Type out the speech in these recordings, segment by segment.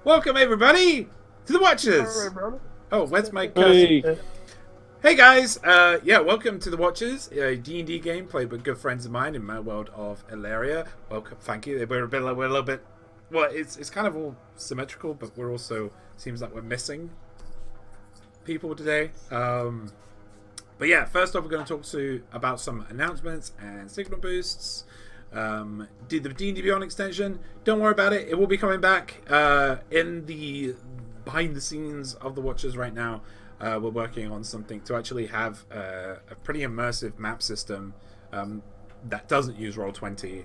Welcome everybody to the Alright, Watchers. brother. Oh, where's my cursor? Hey, Hey guys, yeah, welcome to the Watchers, a D&D game played with good friends of mine in my world of Ilaria. Welcome, thank you. We're a little bit, well, it's kind of all symmetrical, but we're also seems like we're missing people today. But yeah, first off, we're going to talk about some announcements and signal boosts. Did the D&D Beyond extension? Don't worry about it. It will be coming back in the behind the scenes of the Watchers right now. We're working on something to actually have a pretty immersive map system that doesn't use Roll20.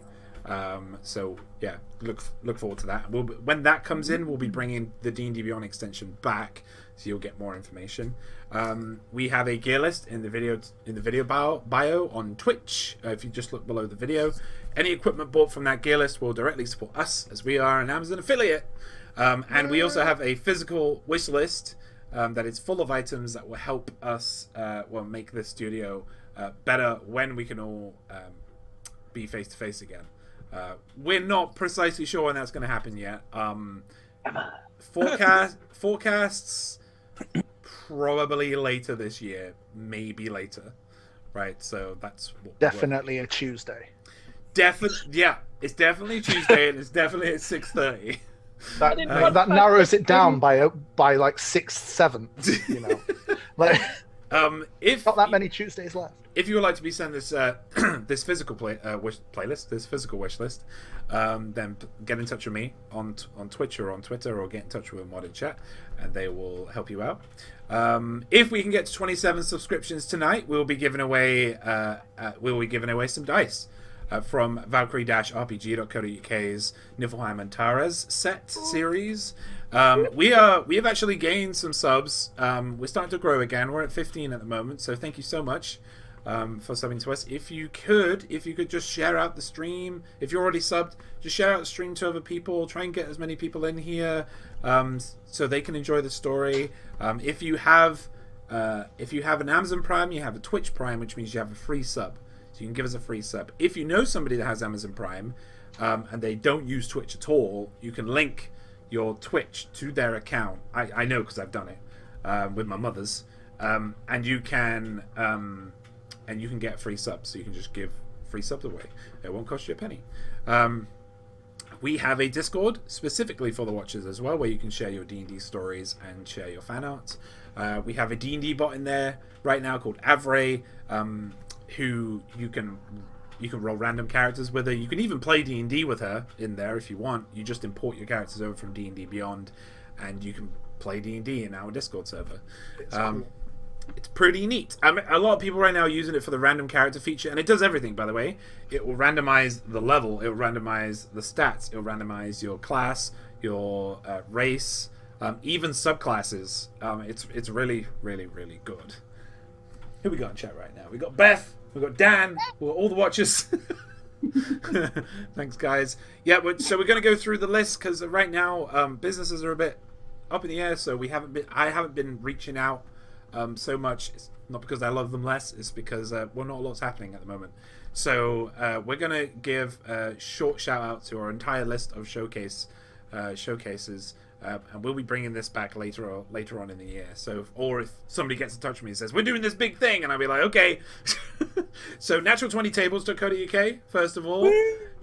So yeah, look forward to that. When that comes in, we'll be bringing the D&D Beyond extension back, so you'll get more information. We have a gear list in the video bio on Twitch. If you just look below the video, any equipment bought from that gear list will directly support us, as we are an Amazon affiliate. And we also have a physical wish list that is full of items that will help us make this studio better when we can all be face to face again. We're not precisely sure when that's going to happen yet. Forecasts probably later this year, maybe later, right? So that's what Definitely a Tuesday. Yeah, it's definitely Tuesday, and it's definitely at 6:30. That narrows it down by like 6th, 7th. You know, like If not that many Tuesdays left. if you would like to be sent this this physical playlist, this physical wish list, then get in touch with me on Twitch or on Twitter, or get in touch with Mod in Chat, and they will help you out. If we can get to 27 subscriptions tonight, we'll be giving away some dice from Valkyrie-RPG.co.uk's Niflheim and Taras set series. We have actually gained some subs. We're starting to grow again. We're at 15 at the moment, so thank you so much for subbing to us. If you could just share out the stream. If you're already subbed, just share out the stream to other people. Try and get as many people in here so they can enjoy the story. If you have an Amazon Prime, you have a Twitch Prime, which means you have a free sub. So you can give us a free sub. If you know somebody that has Amazon Prime and they don't use Twitch at all, you can link your Twitch to their account. I know because I've done it with my mother's, and you can get free subs. So you can just give free subs away. It won't cost you a penny. We have a Discord specifically for the Watchers as well, where you can share your D&D stories and share your fan art. We have a D&D bot in there right now called Avray, who you can roll random characters with her. You can even play D&D with her in there if you want. You just import your characters over from D&D Beyond, and you can play D&D in our Discord server. It's pretty neat. A lot of people right now are using it for the random character feature, and it does everything, by the way. It will randomize the level, it will randomize the stats, it will randomize your class, your race, even subclasses. It's really, really, really good. Who we got in chat right now? We got Beth, we got Dan, we got all the Watchers. Thanks, guys. Yeah, so we're going to go through the list because right now businesses are a bit up in the air. So I haven't been reaching out so much. It's not because I love them less. It's because not a lot's happening at the moment. So we're going to give a short shout out to our entire list of showcases. And we'll be bringing this back later on in the year. So, if somebody gets in touch with me and says, we're doing this big thing, and I'll be like, okay. So, natural20tables.co.uk, first of all.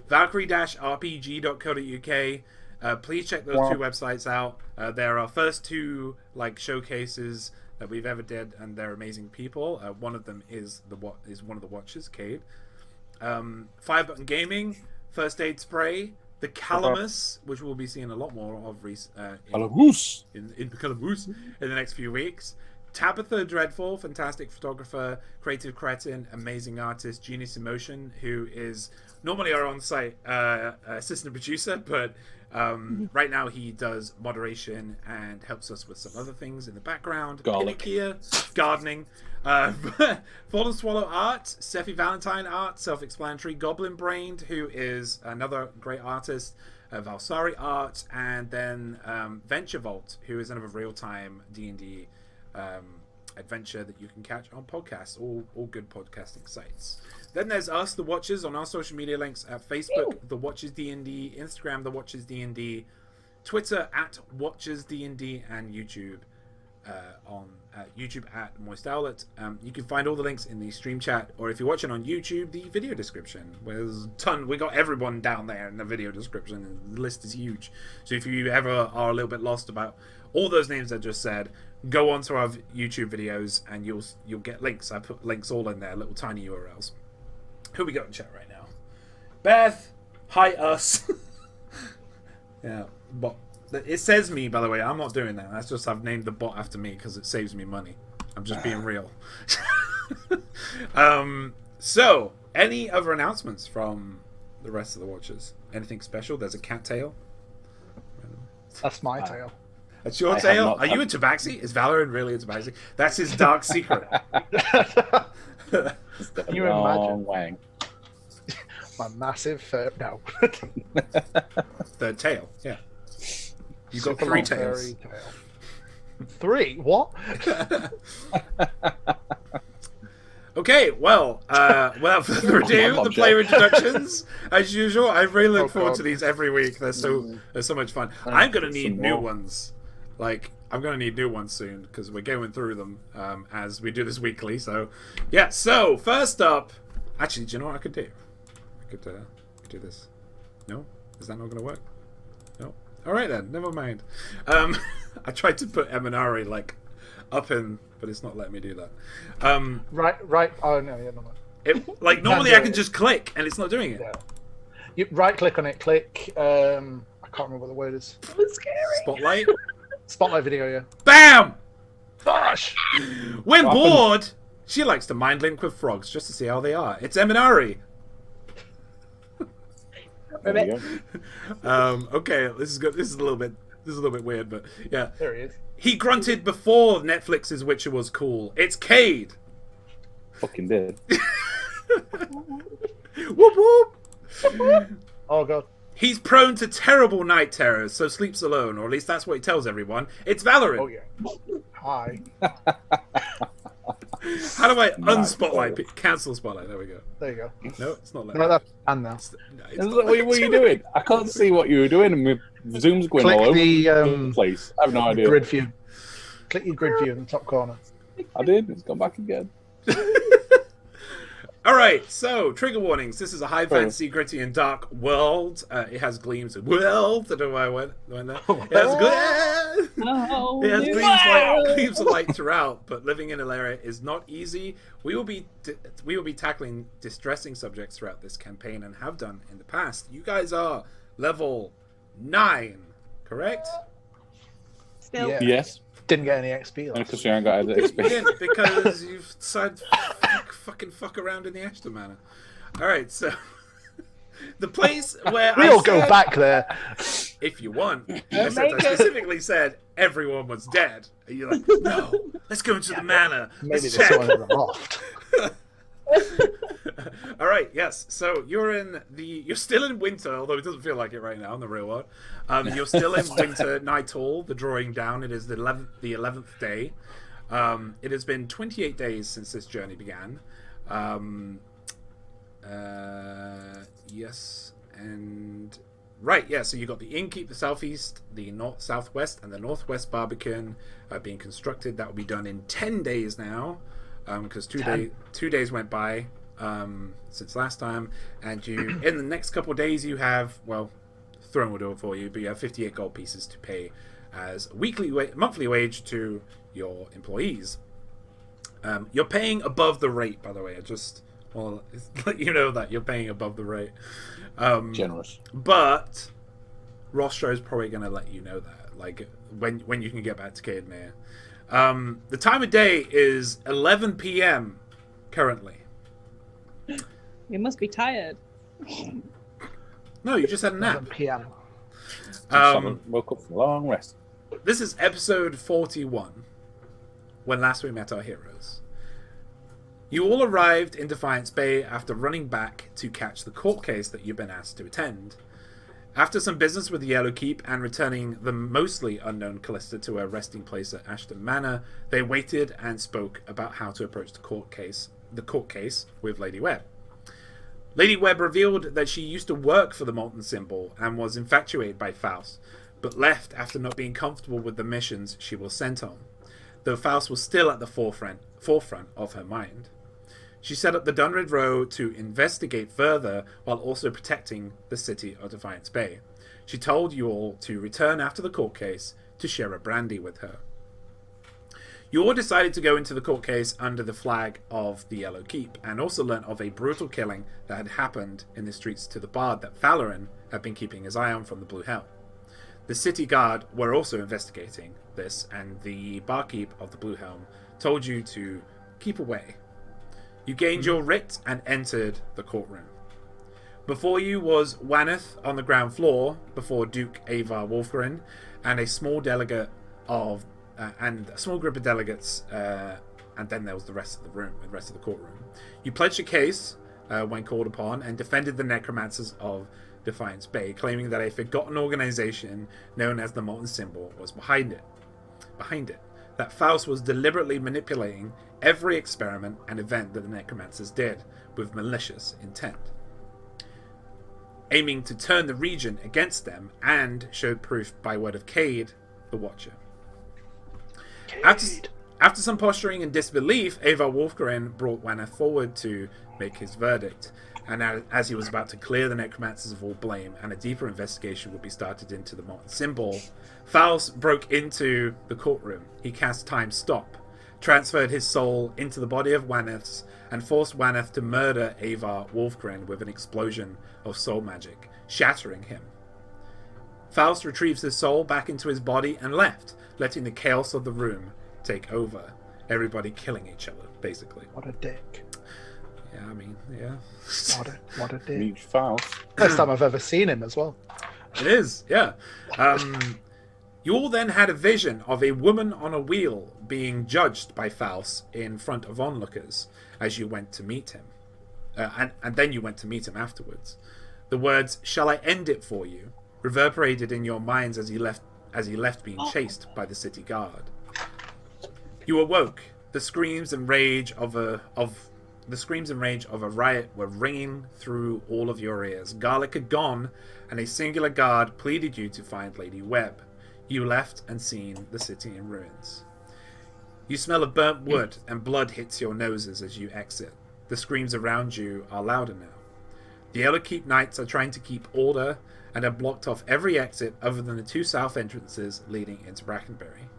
Valkyrie-RPG.co.uk. Please check those two websites out. They're our first two showcases that we've ever did, and they're amazing people. One of them is one of the Watchers, Cade. Fire Button Gaming, First Aid Spray, the Calamus, which we'll be seeing a lot more of in the Calamus in the next few weeks. Tabitha Dreadful, fantastic photographer, creative cretin, amazing artist, genius in motion, who is normally our on-site assistant producer, but right now he does moderation and helps us with some other things in the background. Pinakia, gardening. Fallen Swallow Art, Sephi Valentine Art, self-explanatory. Goblin Brained, who is another great artist. Valsari Art, and then Venture Vault, who is another real-time D&D adventure that you can catch on podcasts, all good podcasting sites. Then there's us, the Watchers, on our social media links at Facebook, The Watchers D&D, Instagram, The Watchers D&D, Twitter at WatchersDND, and YouTube on YouTube at MoistOwlette. You can find all the links in the stream chat, or if you're watching on YouTube, the video description. There's a ton. We got everyone down there in the video description, and the list is huge. So if you ever are a little bit lost about all those names I just said, go onto our YouTube videos, and you'll get links. I put links all in there, little tiny URLs. Who we got in chat right now? Beth, hi us. Yeah, bot. It says me, by the way. I'm not doing that. That's just I've named the bot after me because it saves me money. I'm just being real. So, any other announcements from the rest of the watchers? Anything special? There's a cat tail. That's my tail. That's your tail? Are you a tabaxi? Is Valorant really a tabaxi? That's his dark secret. Can you imagine? Wang. My massive no. Third tail, yeah. You've got 3 tails. Tail. 3? What? Okay, well, without further ado, the player introductions. As usual, I really look forward to these every week. They're so much fun. I'm going to need new ones. Like, I'm going to need new ones soon, because we're going through them as we do this weekly. So, yeah, so, first up... Actually, do you know what I could do? I could do this. No? Is that not going to work? No? Alright then, never mind. I tried to put Eminari, like, up in... But it's not letting me do that. Right. Oh, no, yeah, no. Like, normally I can just click, and it's not doing it. Yeah. You right-click on it, click... I can't remember what the word is. It's scary. Spotlight? Spotlight video, yeah. BAM! Gosh! When bored, she likes to mind link with frogs just to see how they are. It's Eminari. Okay, this is good. This is a little bit weird, but yeah. There he is. He grunted before Netflix's Witcher was cool. It's Cade. Fucking did. Whoop whoop. Oh god. He's prone to terrible night terrors, so sleeps alone, or at least that's what he tells everyone. It's Valorant. Oh yeah. Hi. How do I unspotlight? Cancel spotlight. There we go. There you go. No, it's not letting No, me. that's and now. What were you doing? I can't see what you were doing, and my Zoom's going all over the place. I have no idea. Grid view. Click your grid view in the top corner. I did. It's gone back again. All right, so trigger warnings. This is a high fantasy, gritty, and dark world. It has gleams of world. I don't know why I went there. It has gleams of light throughout, but living in Ilaria is not easy. We will be tackling distressing subjects throughout this campaign and have done in the past. You guys are level 9, correct? Still. Yeah. Yes. Didn't get any XP. Because you ain't got any XP. Didn't, because you've decided to fuck around in the Ashton Manor. All right, so the place where We'll go back there if you want. I specifically said everyone was dead. And you're like, no, let's go into the manor. Maybe Let's there's check. someone in the loft. All right, yes. So you're still in winter, although it doesn't feel like it right now in the real world. You're still in winter nightfall. The drawing down. It is the 11th day. It has been 28 days since this journey began. Yes, and right, yeah. So you got the innkeep, the southeast, the southwest, and the northwest Barbican being constructed. That will be done in 10 days now, because 2 days went by since last time, and you in the next couple of days you have Throne will do it for you, but you have 58 gold pieces to pay as a monthly wage to your employees. You're paying above the rate, by the way. Let you know that you're paying above the rate. Generous. But Rostro's probably going to let you know that, like when you can get back to Caedmere. The time of day is 11 p.m. currently. You must be tired. No, you just had a nap. 11 p.m. Woke up from a long rest. This is episode 41, when last we met our heroes. You all arrived in Defiance Bay after running back to catch the court case that you've been asked to attend. After some business with the Yellow Keep and returning the mostly unknown Callista to her resting place at Ashton Manor, they waited and spoke about how to approach the court case with Lady Webb. Lady Webb revealed that she used to work for the Molten Symbol and was infatuated by Faust, but left after not being comfortable with the missions she was sent on, though Faust was still at the forefront of her mind. She set up the Dunred Row to investigate further while also protecting the city of Defiance Bay. She told you all to return after the court case to share a brandy with her. You all decided to go into the court case under the flag of the Yellow Keep, and also learnt of a brutal killing that had happened in the streets to the Bard that Falarin had been keeping his eye on from the Blue Helm. The city guard were also investigating this, and the barkeep of the Blue Helm told you to keep away. You gained your writ and entered the courtroom. Before you was Waneth on the ground floor, before Duke Avar Wolfgren, and a small delegate of and a small group of delegates, and then there was the rest of the room, the rest of the courtroom. You pledged your case when called upon, and defended the necromancers of Defiance Bay, claiming that a forgotten organization known as the Molten Symbol was behind it. That Faust was deliberately manipulating every experiment and event that the necromancers did with malicious intent, aiming to turn the region against them, and showed proof by word of Cade, the Watcher. After some posturing and disbelief, Avar Wolfgren brought Waneth forward to make his verdict, and as he was about to clear the necromancers of all blame and a deeper investigation would be started into the Molten Symbol, Faust broke into the courtroom. He cast Time Stop, transferred his soul into the body of Waneth's, and forced Waneth to murder Avar Wolfgren with an explosion of soul magic, shattering him. Faust retrieves his soul back into his body and left, letting the chaos of the room take over. Everybody killing each other, basically. What a dick. Yeah, I mean, yeah. What a dick. Meet Faust. First time I've ever seen him as well. It is, yeah. You all then had a vision of a woman on a wheel being judged by Faust in front of onlookers as you went to meet him. And then you went to meet him afterwards. The words, "Shall I end it for you?" reverberated in your minds as he left being chased by the city guard. You awoke. The screams and rage of a riot were ringing through all of your ears. Garlic had gone, and a singular guard pleaded you to find Lady Webb. You left and seen the city in ruins. You smell of burnt wood, and blood hits your noses as you exit. The screams around you are louder now. The Yellow Keep Knights are trying to keep order and have blocked off every exit other than the two south entrances leading into Brackenbury.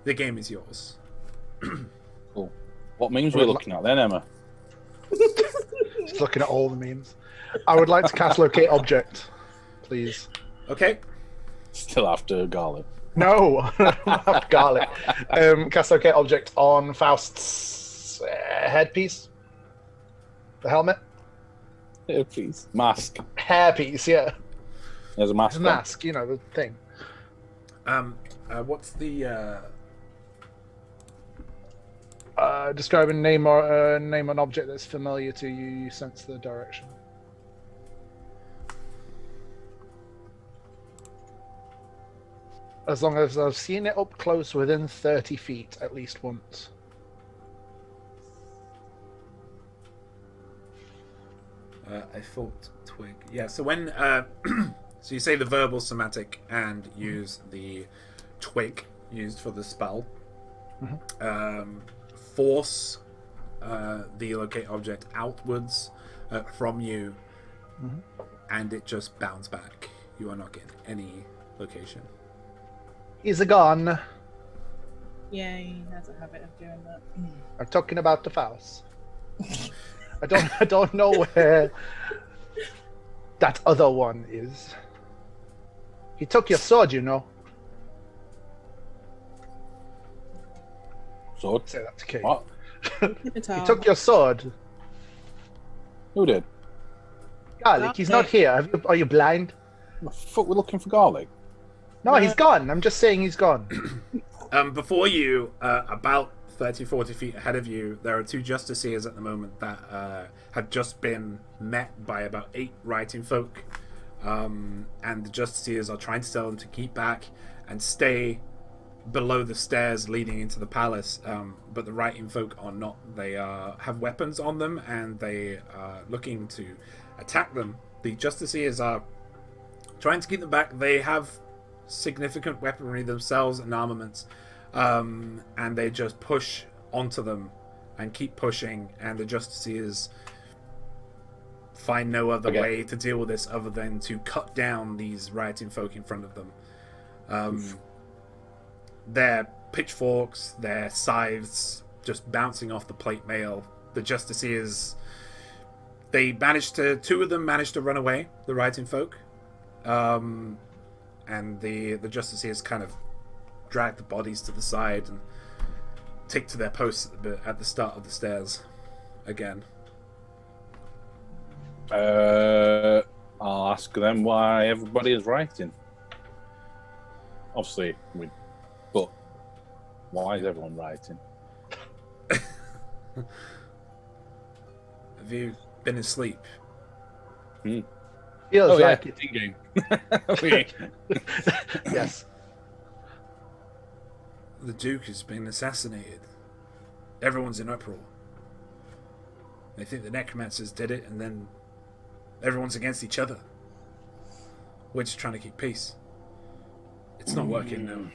The game is yours. Cool. What memes were you looking at then, Emma? Just looking at all the memes. I would like to cast Locate Object, please. Okay. Still after Garlic. No, not Garlic. Cast Locate Object on Faust's headpiece. The helmet. Headpiece. Mask. Hairpiece, yeah. There's a mask. His mask, you know, the thing. What's the Describe and name an object that's familiar to you. You sense the direction. As long as I've seen it up close within 30 feet at least once. I thought twig. Yeah, so when so you say the verbal somatic and use the twig used for the spell. Force the locate object outwards from you, and it just bounds back. You are not getting any location. He's a gun. Yeah, he has a habit of doing that. I'm talking about the Faust. I don't know where that other one is. He took your sword, you know. Sword? Say that to Kate. What? He took your sword. Who did? Garlic, he's not here. Are you blind? The fuck, we're looking for Garlic. No, he's gone. I'm just saying he's gone. Before you, about 30, 40 feet ahead of you, there are two Justiciars at the moment that have just been met by about 8 writing folk. And the Justiciars are trying to tell them to keep back and stay below the stairs leading into the palace. But the writing folk are not. They have weapons on them, and they are looking to attack them. The Justiciars are trying to keep them back. They have significant weaponry themselves and armaments, and they just push onto them and keep pushing, and the Justiciars find no other way to deal with this other than to cut down these rioting folk in front of them. Their pitchforks, their scythes just bouncing off the plate mail. The Justiciars, two of them managed to run away, the rioting folk. And the Justiciars kind of drag the bodies to the side and take to their posts at the start of the stairs again. I'll ask them why everybody is writing. Obviously, but why is everyone writing? Have you been asleep? Feels like it. Thinking. Yes. The Duke has been assassinated. Everyone's in uproar. They think the necromancers did it, and then everyone's against each other. We're just trying to keep peace. It's not working now.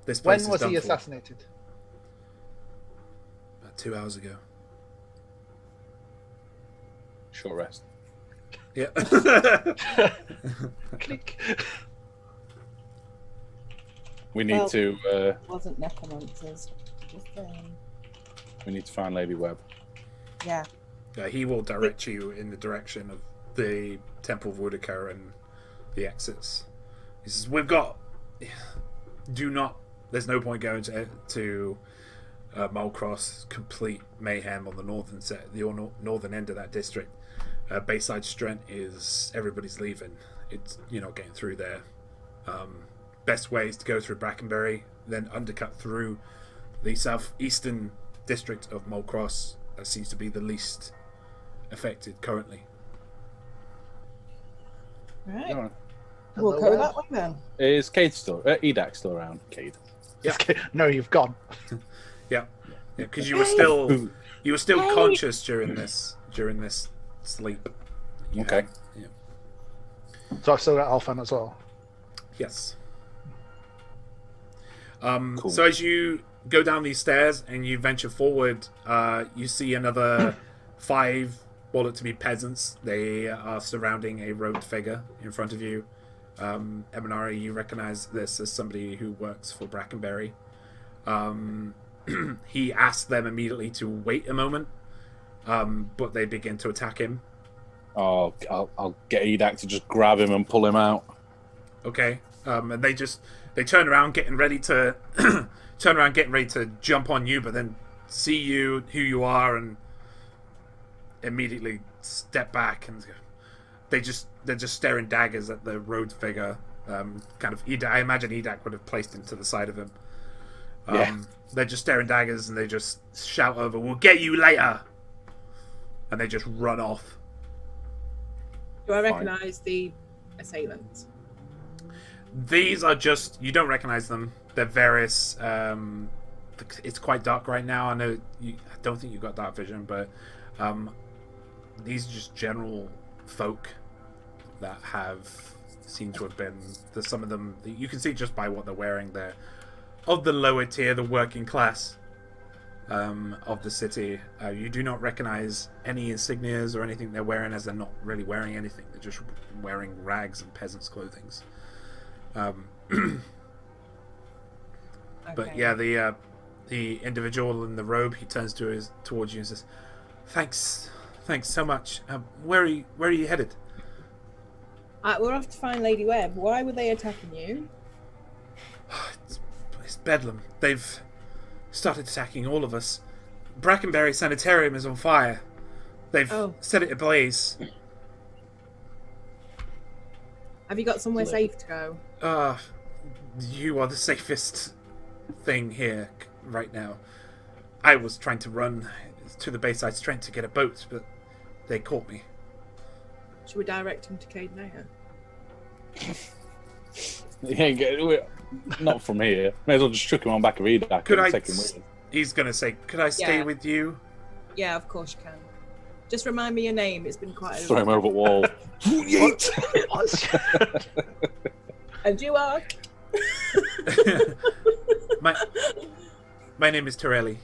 This place When was is he done for. assassinated? About 2 hours ago. Short rest. Yeah. Click. We need to. It wasn't necromancers. Just We need to find Lady Webb. yeah. He will direct you in the direction of the Temple of Woodica and the exits. He says, "We've got. Do not. There's no point going to Mulcross. Complete mayhem on the northern end of that district. Bayside Strent is everybody's leaving. You're not getting through there. Best way is to go through Brackenbury, then undercut through the southeastern district of Mulcross. That seems to be the least affected currently." Right. No. We'll go that way then. Is Cade still? Edac still around? Cade. Yeah. No, you've gone. Yeah, because you were still conscious during this sleep. Okay. Yeah. So I've still got Alphan as well. Yes. Cool. So as you go down these stairs and you venture forward, you see another 5 to-be peasants. They are surrounding a robed figure in front of you. Eminari, you recognize this as somebody who works for Brackenbury. He asks them immediately to wait a moment, but they begin to attack him. Oh, I'll get Edac to just grab him and pull him out. Okay, and they turn around, getting ready to jump on you, but then see you who you are and immediately step back, and they're just staring daggers at the road figure. Kind of, I imagine Edac would have placed him to the side of him. They're just staring daggers, and they just shout over, "We'll get you later!" And they just run off. Do I recognise the assailants? These are just, you don't recognize them. They're various. It's quite dark right now. I don't think you've got dark vision, but these are just general folk that seem to have been. There's some of them you can see just by what they're wearing. They're of the lower tier, the working class of the city. You do not recognize any insignias or anything they're wearing, as they're not really wearing anything. They're just wearing rags and peasants' clothing. But yeah, the individual in the robe, he turns towards you and says, "Thanks so much. Where are you headed?" We're off to find Lady Webb. Why were they attacking you? It's bedlam. They've started attacking all of us. Brackenbury Sanitarium is on fire. They've set it ablaze. Have you got somewhere safe to go? You are the safest thing here right now. I was trying to run to the Bayside Strength to get a boat, but they caught me. Should we direct him to Cade Nair? Not from here. May as well just chuck him on back of Edac. He's going to say, "Could I stay with you?" Yeah, of course you can. Just remind me your name. It's been quite a Throw him over the wall. And you are? my name is Torelli.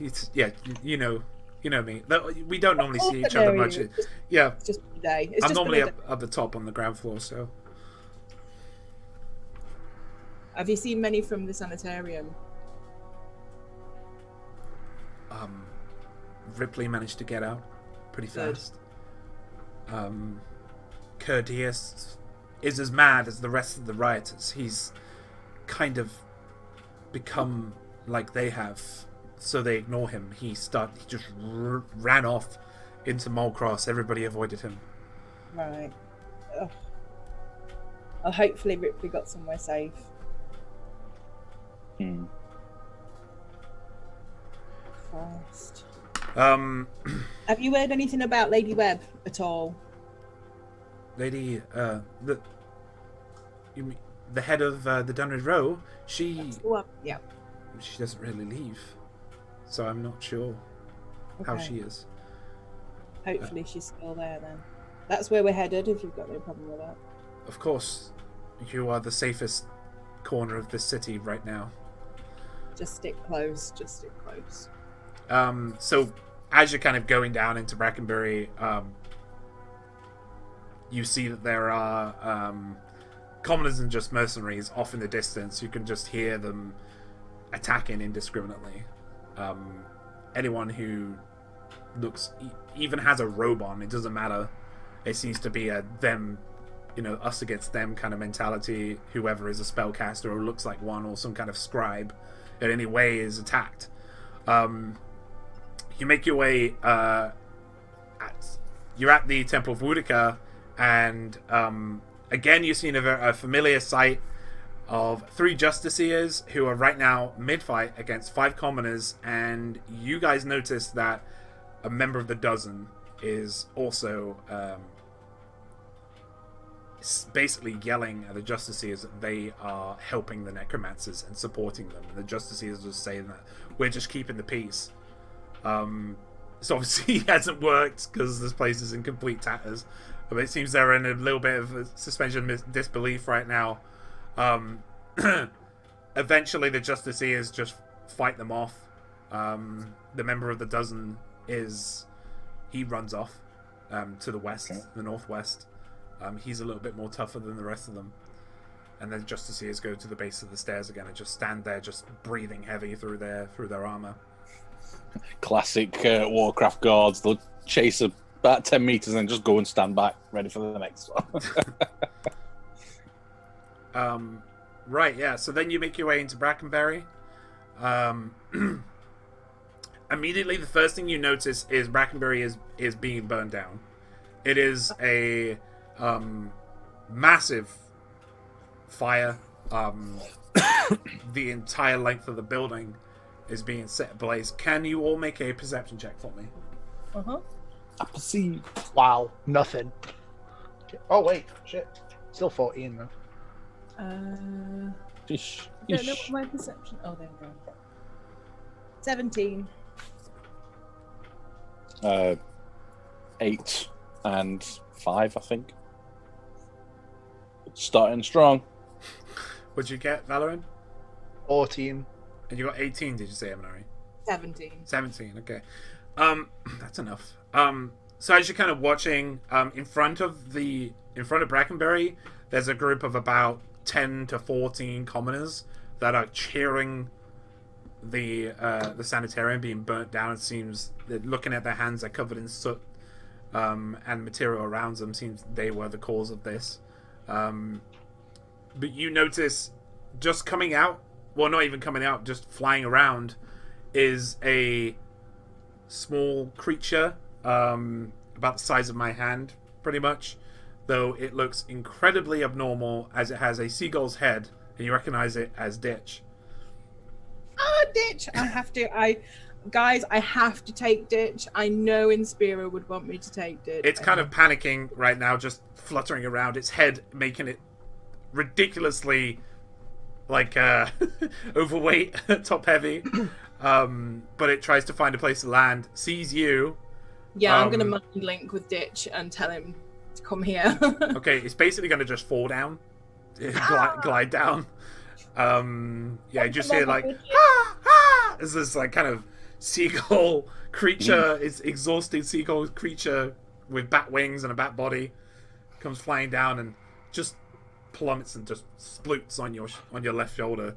You know me. We don't normally see each other much. Yeah, It's just a day. It's I'm just normally been a day. up the top on the ground floor. So Have you seen many from the sanitarium? Ripley managed to get out pretty Good. fast. Curtius is as mad as the rest of the rioters. He's kind of become like they have, so they ignore him. He just ran off into Molecross. Everybody avoided him. Right. Ugh. Well, hopefully Ripley got somewhere safe. Christ. Have you heard anything about Lady Webb at all? Lady, the head of the Dunred Row, she Yeah. doesn't really leave, so I'm not sure how Okay. she is. Hopefully she's still there then. That's where we're headed, if you've got no problem with that. Of course, you are the safest corner of this city right now. Just stick close. Just stick close. So as you're kind of going down into Brackenbury, you see that there are commoners and just mercenaries off in the distance. You can just hear them attacking indiscriminately. Anyone who looks even has a robe on, it doesn't matter. It seems to be a them, us against them kind of mentality. Whoever is a spellcaster or looks like one or some kind of scribe in any way is attacked. You make your way you're at the Temple of Wudica, and again you've seen a familiar sight of 3 justiciars who are right now mid-fight against 5 commoners, and you guys notice that a member of the dozen is also basically yelling at the justiciars that they are helping the necromancers and supporting them, and the justiciars are saying that we're just keeping the peace. So obviously it hasn't worked because this place is in complete tatters. But it seems they're in a little bit of a suspension of disbelief right now. Eventually the justiciars just fight them off. The member of the dozen he runs off to the west, the northwest. He's a little bit more tougher than the rest of them. And then justiciars go to the base of the stairs again and just stand there, just breathing heavy through their armor. Classic Warcraft guards. They'll chase about 10 meters and just go and stand back, ready for the next one. Right, yeah. So then you make your way into Brackenbury. Immediately, the first thing you notice is Brackenbury is being burned down. It is a massive fire. The entire length of the building is being set ablaze. Can you all make a perception check for me? I perceive. Wow, nothing. Oh wait, shit. Still 14 though. Ish, I don't know what my perception. Oh, there we go. 17. 8 and 5, I think. Starting strong. What'd you get, Valorant? 14. And you got 18, did you say, Eminari? 17. 17, okay. That's enough. So as you're kind of watching, in front of Brackenbury, there's a group of about 10 to 14 commoners that are cheering the sanitarium being burnt down. It seems that looking at their hands, they're covered in soot, and material around them seems they were the cause of this. But you notice just coming out, well, not even coming out, just flying around, is a small creature, about the size of my hand, pretty much. Though it looks incredibly abnormal, as it has a seagull's head, and you recognize it as Ditch. Ditch! I have to take Ditch. I know Inspira would want me to take Ditch. It's kind of panicking right now, just fluttering around, its head making it ridiculously overweight, top heavy. But it tries to find a place to land, sees you. Yeah, I'm gonna mind link with Ditch and tell him to come here. Okay, it's basically gonna just fall down, glide down. Yeah, you just hear like ah, ah, as this like kind of seagull creature, is exhausted seagull creature with bat wings and a bat body comes flying down and just plummets and just sploots on your left shoulder.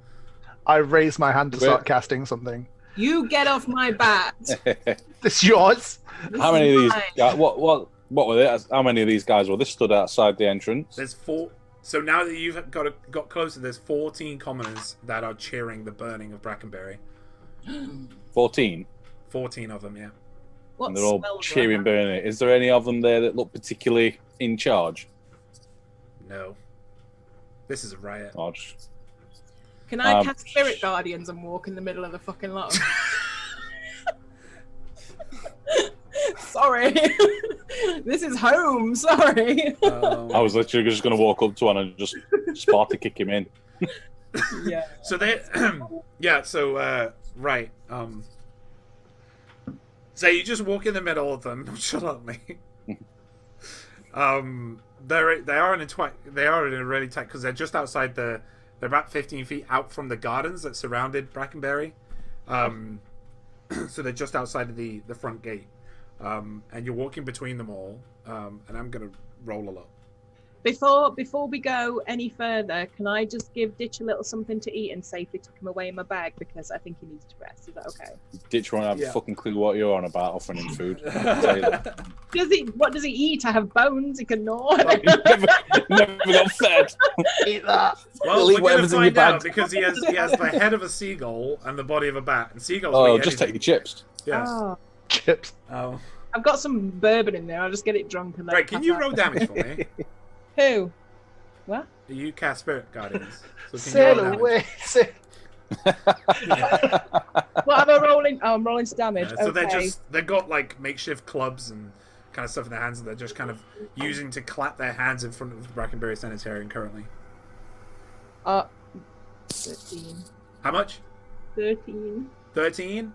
I raise my hand to start casting something. You get off my bat. It's yours. How many of these guys, what were they? How many of these guys were? They stood outside the entrance. There's 4. So now that you've got closer, there's 14 commoners that are cheering the burning of Brackenbury. 14. 14 of them, yeah. What And they're all spells cheering do I have? burning it. Is there any of them there that look particularly in charge? No. This is a riot. Or just... Can I cast Spirit Guardians and walk in the middle of the fucking lot? Sorry. This is home. Sorry. I was literally just going to walk up to one and just Sparta kick him in. Yeah. So they, yeah. So right. So you just walk in the middle of them nonchalantly. They are in a really tight because they're just outside the. They're about 15 feet out from the gardens that surrounded Brackenbury. So they're just outside of the front gate. And you're walking between them all. And I'm gonna roll a lot. Before we go any further, can I just give Ditch a little something to eat and safely tuck him away in my bag because I think he needs to rest. Is that okay? Ditch won't have a fucking clue what you're on about offering him food. What does he eat? I have bones he can gnaw. never got fed. Eat that. Well, Eat we're gonna whatever's in your find out bag. because he has the head of a seagull and the body of a bat, and seagulls. Oh, will eat just take anything. your chips. Yes. Oh, Chips. Oh. I've got some bourbon in there. I'll just get it drunk and then. Right. Can you roll damage for me? Who? What? You cast Spirit Guardians. So can Sail you roll damage? away. Sail. What am I rolling? Oh, I'm rolling to damage. Yeah, so okay. they've got like makeshift clubs and kind of stuff in their hands that they're just kind of using to clap their hands in front of the Brackenbury Sanitarium currently. 13. How much? 13. 13?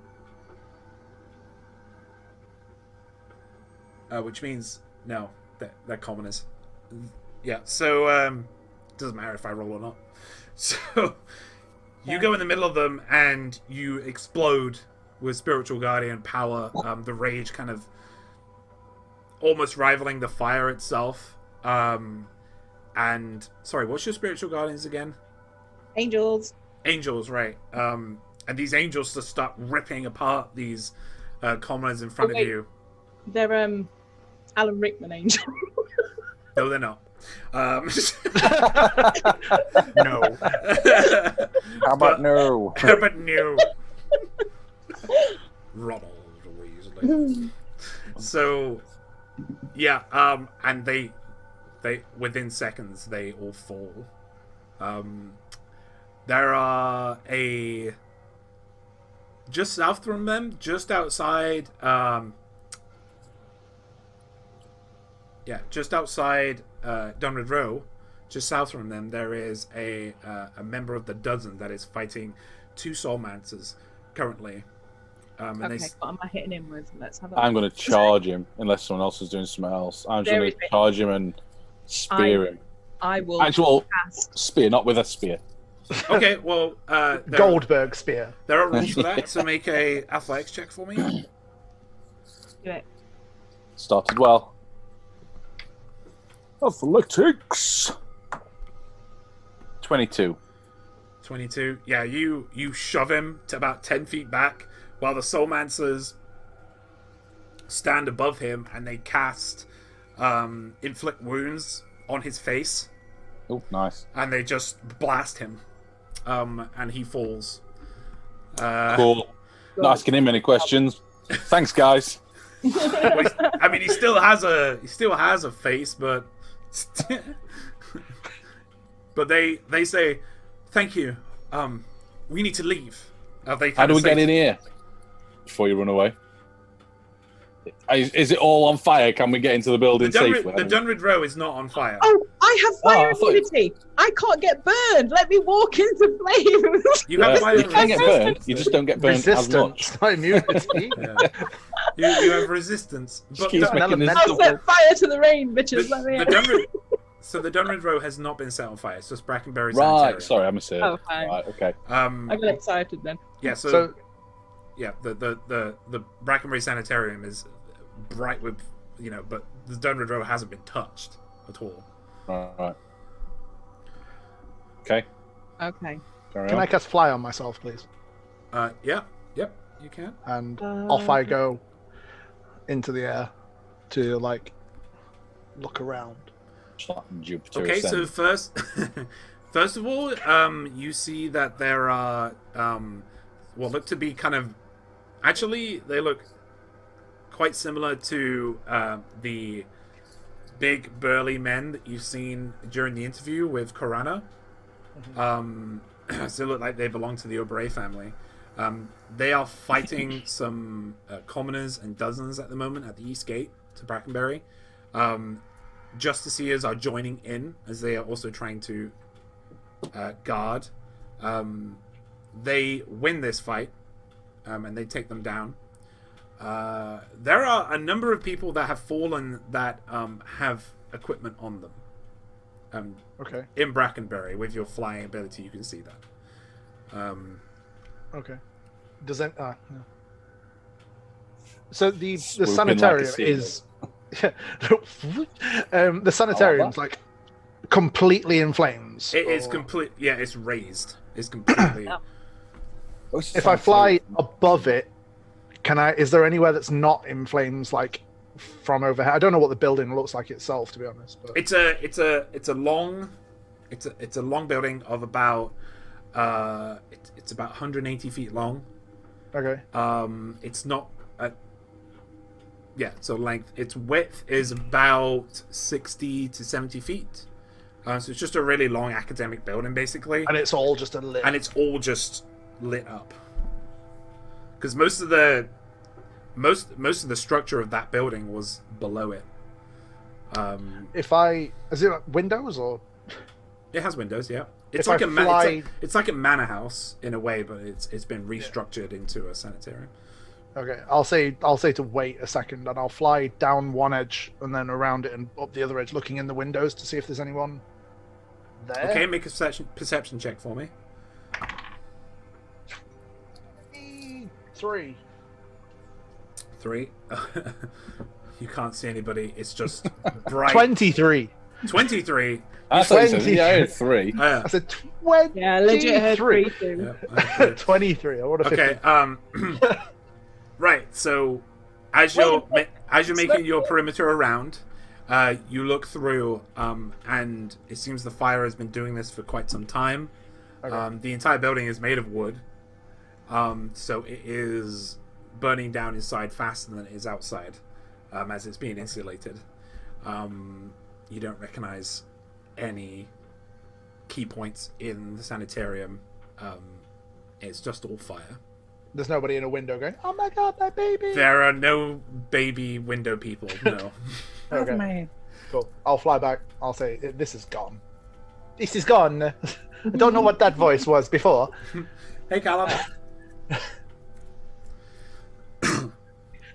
Which means no, they're commoners. Yeah, so doesn't matter if I roll or not. So you go in the middle of them and you explode with spiritual guardian power. The rage kind of almost rivaling the fire itself. And sorry, what's your spiritual guardians again? Angels. Angels, right? And these angels just start ripping apart these commoners in front of you. They're Alan Rickman angels. No, they're not. No. How about no? But no. Ronald Weasley. So, yeah, and they within seconds they all fall. There are just south from them, just outside. Just outside Dunwood Row, just south from them, there is a member of the dozen that is fighting 2 Soulmancers currently. And Okay, what am I hitting him with? Let's have a I'm going to charge him unless someone else is doing something else. I'm just going to charge him and spear him. I will Actual cast. spear, not with a spear. Okay, well, Goldberg spear. there are rules for that, so make a athletics check for me. Do it. Started well. Athletics. 22. 22. Yeah, you shove him to about 10 feet back while the Soulmancers stand above him and they cast inflict wounds on his face. Oh, nice. And they just blast him. And he falls. Cool. Not asking him any questions. Thanks, guys. Well, I mean, he still has a face, but but they say, "Thank you. We need to leave." How do we get in here before you run away? Is it all on fire? Can we get into the building safely? The Dunwood Row is not on fire. Oh, I have fire I thought- immunity. I can't get burned. Let me walk into flames. You have fire you can get resistance. burned. You just don't get burned as much. Resistance, not immunity. Yeah. You have resistance. But Keeps the, making this elemental- I'll set fire to the rain, bitches. Let me the, in. So the Dunrid Row has not been set on fire. It's just Brackenbury Right. Sanitarium. Sorry, I misheard. Oh, fine. Right. Okay. I got excited then. Yeah. So yeah, the Brackenbury Sanitarium is bright with, but the Dunrid Row hasn't been touched at all. Right. Okay. Okay. Can I cast fly on myself, please? Yep, you can. And off I go into the air to look around. Jupiter Okay, so ascend. first of all, you see that there are what look to be kind of, actually they look quite similar to the big burly men that you've seen during the interview with Corana. So they look like they belong to the Aubrey family. They are fighting some commoners and dozens at the moment at the east gate to Brackenbury. Justiciars are joining in as they are also trying to guard. They win this fight, and they take them down. There are a number of people that have fallen that have equipment on them. Okay. In Brackenbury, with your flying ability, you can see that. Okay. Does that? No. So the Swooping sanitarium like a is. The sanitarium's completely in flames. It is complete. Yeah, it's raised. It's completely. If I fly above it, can I? Is there anywhere that's not in flames, from overhead? I don't know what the building looks like itself, to be honest. But... It's a long building of about it's about 180 feet long. Okay. It's not. So length. Its width is about 60 to 70 feet. So it's just a really long academic building, basically. And it's all just lit up. Because most of the structure of that building was below it. Is it windows or? It has windows, yeah. It's If like it's like a manor house in a way, but it's been restructured into a sanitarium. Okay, I'll say to wait a second, and I'll fly down one edge and then around it and up the other edge, looking in the windows to see if there's anyone there. Okay, make a perception check for me. 3. You can't see anybody. It's just bright. 23. 23. I thought you said, yeah, I had 3. I said 23. Yeah, legit heard 3 too. Yeah, okay. 23. I would have. Okay. Right. So, as you're making your perimeter around, you look through, and it seems the fire has been doing this for quite some time. Okay. The entire building is made of wood, so it is burning down inside faster than it is outside, as it's being insulated. You don't recognize any key points in the sanitarium. It's just all fire. There's nobody in a window going, "Oh my god, my baby!" There are no baby window people. No. Okay. Cool. I'll fly back. I'll say, "This is gone. This is gone." I don't know what that voice was before. Hey, Callum.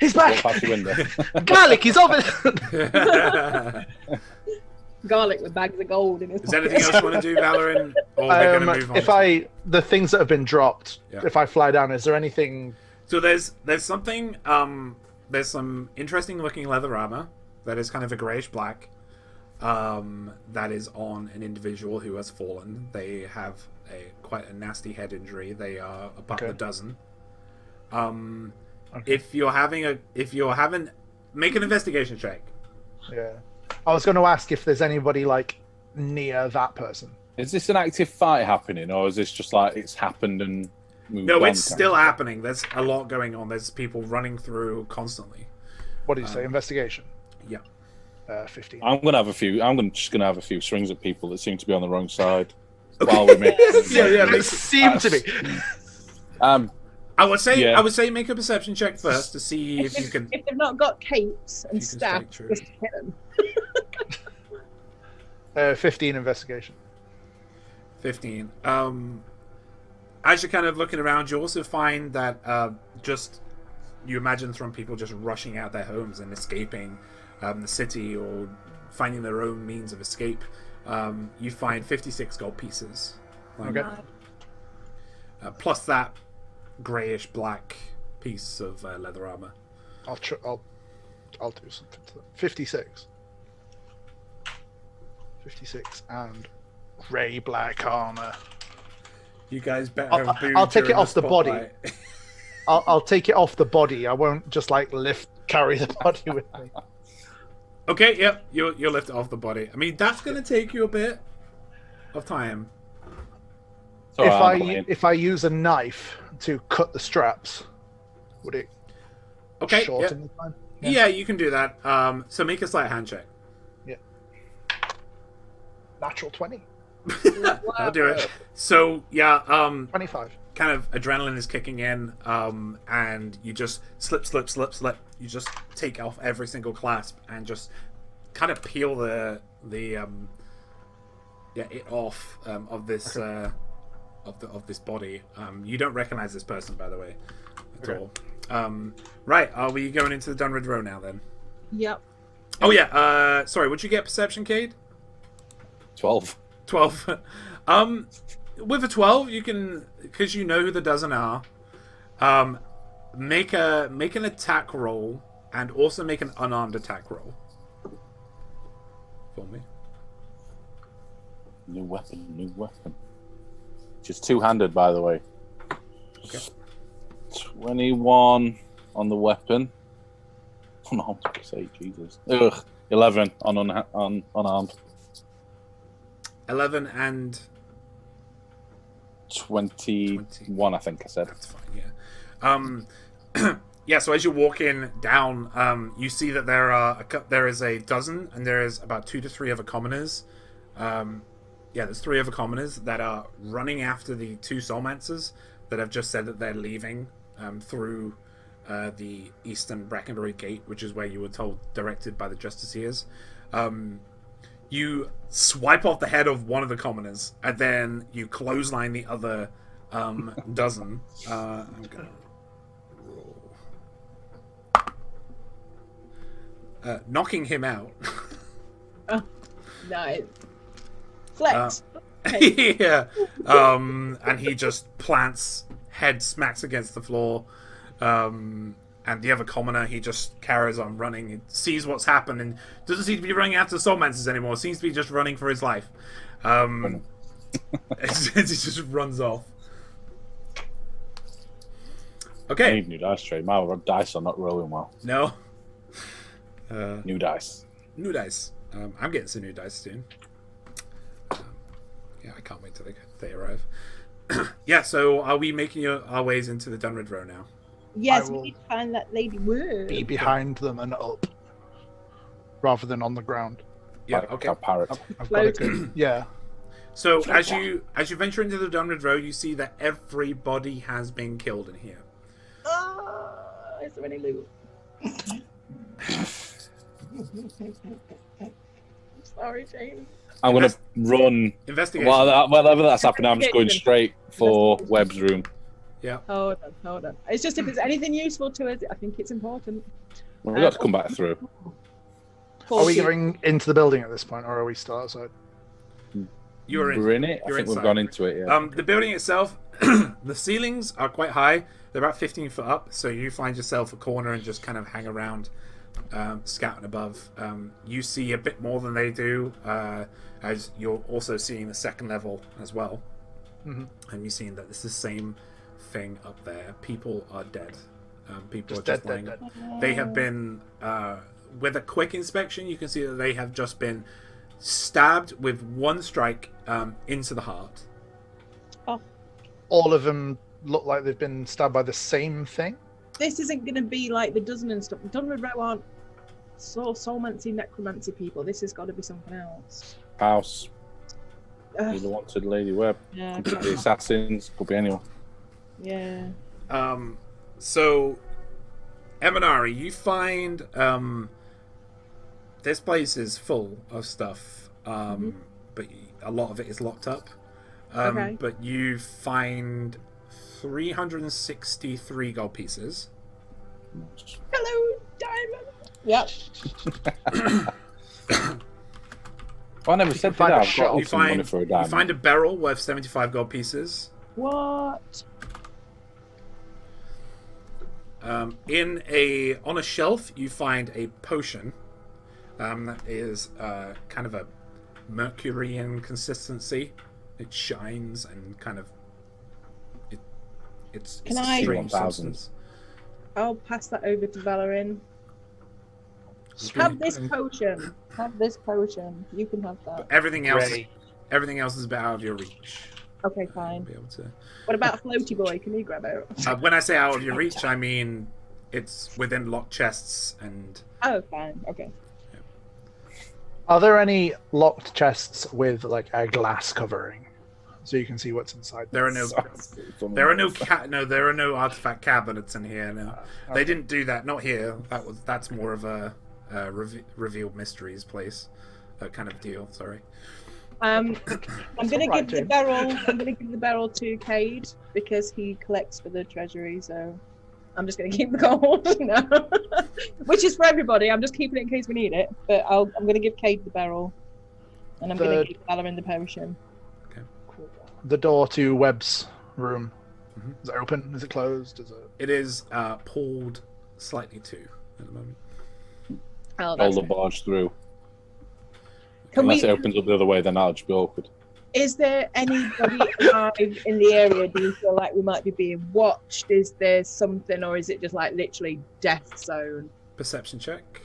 He's Walk back. past the window. Garlic, he's over. Garlic with bags of gold in his Is pocket. there anything else you want to do, Valorin? Or we're going to move on? The things that have been dropped, Yeah. if I fly down, is there anything? So there's something. There's some interesting looking leather armor that is kind of a grayish black. That is on an individual who has fallen. They have quite a nasty head injury. They are about a dozen. Okay. If you're having, make an investigation check. Yeah. I was going to ask if there's anybody near that person. Is this an active fight happening, or is this just it's happened and moved No, on? it's still happening. There's a lot going on. There's people running through constantly. What do you say? Investigation. Yeah. 15. I'm just gonna have a few swings at people that seem to be on the wrong side. While we make Seem to be. I would say make a perception check first to see if you can. If they've not got capes and You can staff, strike through. just hit them. 15 investigation. 15. As you're kind of looking around, you also find that you imagine from people just rushing out their homes and escaping the city or finding their own means of escape. You find 56 gold pieces. Okay. Plus that greyish black piece of leather armor. I'll do something to that. 56. 56 and grey black armor. You guys better have booed I'll take it during off the body. spotlight. I'll take it off the body. I won't just like carry the body with me. Okay, yep, you'll lift it off the body. I mean, that's going to take you a bit of time. If I use a knife to cut the straps, would it shorten the time? Yeah, you can do that. So make a sleight of hand check. Yeah. Natural 20. I'll do it. So, 25. Kind of adrenaline is kicking in, and you just slip. You just take off every single clasp and just kind of peel it off of this of this body. You don't recognize this person, by the way, at all. Right, are we going into the Dunrid Row now then? Yep. Oh yeah. Sorry, would you get perception, Cade? 12. 12. With a 12, you can, because you know who the dozen are, make an attack roll and also make an unarmed attack roll for me. New weapon. Just two-handed, by the way. Okay. 21 on the weapon. Oh no, say Jesus. 11 on unarmed. 11 and 21, I think I said. That's fine. Yeah. Yeah. So as you're walking down, you see that there is a dozen, and there is about 2 to 3 other commoners. There's 3 other commoners that are running after the 2 soulmancers that have just said that they're leaving through the eastern Brackenbury gate, which is where you were told, directed by the Justiciars. You swipe off the head of one of the commoners, and then you clothesline the other dozen. I'm gonna roll. Knocking him out. Oh, nice. Flex. Yeah. And he just plants, head smacks against the floor. And the other commoner, he just carries on running. He sees what's happened and doesn't seem to be running after soulmancers anymore. Seems to be just running for his life. He just runs off. Okay. I need new dice tray. My dice are not rolling well. No. New dice. New dice. I'm getting some new dice soon. I can't wait till they arrive. Yeah, so are we making our ways into the Dunrid Row now? Yes, we need to find that lady. Be behind them and up, rather than on the ground. Yeah, like okay. A parrot. I've got a good, yeah. So as you venture into the Dunrid Row, you see that everybody has been killed in here. Is there any loot? Sorry, James. I'm going to run. Investigation. Whatever that's happening, I'm just going straight for Webb's room. Yeah. Hold on. It's just if there's anything useful to us, I think it's important. Well, we've got to come back through. Are we going into the building at this point, or are we still outside? We're in it. I think we've gone into it. Yeah. The building itself, the ceilings are quite high. They're about 15 foot up, so you find yourself a corner and just kind of hang around, scouting above. You see a bit more than they do, as you're also seeing the second level as well. Mm-hmm. And you're seeing that it's the same thing up there. People are dead. People Just are just dead. They have been, with a quick inspection, you can see that they have just been stabbed with one strike into the heart. Oh. All of them look like they've been stabbed by the same thing? This isn't going to be like the dozen and stuff. Dunrid Row aren't soulmancy, necromancy people. This has got to be something else. House. You're the wanted Lady Webb. Yeah. Could be the assassins. Could be anyone. Yeah. So, Eminari, you find this place is full of stuff, but a lot of it is locked up. Okay. But you find 363 gold pieces. Hello, Diamond. Yep. Well, I never said find that. a I've shop. got You some money find for a you diamond. find a barrel worth 75 gold pieces. What? On a shelf, you find a potion that is kind of a Mercurian consistency. It shines and kind of it's Can a I- strange 1000. substance. I'll pass that over to Valerin. Have this potion. Have this potion. You can have that. Everything else Great. is a bit out of your reach. Okay, You'll fine. be able to. What about Floaty Boy? Can you grab it? When I say out of your reach, I mean it's within locked chests and Oh, fine. Okay. Are there any locked chests with like a glass covering, so you can see what's inside? there are no artifact cabinets in here. No, they didn't do that. Not here. That's more of a revealed mysteries place, kind of deal. Sorry. I'm gonna alright, give the James. barrel. I'm gonna give the barrel to Cade because he collects for the treasury. So I'm just gonna keep the gold. No, which is for everybody. I'm just keeping it in case we need it. But I'm gonna give Cade the barrel, and I'm gonna give Valerin the potion. The door to Webb's room. Mhm. Is it open? Is it closed? Is it? It is pulled slightly to at the moment. Oh, All that's the good. barge through. Can Unless we? it opens up the other way, then that'll just be awkward. Is there anybody alive in the area? Do you feel like we might be being watched? Is there something, or is it just like literally death zone? Perception check.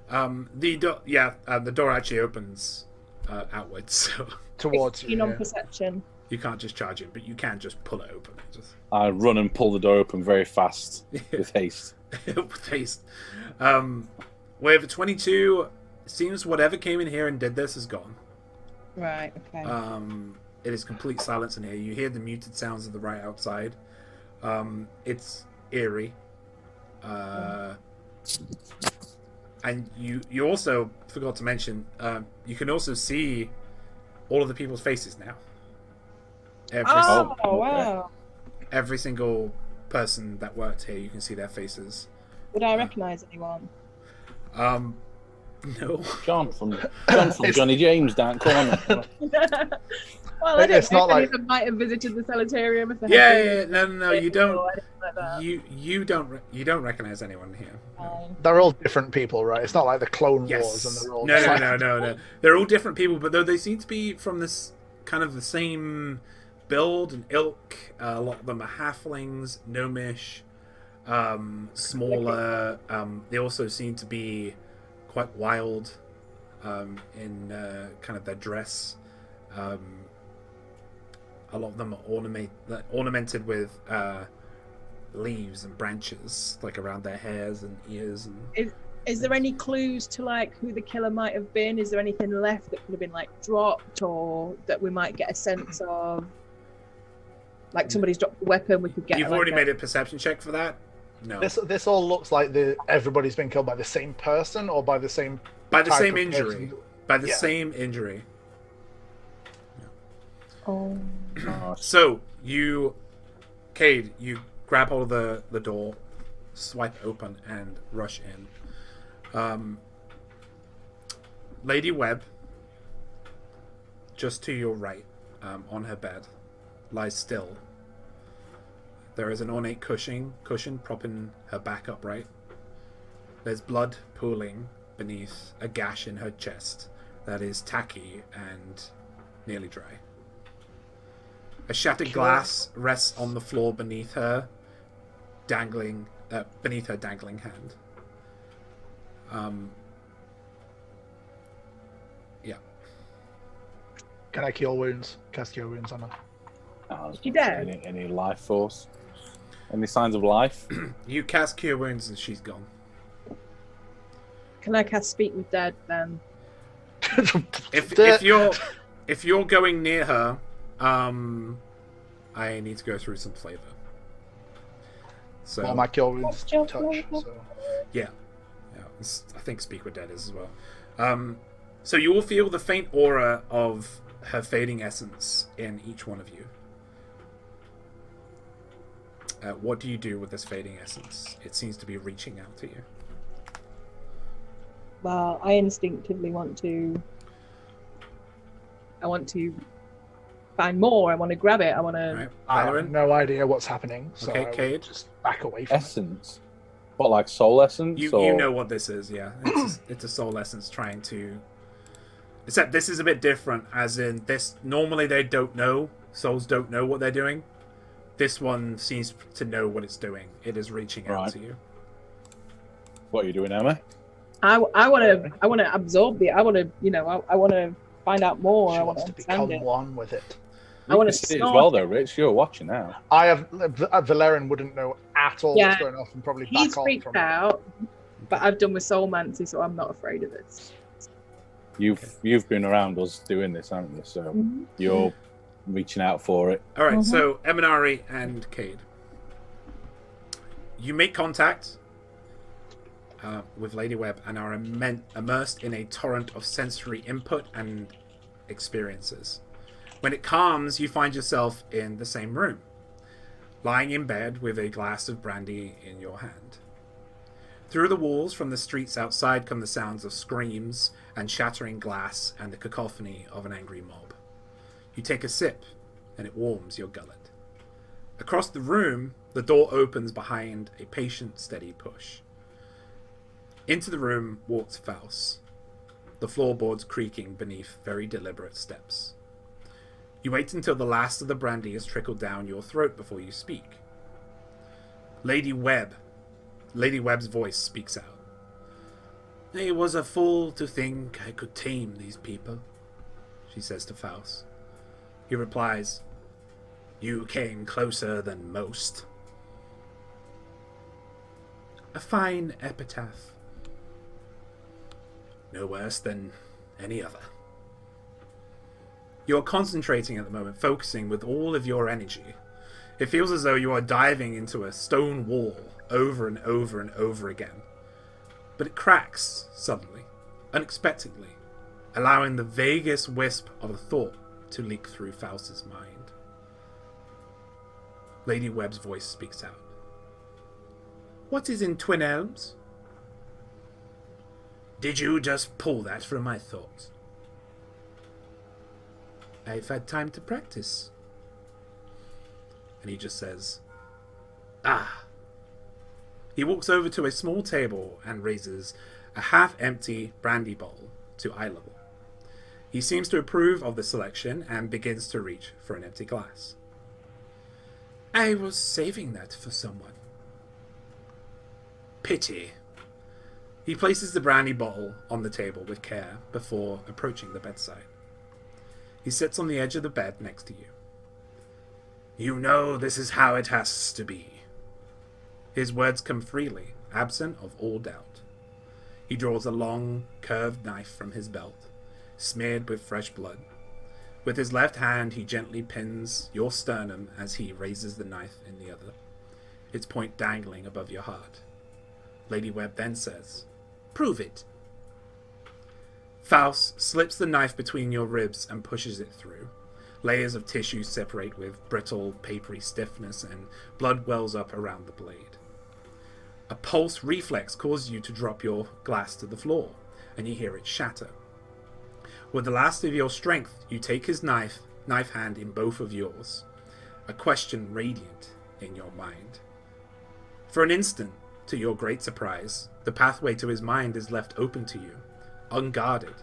The door actually opens outwards, so Towards you. 15 on Yeah. perception. you can't just charge it, but you can just pull it open. Just I run and pull the door open very fast with haste. with haste. With 22, seems whatever came in here and did this is gone. Right. Okay. It is complete silence in here. You hear the muted sounds of the right outside. It's eerie. And you also forgot to mention, you can also see all of the people's faces now. oh okay. wow! Every single person that worked here, you can see their faces. Would I recognise anyone? No. John from Johnny James down corner. Well, I don't It's know not if any like- of them might have visited the sanitarium. If they Yeah, had yeah, no, you don't. or anything like that. You don't recognize anyone here. Fine. They're all different people, right? It's not like the Clone Yes. Wars and they're all No, just no, like- no. They're all different people, but though they seem to be from this kind of the same build and ilk. A lot of them are halflings, gnomish, smaller. They also seem to be quite wild in kind of their dress. A lot of them are ornamented with leaves and branches, like around their hairs and ears. And Is there any clues to like who the killer might have been? Is there anything left that could have been like dropped, or that we might get a sense of? Like somebody's dropped a weapon, we could get. You've like, already a- made a perception check for that. No, This all looks like everybody's been killed by the same person or by the same by the type same of injury. person. By the Yeah. same injury. Oh. So you, Cade, you grab hold of the door, swipe open, and rush in. Lady Webb, just to your right, on her bed, lies still. There is an ornate cushion propping her back upright. There's blood pooling beneath a gash in her chest that is tacky and nearly dry. A shattered glass rests on the floor beneath her dangling hand. Yeah. Can I cure wounds? Cast cure wounds on her. She dead? Any life force? Any signs of life? You cast Cure Wounds and she's gone. Can I cast Speak with Dead then? If you're going near her, I need to go through some flavor. So All my cure wounds What's your touch. flavor? So. yeah, I think Speak with Dead is as well. So you will feel the faint aura of her fading essence in each one of you. What do you do with this fading essence? It seems to be reaching out to you. Well, I instinctively want to I want to find more. I want to grab it. I want to. Right. I have Valorant? no idea what's happening, so Okay, I will Cade? just back away from it. Essence. What, like soul essence? You or... know what this is, yeah. It's a soul essence trying to... Except this is a bit different, as in this... Normally they don't know. Souls don't know what they're doing. This one seems to know what it's doing. It is reaching out to you. What are you doing, Emma? I want to absorb the. I want to, I want to find out more. She I want wants to to become understand it. one with it. I want to see it as snort well, though, it. Rich. You're watching now. I have Valerian wouldn't know at all what's going on and probably He's back off freaked from it. out, but I've done with Soulmancy, so I'm not afraid of this. You've been around us doing this, haven't you? So you're reaching out for it. All right, so Eminari and Cade. You make contact with Lady Webb and are immersed in a torrent of sensory input and experiences. When it calms, you find yourself in the same room, lying in bed with a glass of brandy in your hand. Through the walls from the streets outside come the sounds of screams and shattering glass and the cacophony of an angry mob. You take a sip, and it warms your gullet. Across the room, the door opens behind a patient, steady push. Into the room walks Faust, the floorboards creaking beneath very deliberate steps. You wait until the last of the brandy has trickled down your throat before you speak. Lady Webb's voice speaks out. "I was a fool to think I could tame these people," she says to Faust. He replies, "You came closer than most." A fine epitaph. No worse than any other. You're concentrating at the moment, focusing with all of your energy. It feels as though you are diving into a stone wall over and over and over again. But it cracks suddenly, unexpectedly, allowing the vaguest wisp of a thought to leak through Faust's mind. Lady Webb's voice speaks out. "What is in Twin Elms?" "Did you just pull that from my thoughts?" "I've had time to practice." And he just says, "Ah." He walks over to a small table and raises a half-empty brandy bottle to eye level. He seems to approve of the selection and begins to reach for an empty glass. "I was saving that for someone." "Pity." He places the brandy bottle on the table with care before approaching the bedside. He sits on the edge of the bed next to you. "You know this is how it has to be." His words come freely, absent of all doubt. He draws a long, curved knife from his belt, smeared with fresh blood. With his left hand, he gently pins your sternum as he raises the knife in the other, its point dangling above your heart. Lady Webb then says, "Prove it." Faust slips the knife between your ribs and pushes it through. Layers of tissue separate with brittle, papery stiffness, and blood wells up around the blade. A pulse reflex causes you to drop your glass to the floor, and you hear it shatter. With the last of your strength, you take his knife hand in both of yours, a question radiant in your mind. For an instant, to your great surprise, the pathway to his mind is left open to you, unguarded,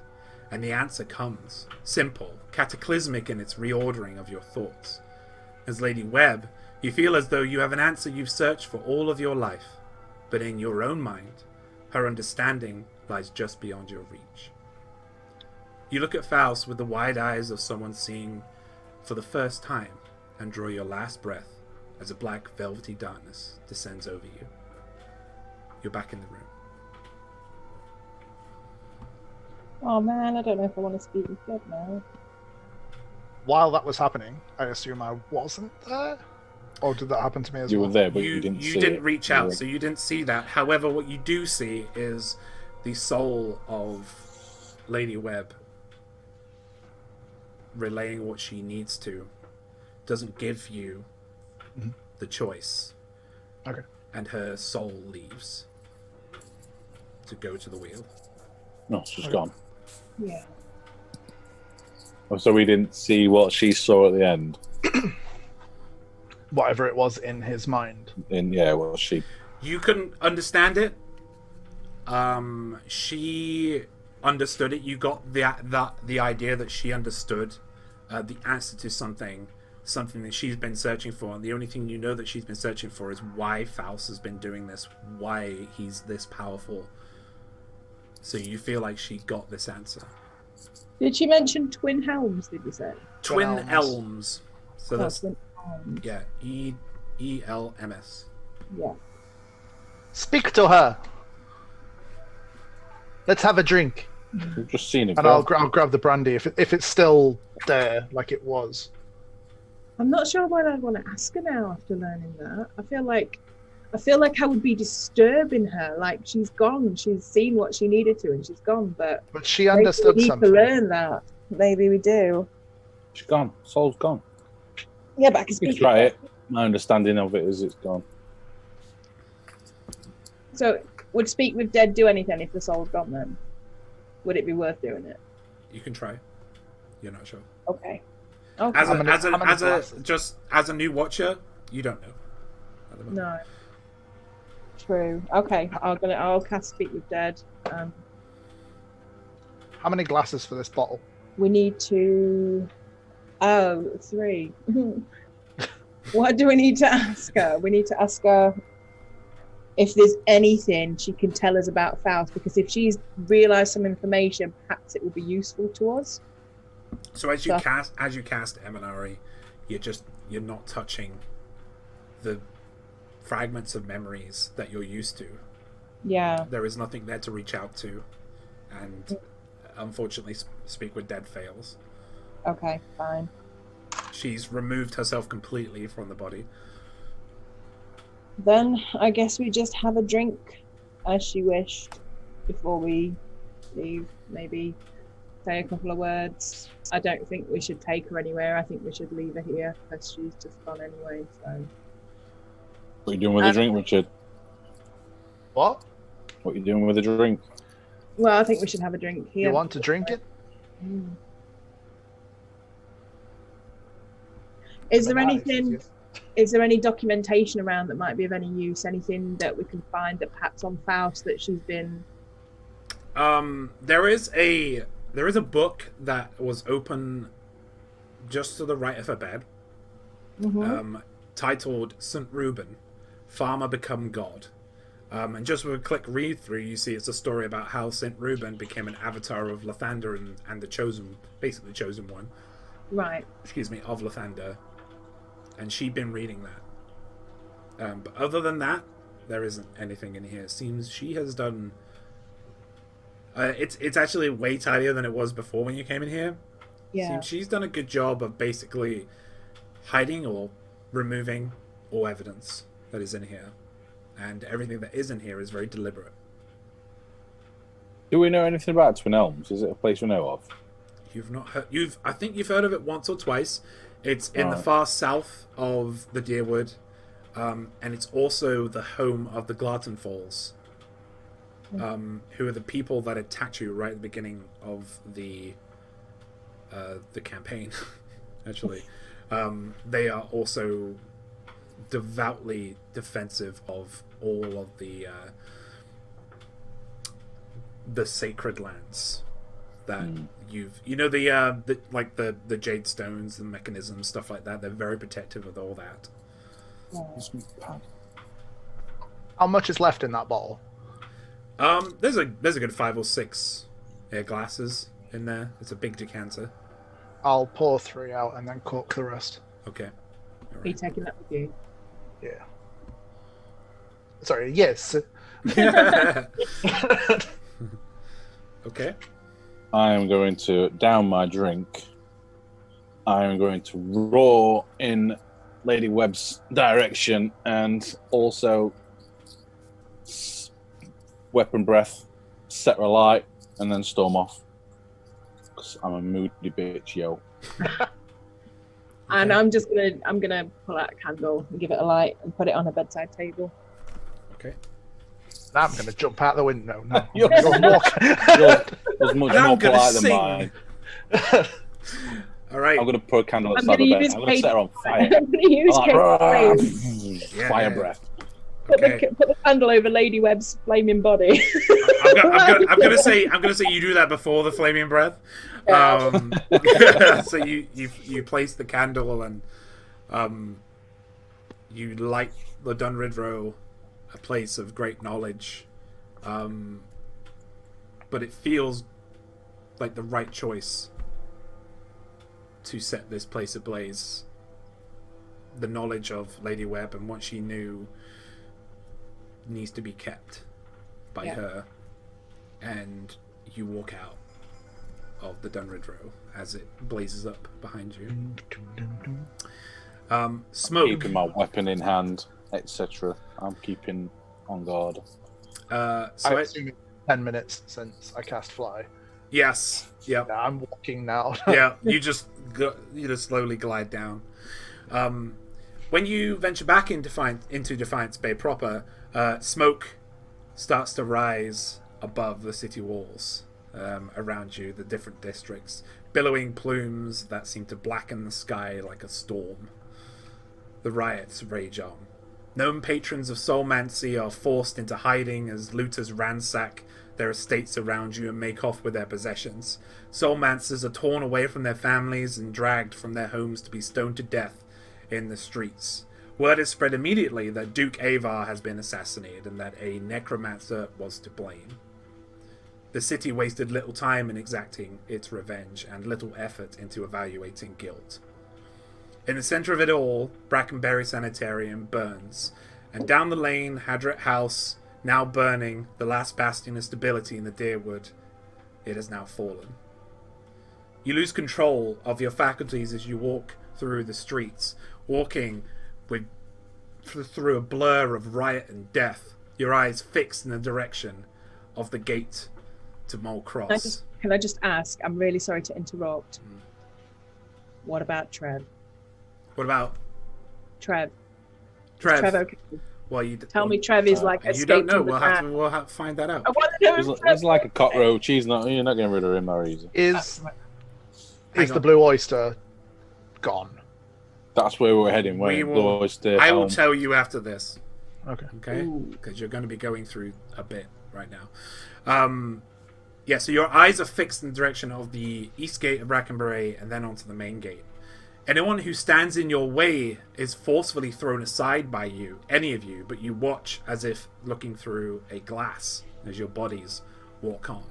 and the answer comes, simple, cataclysmic in its reordering of your thoughts. As Lady Webb, you feel as though you have an answer you've searched for all of your life, but in your own mind, her understanding lies just beyond your reach. You look at Faust with the wide eyes of someone seeing for the first time and draw your last breath as a black velvety darkness descends over you. You're back in the room. Oh man, I don't know if I want to speak with Deb now. While that was happening, I assume I wasn't there? Or did that happen to me as well? You were there, but you didn't see it. You didn't reach out, so you didn't see that. However, what you do see is the soul of Lady Webb relaying what she needs to. Doesn't give you the choice. Okay. And her soul leaves to go to the wheel. No, she's gone. Yeah. So we didn't see what she saw at the end. Whatever it was in his mind. What she. You couldn't understand it. She understood it. You got the idea that she understood the answer to something that she's been searching for, and the only thing you know that she's been searching for is why Faust has been doing this, why he's this powerful. So you feel like she got this answer. Did she mention twin helms? Did you say Twin elms? So that's twin elms. yeah, ELMS. Yeah. Speak to her. Let's have a drink. We've just seen it. And I'll grab the brandy if it's still there like it was. I'm not sure what I'd want to ask her now after learning that. I feel like I would be disturbing her. Like, she's gone. She's seen what she needed to, and she's gone. But she understood we need something. to learn that. Maybe we do. She's gone. Soul's gone. Yeah, but I can You speak. can try it. My understanding of it is it's gone. So, would speak with dead do anything if the soul's gone? Then, would it be worth doing it? You can try. You're not sure. Okay. As Okay. a new watcher, you don't know. No. True. Okay. I'll cast speak with dead. How many glasses for this bottle? We need to. Oh, 3. What do we need to ask her? We need to ask her if there's anything she can tell us about Faust, because if she's realised some information, perhaps it will be useful to us. So as you cast Eminari, you're not touching the fragments of memories that you're used to. Yeah. There is nothing there to reach out to, and unfortunately, speak with dead fails. Okay, fine. She's removed herself completely from the body. Then I guess we just have a drink as she wished before we leave. Maybe say a couple of words. I don't think we should take her anywhere. I think we should leave her here because she's just gone anyway. So. What are you doing with the drink, Richard? What? What are you doing with the drink? Well, I think we should have a drink here. You want to drink it? Mm. Is there anything? Is there any documentation around that might be of any use? Anything that we can find that perhaps on Faust that she's been? There is a book that was open just to the right of her bed, titled St. Reuben, Farmer Become God. And just with a quick read through, you see it's a story about how St. Reuben became an avatar of Lathander and the chosen one. Right. Excuse me, of Lathander. And she'd been reading that. But other than that, there isn't anything in here. It seems she has done... it's actually way tidier than it was before when you came in here. Yeah. Seems she's done a good job of basically hiding or removing all evidence that is in here. And everything that is in here is very deliberate. Do we know anything about Twin Elms? Is it a place we know of? You've not heard... I think you've heard of it once or twice. It's in the far south of the Deerwood, and it's also the home of the Glarton Falls, who are the people that attacked you right at the beginning of the campaign. Actually, they are also devoutly defensive of all of the sacred lands that the jade stones, the mechanisms, stuff like that. They're very protective of all that. How much is left in that bottle? There's a good 5 or 6 glasses in there. It's a big decanter. I'll pour 3 out and then cork the rest. Okay. All Are you taking that with you? Yeah. Sorry, yes. Okay. I am going to down my drink. I am going to roar in Lady Webb's direction and also weapon breath, set her light, and then storm off. Because I'm a moody bitch, yo. And I'm gonna pull out a candle and give it a light and put it on a bedside table. Okay. Now I'm going to jump out the window. No, You're I'm going to walk. Yours much I'm more gonna polite than sing. mine. All right. I'm gonna put a candle I'm outside gonna the bed. use I'm gonna set her on fire. I'm going to use I'm Kate's flame. Yeah, fire yeah. breath. Okay. Put the candle over Lady Webb's flaming body. I'm gonna say you do that before the flaming breath. So you place the candle and you light the Dunridrow, a place of great knowledge, but it feels like the right choice to set this place ablaze. The knowledge of Lady Webb and what she knew needs to be kept by her, and you walk out of the Dunridrow as it blazes up behind you. Smoke. Keeping my weapon in hand, etc. I'm keeping on guard. I assume it's 10 minutes since I cast fly. Yes. Yep. Yeah, I'm walking now. Yeah. You just slowly glide down. When you venture back into Defiance Bay proper, smoke starts to rise above the city walls around you, the different districts, billowing plumes that seem to blacken the sky like a storm. The riots rage on. Known patrons of soulmancy are forced into hiding as looters ransack their estates around you and make off with their possessions. Soulmancers are torn away from their families and dragged from their homes to be stoned to death in the streets. Word is spread immediately that Duke Avar has been assassinated and that a necromancer was to blame. The city wasted little time in exacting its revenge and little effort into evaluating guilt. In the center of it all, Brackenberry Sanitarium burns, and down the lane, Hadret House, now burning, the last bastion of stability in the Deerwood, it has now fallen. You lose control of your faculties as you walk through the streets, walking through a blur of riot and death, your eyes fixed in the direction of the gate to Mole Cross. Can I just ask? I'm really sorry to interrupt. What about Trev? What about Trev? Trev? Is Trev okay? Well, Tell me Trev is like you don't escaped know. from the trap. We'll have to find that out. I want to know. He's like a cockroach. You're not getting rid of him very easy. Is Hang the on. Blue Oyster gone? That's where we're heading. We Blue will. Oyster I will home. tell you after this. Okay. Okay, because you're going to be going through a bit right now. Yeah, so your eyes are fixed in the direction of the east gate of Brackenbury and then onto the main gate. Anyone who stands in your way is forcefully thrown aside by you, any of you, but you watch as if looking through a glass as your bodies walk on.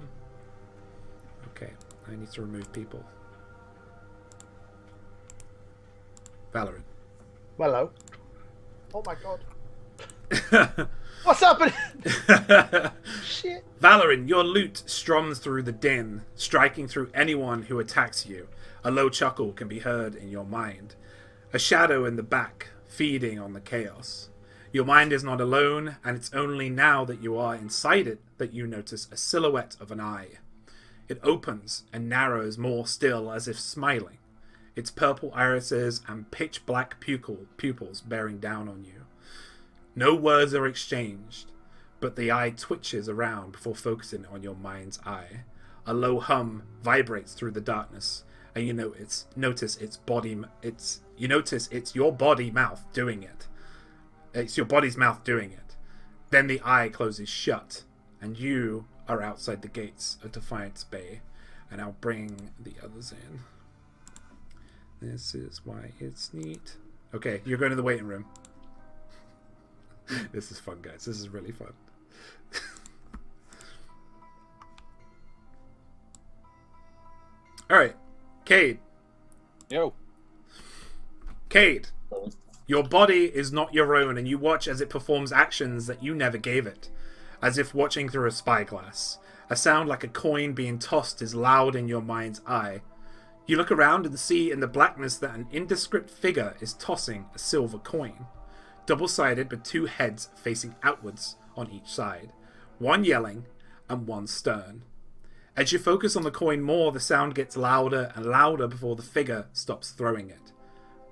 Okay, I need to remove people. Valorant. Hello. Oh my god. What's happening? Shit. Valorant, your loot strums through the din, striking through anyone who attacks you. A low chuckle can be heard in your mind. A shadow in the back, feeding on the chaos. Your mind is not alone, and it's only now that you are inside it that you notice a silhouette of an eye. It opens and narrows more still, as if smiling, its purple irises and pitch-black pupils bearing down on you. No words are exchanged, but the eye twitches around before focusing on your mind's eye. A low hum vibrates through the darkness, and you notice it's your body mouth doing it. It's your body's mouth doing it. Then the eye closes shut, and you are outside the gates of Defiance Bay, and I'll bring the others in. This is why it's neat. Okay, you're going to the waiting room. This is fun, guys. This is really fun. Alright, Cade. Yo. Cade, your body is not your own, and you watch as it performs actions that you never gave it, as if watching through a spyglass. A sound like a coin being tossed is loud in your mind's eye. You look around and see in the blackness that an indescript figure is tossing a silver coin. Double-sided, but two heads facing outwards on each side. One yelling and one stern. As you focus on the coin more, the sound gets louder and louder before the figure stops throwing it.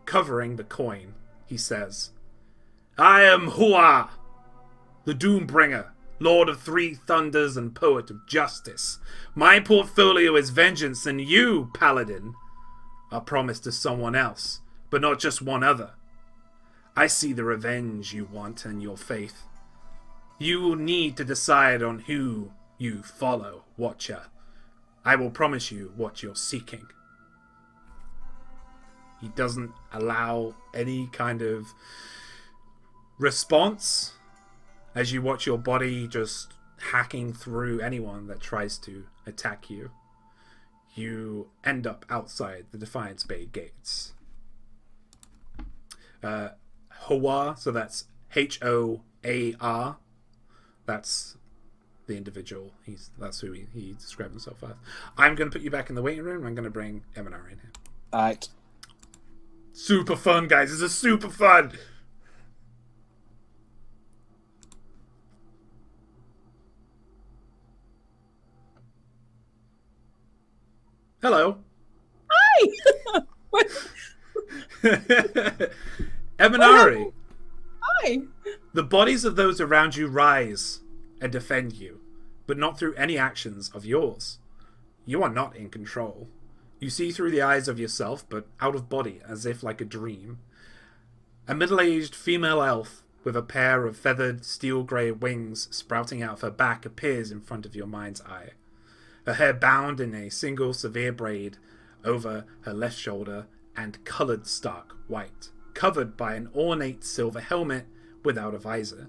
Covering the coin, he says, "I am Hua, the Doombringer, Lord of Three Thunders and Poet of Justice. My portfolio is vengeance, and you, Paladin, are promised to someone else, but not just one other. I see the revenge you want and your faith. You will need to decide on who you follow, Watcher. I will promise you what you're seeking. He doesn't allow any kind of response as you watch your body just hacking through anyone that tries to attack you. You end up outside the Defiance Bay gates. Hoar, so that's Hoar. That's the individual. That's who he described himself as. I'm going to put you back in the waiting room. I'm going to bring Eminar in here. Alright. Super fun, guys. This is super fun. Hello. Hi. Eminari. Hi. The bodies of those around you rise and defend you, but not through any actions of yours. You are not in control. You see through the eyes of yourself, but out of body, as if like a dream. A middle-aged female elf with a pair of feathered steel-grey wings sprouting out of her back appears in front of your mind's eye. Her hair bound in a single severe braid over her left shoulder and coloured stark white, covered by an ornate silver helmet without a visor.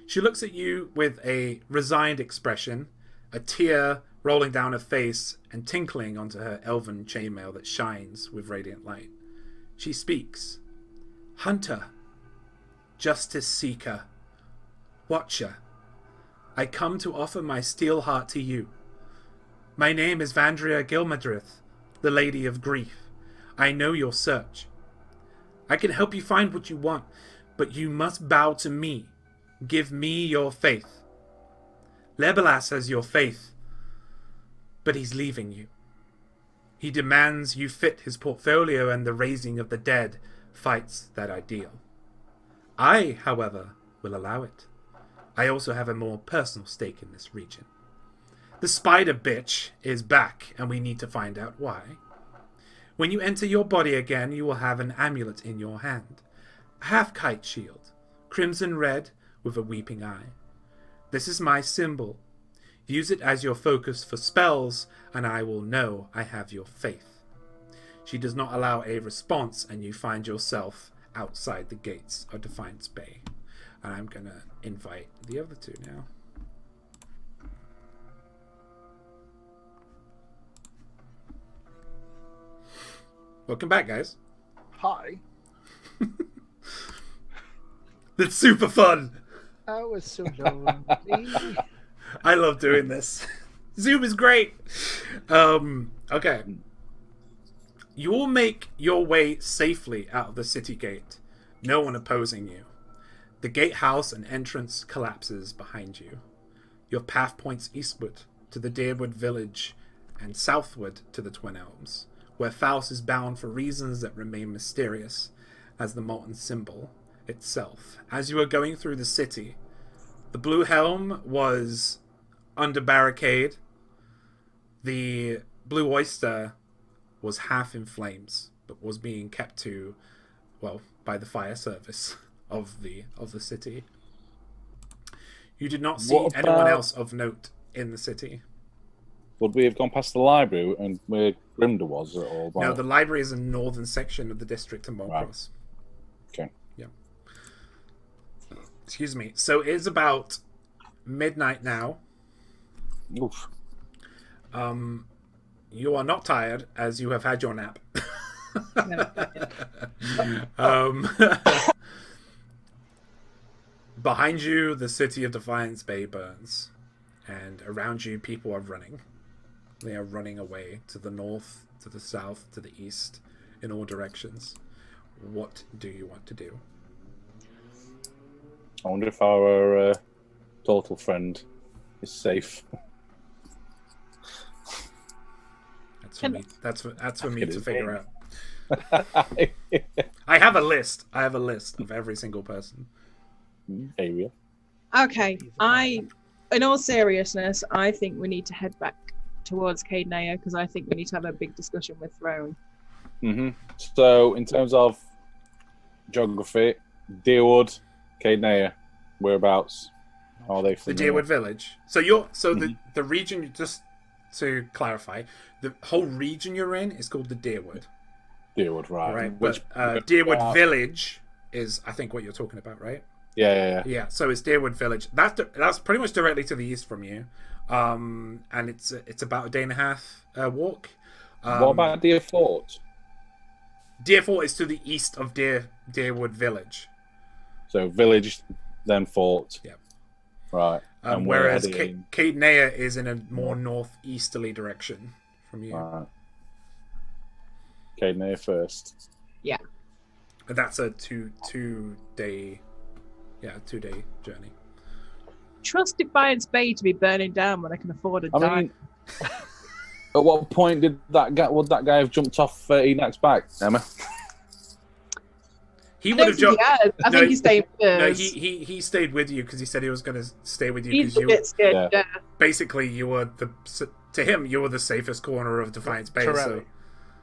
She looks at you with a resigned expression, a tear rolling down her face and tinkling onto her elven chainmail that shines with radiant light. She speaks. Hunter, justice seeker, watcher, I come to offer my steel heart to you. My name is Vandria Gilmadrith, the Lady of Grief. I know your search. I can help you find what you want, but you must bow to me. Give me your faith. Legolas has your faith, but he's leaving you. He demands you fit his portfolio, and the raising of the dead fights that ideal. I, however, will allow it. I also have a more personal stake in this region. The spider bitch is back, and we need to find out why. When you enter your body again, you will have an amulet in your hand. A half-kite shield, crimson red with a weeping eye. This is my symbol. Use it as your focus for spells, and I will know I have your faith. She does not allow a response, and you find yourself outside the gates of Defiance Bay. And I'm going to invite the other two now. Welcome back, guys. Hi. That's super fun. I was so lonely. I love doing this. Zoom is great. Okay. You will make your way safely out of the city gate, no one opposing you. The gatehouse and entrance collapses behind you. Your path points eastward to the Deerwood village and southward to the Twin Elms, where Faust is bound for reasons that remain mysterious as the molten symbol itself. As you are going through the city, the Blue Helm was under barricade. The Blue Oyster was half in flames, but was being kept to, well, by the fire service of the city. You did not see anyone else of note in the city. Would we have gone past the library and where Grimda was at all? No, the library is a northern section of the district of Malcross. Okay. Yeah. Excuse me. So it is about midnight now. Oof. You are not tired, as you have had your nap. Behind you, the city of Defiance Bay burns, and around you, people are running. They are running away to the north, to the south, to the east, in all directions. What do you want to do? I wonder if our total friend is safe. That's for me to figure out. I have a list. Of every single person. Area. Okay, in all seriousness, I think we need to head back towards Cadenaya because I think we need to have a big discussion with Throne. So, in terms of geography, Deerwood, Cadenea, whereabouts are they from? The Deerwood Village. So the region, just to clarify, the whole region you're in is called the Deerwood. Deerwood, right? Right, Which but Deerwood Village is, I think, what you're talking about, right? Yeah. So it's Deerwood Village. That's pretty much directly to the east from you, and it's about a day and a half walk. What about Deer Fort? Deer Fort is to the east of Deerwood Village. So village, then fort. Yeah. Right. And whereas Cadenea is in a more northeasterly direction from you. Right. Cadenea first. Yeah. That's a two-day journey. Trust Defiance Bay to be burning down when I can afford a I dime. mean, at what point would that guy have jumped off Enac's back, Emma? He would have jumped. I think he stayed with No, us. he stayed with you because he said he was going to stay with you. He's Because a bit scared. Yeah. basically you were to him you were the safest corner of Defiance Bay. So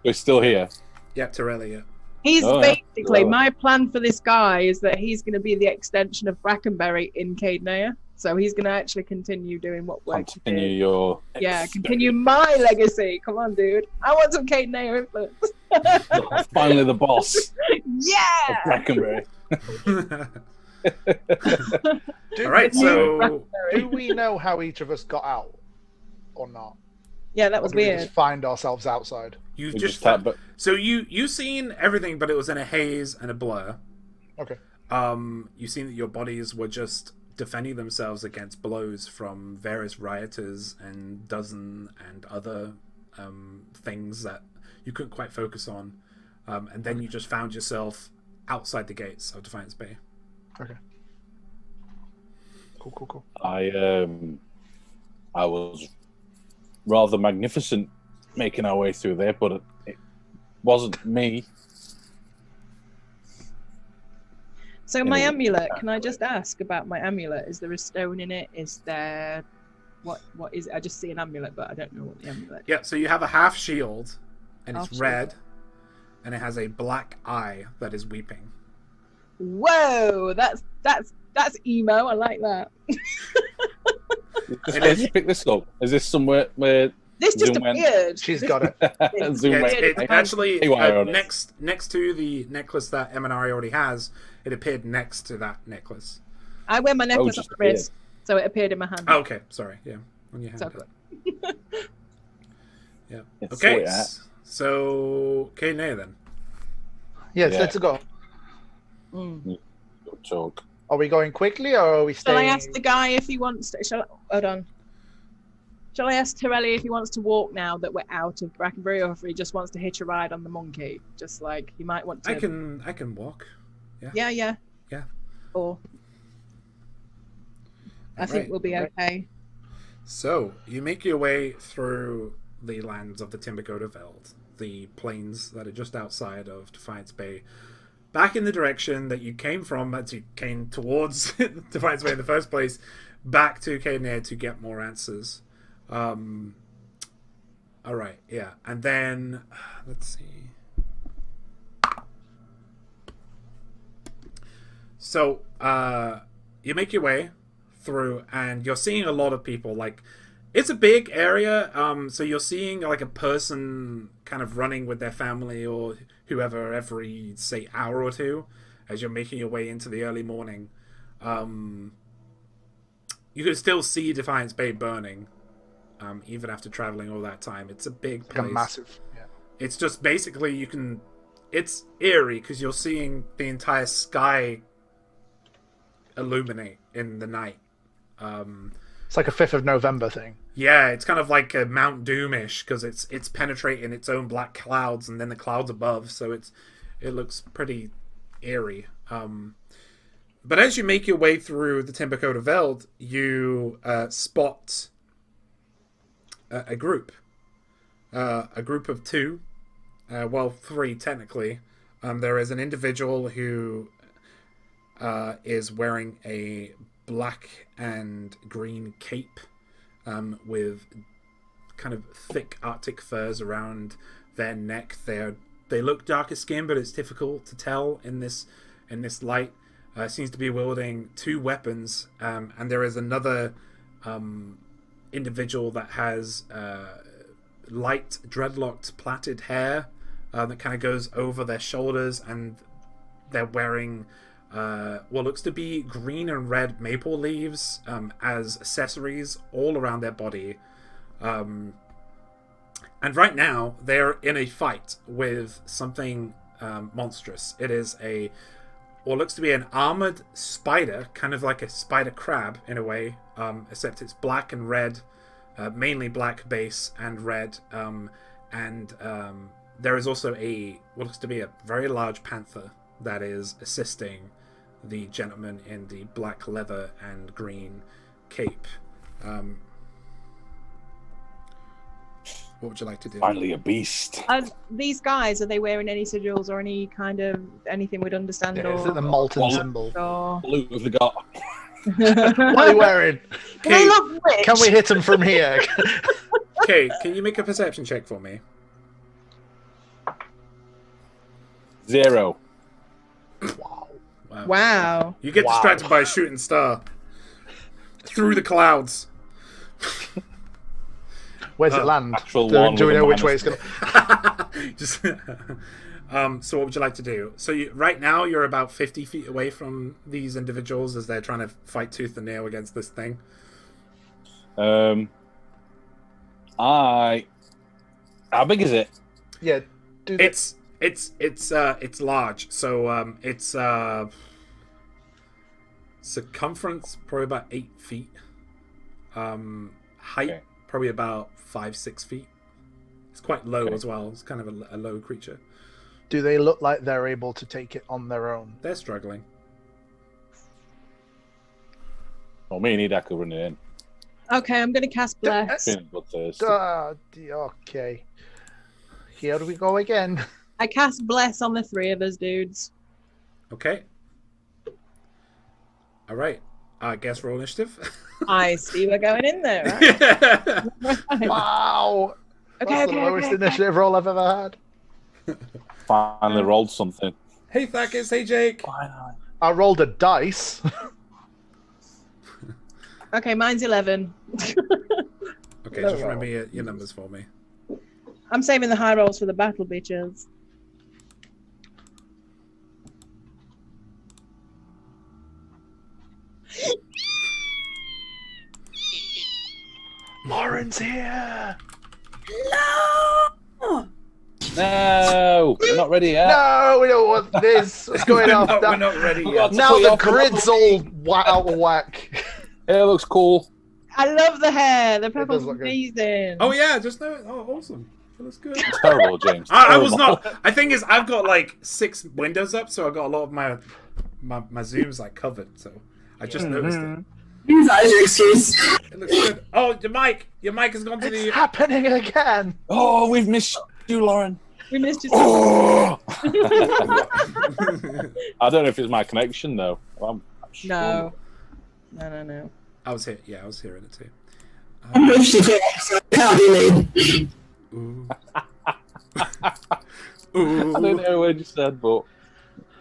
We're still here. yeah, Torelli. Yeah. He's Oh, yeah. basically my plan for this guy is that he's going to be the extension of Brackenberry in Cadenea. So he's going to actually continue doing what works. Continue your. Continue my legacy. Come on, dude. I want some Cadenea influence. Finally, the boss of Yeah. Brackenbury. All right, so do we know how each of us got out, or not? Yeah, that Or was do we weird. just find ourselves outside? you We just just had, but so you seen everything, but it was in a haze and a blur. Okay. You seen that your bodies were just defending themselves against blows from various rioters and dozen and other things that you couldn't quite focus on, and then you just found yourself outside the gates of Defiance Bay. Okay. Cool. I was rather magnificent making our way through there, but it wasn't me. So my amulet, can I just ask about my amulet? Is there a stone in it? Is there what is it? I just see an amulet, but I don't know what the amulet is. Yeah, so you have a half shield, and it's Half red, and it has a black eye that is weeping. Whoa, that's emo. I like that. Let's pick this up. Is this somewhere where This just Zoom went? appeared. She's got it. Zoom Yeah, went? it actually Haywire on it. next to the necklace that Eminari already has, it appeared next to that necklace. I wear my necklace on just the appeared. wrist, so it appeared in my hand. Oh, okay, sorry. Yeah, on your hand. So Yeah. It's Okay. sweet, huh? So, Cadenea then. Yes, Yeah. let's go. Mm. Good talk. Are we going quickly, or are we Shall staying? I ask the guy if he wants to? Hold on. Shall I ask Torelli if he wants to walk now that we're out of Brackenbury, or if he just wants to hitch a ride on the monkey? Just like he might want to. I can walk. Yeah. Yeah. Or I think Right. we'll be okay. So, you make your way through the lands of the Timbercoat of Veld, the plains that are just outside of Defiance Bay, back in the direction that you came from as you came towards Defiance Bay in the first place, back to Cadenea to get more answers. Alright, yeah. And then, let's see. So, you make your way through, and you're seeing a lot of people. Like, it's a big area, so you're seeing like a person kind of running with their family or whoever every, say, hour or two as you're making your way into the early morning. You can still see Defiance Bay burning, even after traveling all that time. It's a big Like a place. massive. Yeah. It's just basically it's eerie because you're seeing the entire sky illuminate in the night. It's like a 5th of November thing. Yeah, it's kind of like a Mount Doom-ish because it's penetrating its own black clouds and then the clouds above, so it looks pretty eerie. But as you make your way through the Timbercoat of Veld, you spot a group of two, three technically. There is an individual who is wearing a black and green cape with kind of thick Arctic furs around their neck. They're They look darker skin, but it's difficult to tell in this light. Seems to be wielding 2 weapons, and there is another individual that has light dreadlocked plaited hair that kind of goes over their shoulders, and they're wearing what looks to be green and red maple leaves as accessories all around their body. And right now, they're in a fight with something monstrous. It is what looks to be an armored spider, kind of like a spider crab in a way, except it's black and red, mainly black base and red. There is also what looks to be a very large panther that is assisting the gentleman in the black leather and green cape. What would you like to do? Finally, a beast. These guys, are they wearing any sigils or any kind of anything we'd understand? Yeah, or is it the molten symbol? or... Loot have they got? What are you wearing? They look rich. Can we hit them from here? Okay, can you make a perception check for me? 0. Wow. You get distracted by a shooting star through the clouds. Where's it land? Actual Do one we with a know which way minus. it's going? Just so what would you like to do? So right now you're about 50 feet away from these individuals as they're trying to fight tooth and nail against this thing. How big is it? Yeah. It's large. So it's circumference probably about 8 feet. Height Okay. probably about 5-6 feet. It's quite low as well. It's kind of a low creature. Do they look like they're able to take it on their own? They're struggling. Well, me and Edak are running in. Okay, I'm going to cast Bless. Feeling bloodthirsty. Okay. Here we go again. I cast Bless on the 3 of us, dudes. Okay. All right. I guess roll initiative. I see we're going in there, right? Right. Wow. Okay, That's the lowest initiative roll I've ever had. Finally rolled something. Hey, Thakis. Hey, Jake. Finally. I rolled a dice. Okay, mine's 11. Okay, just remember your numbers for me. I'm saving the high rolls for the battle, bitches. Lauren's here. No! No, we're not ready yet. No, we don't want this. What's going on? We're not ready yet. Now the grid's all out of whack. It looks cool. I love the hair. The does purple's look good. amazing. Oh yeah, just know it. Oh, awesome. That looks good. Terrible, James. I was Terrible. not. I think is I've got like 6 windows up, so I've got a lot of my zooms like covered. So I just noticed it. That is your excuse. It looks good. Oh, your mic has gone to It's the. happening again. Oh, we've missed you, Lauren. We missed you. Oh! I don't know if it's my connection though. I'm sure. No. No. I was here. Yeah, I was hearing it too. I'm pushed to it, so it can't be me. Ooh. I don't know what you said, but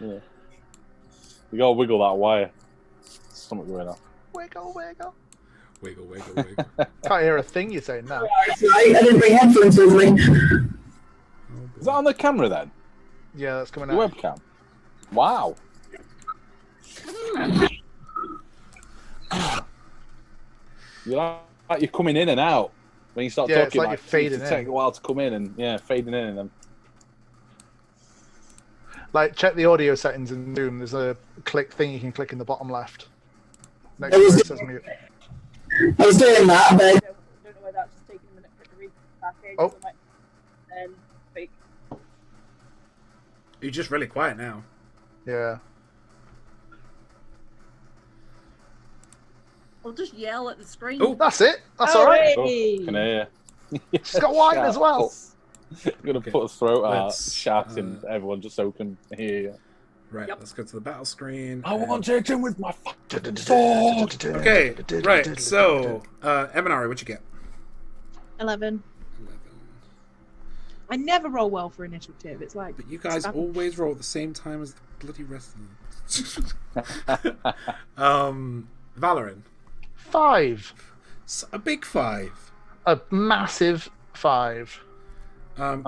yeah, you gotta wiggle that wire. Something going on. Wiggle, wiggle. Wiggle, wiggle, wiggle. Can't hear a thing you're saying now. Right, I didn't bring headphones with me. Is that on the camera then? Yeah, that's coming The out. webcam. Wow. You're coming in and out when you start Yeah, it's talking. like you're fading it takes in. a while to come in and fading in and then. Like, check the audio settings in Zoom. There's a click thing you can click in the bottom left. Next to where it says mute. I was doing that, but I don't know whether that's just taking a minute for it to read back in. Oh. Then fake. You're just really quiet now. Yeah. I'll just yell at the screen. Oh. That's it. That's all right. Oh, Hey! can hear. She's got wine as well. I'm gonna Okay. put a throat out, Let's, shouting, everyone just so can hear you. Right, Yep. let's go to the battle screen. I want to hit him with my fucking Sword. Okay, right. So, Emanari, what you get? 11. 11. I never roll well for initiative. It's like. But you guys Stop. always roll at the same time as the bloody rest of them. Valorin. 5. A big 5. A massive 5.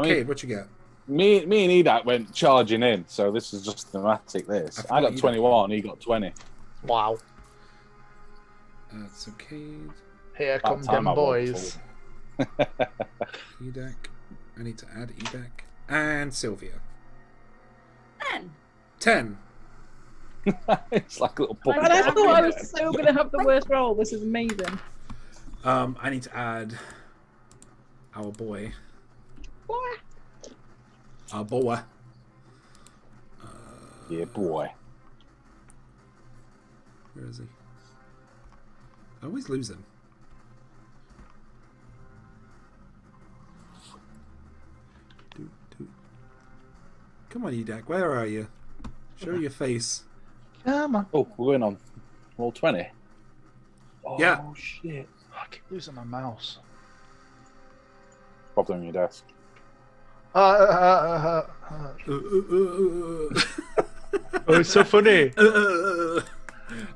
Cade, what you get? Me and Edak went charging in, so this is just thematic. I got 21, he got 20. Wow. So Cade. Here About come time them I went boys. Edak. I need to add Edak. And Sylvia. 10. It's like a little puppy. And I thought I was so going to have the worst roll. This is amazing. I need to add our boy. What? Our boy. Yeah, boy. Where is he? I always lose him. Come on, Edak, where are you? Show your face. Come on. Oh, we're going on roll 20. Oh, Yeah. shit. I keep losing my mouse. Probably on your desk. Oh, it's so funny.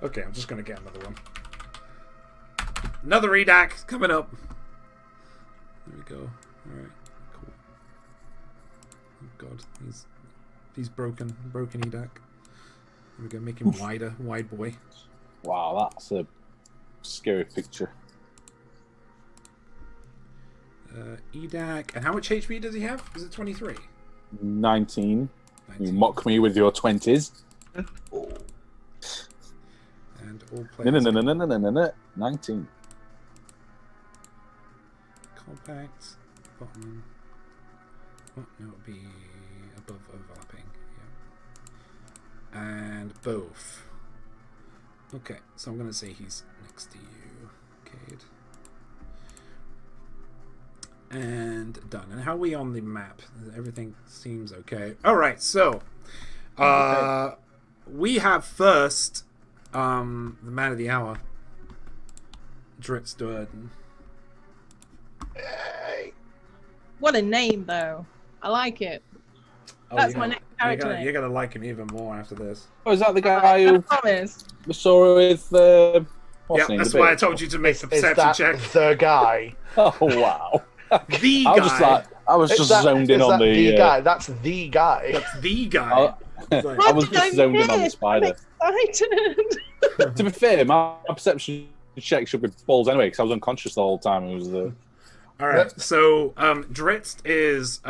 Okay, I'm just gonna get another one. Another Edak coming up. There we go. Alright, cool. Oh god, he's broken Edak. There we go, make him wider, wide boy. Wow, that's a scary picture. Edak, and how much HP does he have? Is it 23? 19. 19. You mock me with your 20s. And all players. No. 19. Compact, bottom. Oh, no, it would be above overlapping. Yeah. And both. Okay, so I'm going to say he's next to you, Cade. And done. And how are we on the map? Everything seems okay. All right, so we have first the man of the hour, Dritz Durden. What a name, though. I like it. Oh, That's my next character name. You're gonna like him even more after this. Oh, is that the guy I who promise. we saw with Yeah, what's his name? that's The why I bit? told you to make the Is perception that check. the guy? Oh wow. The I was just guy. like, I was Is just that- zoned in is on that the. guy. That's the guy. That's the guy. I was How did I just zoned in on the miss? spider. I'm excited. To be fair, my perception check should be balls anyway, because I was unconscious the whole time. It was the. All right, so Dritz is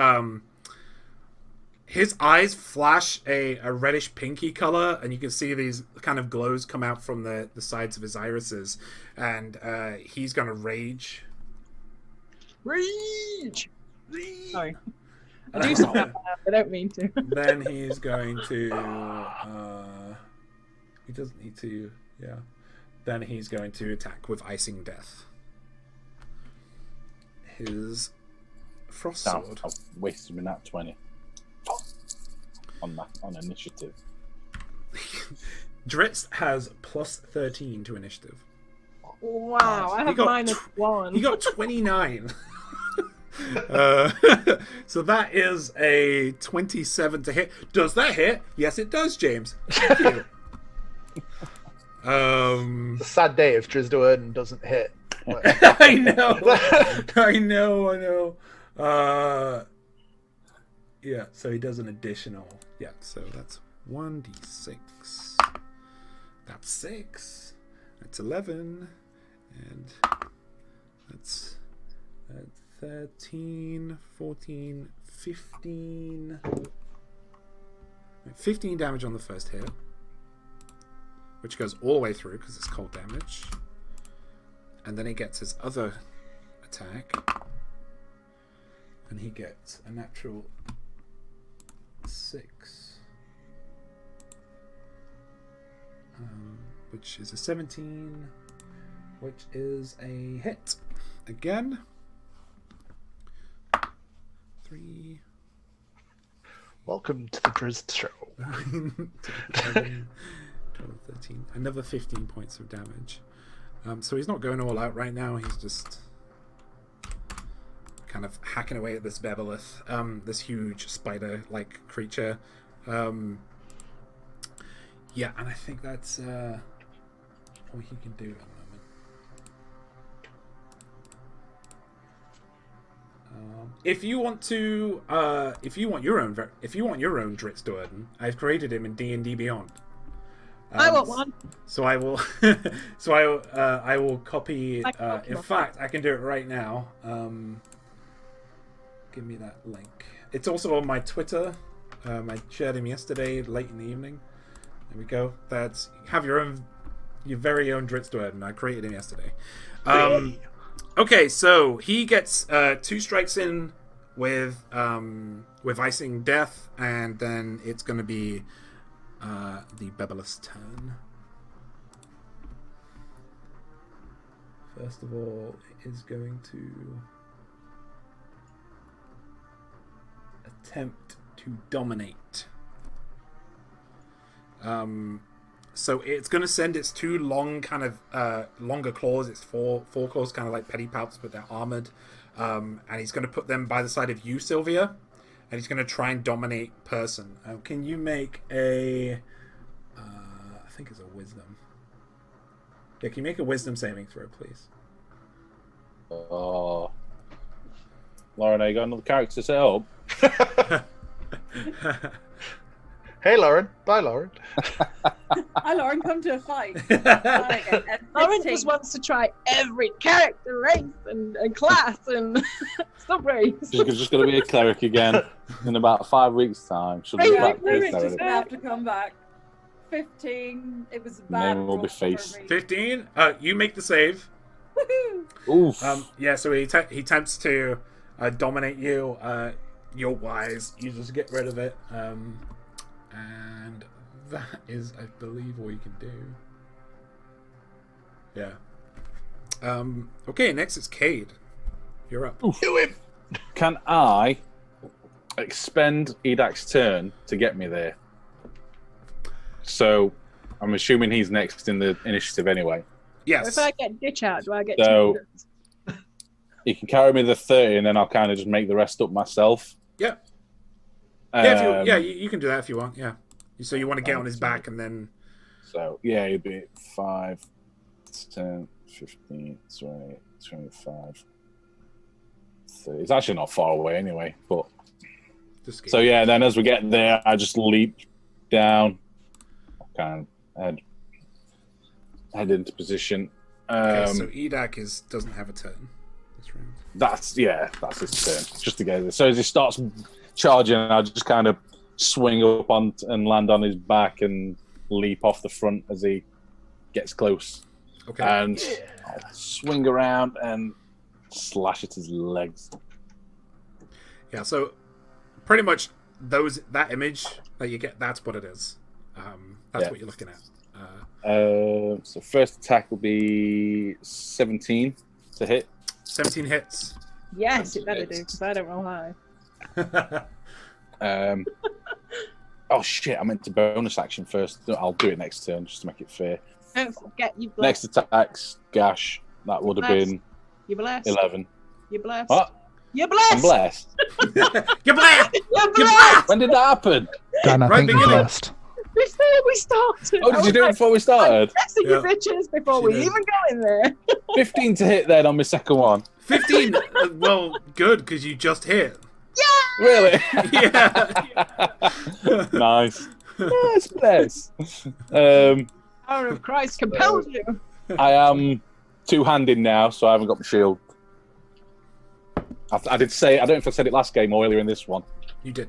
his eyes flash a reddish pinky color, and you can see these kind of glows come out from the sides of his irises, and he's gonna rage. Rage! Sorry. I do something like that. I don't mean to. Then he's going to. He doesn't need to. Yeah. Then he's going to attack with Icing Death. His frost sword. I've wasted me that 20 on initiative. Dritz has plus 13 to initiative. Wow, I He have got -1. He got 29. So that is a 27 to hit. Does that hit? Yes, it does, James. Thank you. It's a sad day if Drizdoerden doesn't hit. I know. Yeah, so he does an additional. Yeah, so that's 1d6. That's 6. That's 11. And that's 13, 14, 15. 15 damage on the first hit, which goes all the way through because it's cold damage. And then he gets his other attack, and he gets a natural 6, which is a 17, which is a hit again. 3. Welcome to the Drizzt Show. 11, 12, 13. Another 15 points of damage. So he's not going all out right now. He's just kind of hacking away at this Bebelith, this huge spider-like creature. Yeah, and I think that's all he can do at the moment. If you want to, if you want your own Dritzdorden, I've created him in D&D Beyond. I want one. So I will, I will copy. In fact, I can do it right now. Give me that link. It's also on my Twitter. I shared him yesterday, late in the evening. There we go. That's have your very own Dritzdorden. I created him yesterday. Okay, so he gets 2 strikes in with icing death, and then it's going to be the Bebelith's turn. First of all, it is going to attempt to dominate. So it's going to send its 2 long, kind of longer claws. It's four claws, kind of like pedipalps, but they're armored. And he's going to put them by the side of you, Sylvia. And he's going to try and dominate person. Can you make a... I think it's a wisdom. Yeah, can you make a wisdom saving throw, please? Oh. Lauren, are you got another character set up? Hey, Lauren. Bye, Lauren. Hi, Lauren, come to a fight. Lauren just wants to try every character, race, and class, and sub-race. She's just going to be a cleric again in about 5 weeks' time. She'll be back with Rich is cleric. gonna have to come back. 15. It was a bad Name will be roll for face. me. 15? You make the save. Woohoo! Oof. Yeah, so he attempts to dominate you. You're wise. You just get rid of it. And that is, I believe, all you can do. Yeah. Okay, next it's Cade. You're up. Do it. Can I expend Edak's turn to get me there? So, I'm assuming he's next in the initiative anyway. Yes. If I get ditch out, do I get So- 2 turns? He can carry me the 30, and then I'll kind of just make the rest up myself. Yeah. Yeah, Um, you can do that if you want. Yeah. So you want to get on his back and then. So, yeah, it'd be 5, 10, 15, 20, 25, 30. It's actually not far away anyway. But Just so, yeah, then as we get there, I just leap down, kind of head into position. Okay, so Edak doesn't have a turn this round. That's his turn, just to get there. So as he starts charging, I just kind of swing up on and land on his back and leap off the front as he gets close. Okay. And I'll swing around and slash at his legs. Yeah, so pretty much that image that you get, that's what it is. That's what you're looking at. So first attack will be 17 to hit. 17 hits. Yes, it better do, because I don't roll high. Oh shit! I meant to bonus action first. I'll do it next turn just to make it fair. Don't forget you Next blessed. attack's gash. That would have been You're blessed. 11. You're blessed. What? You're blessed. I'm blessed. You're blessed! You're blessed. When did that happen? Dan, I Right, think you're beginning. blessed. Before we started. Oh, did you do it before we started? Blessing you Yeah. bitches before She we did. even go in there. 15 to hit then on my second one. 15! Well, good, because you just hit. Really? Yeah. Nice. Nice place. Power of Christ compels you. I am two-handed now, so I haven't got my shield. I did say, I don't know if I said it last game or earlier in this one. You did.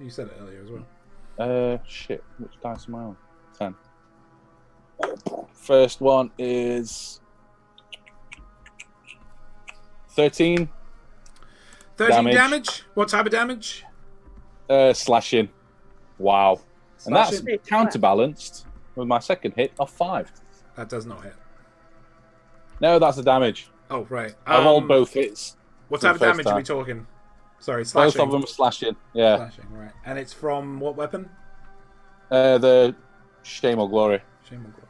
You said it earlier as well. Shit. Which dice am I on? 10. First one is 13. 13 damage? What type of damage? Slashing. Wow. And Slashing? that's counterbalanced with my second hit of 5. That does not hit. No, that's the damage. Oh, right. I rolled both hits. What for type the of first damage are we time. talking? Sorry, slashing. Both of them are slashing. Yeah. Slashing, right. And it's from what weapon? The Shame or Glory. Shame on glory.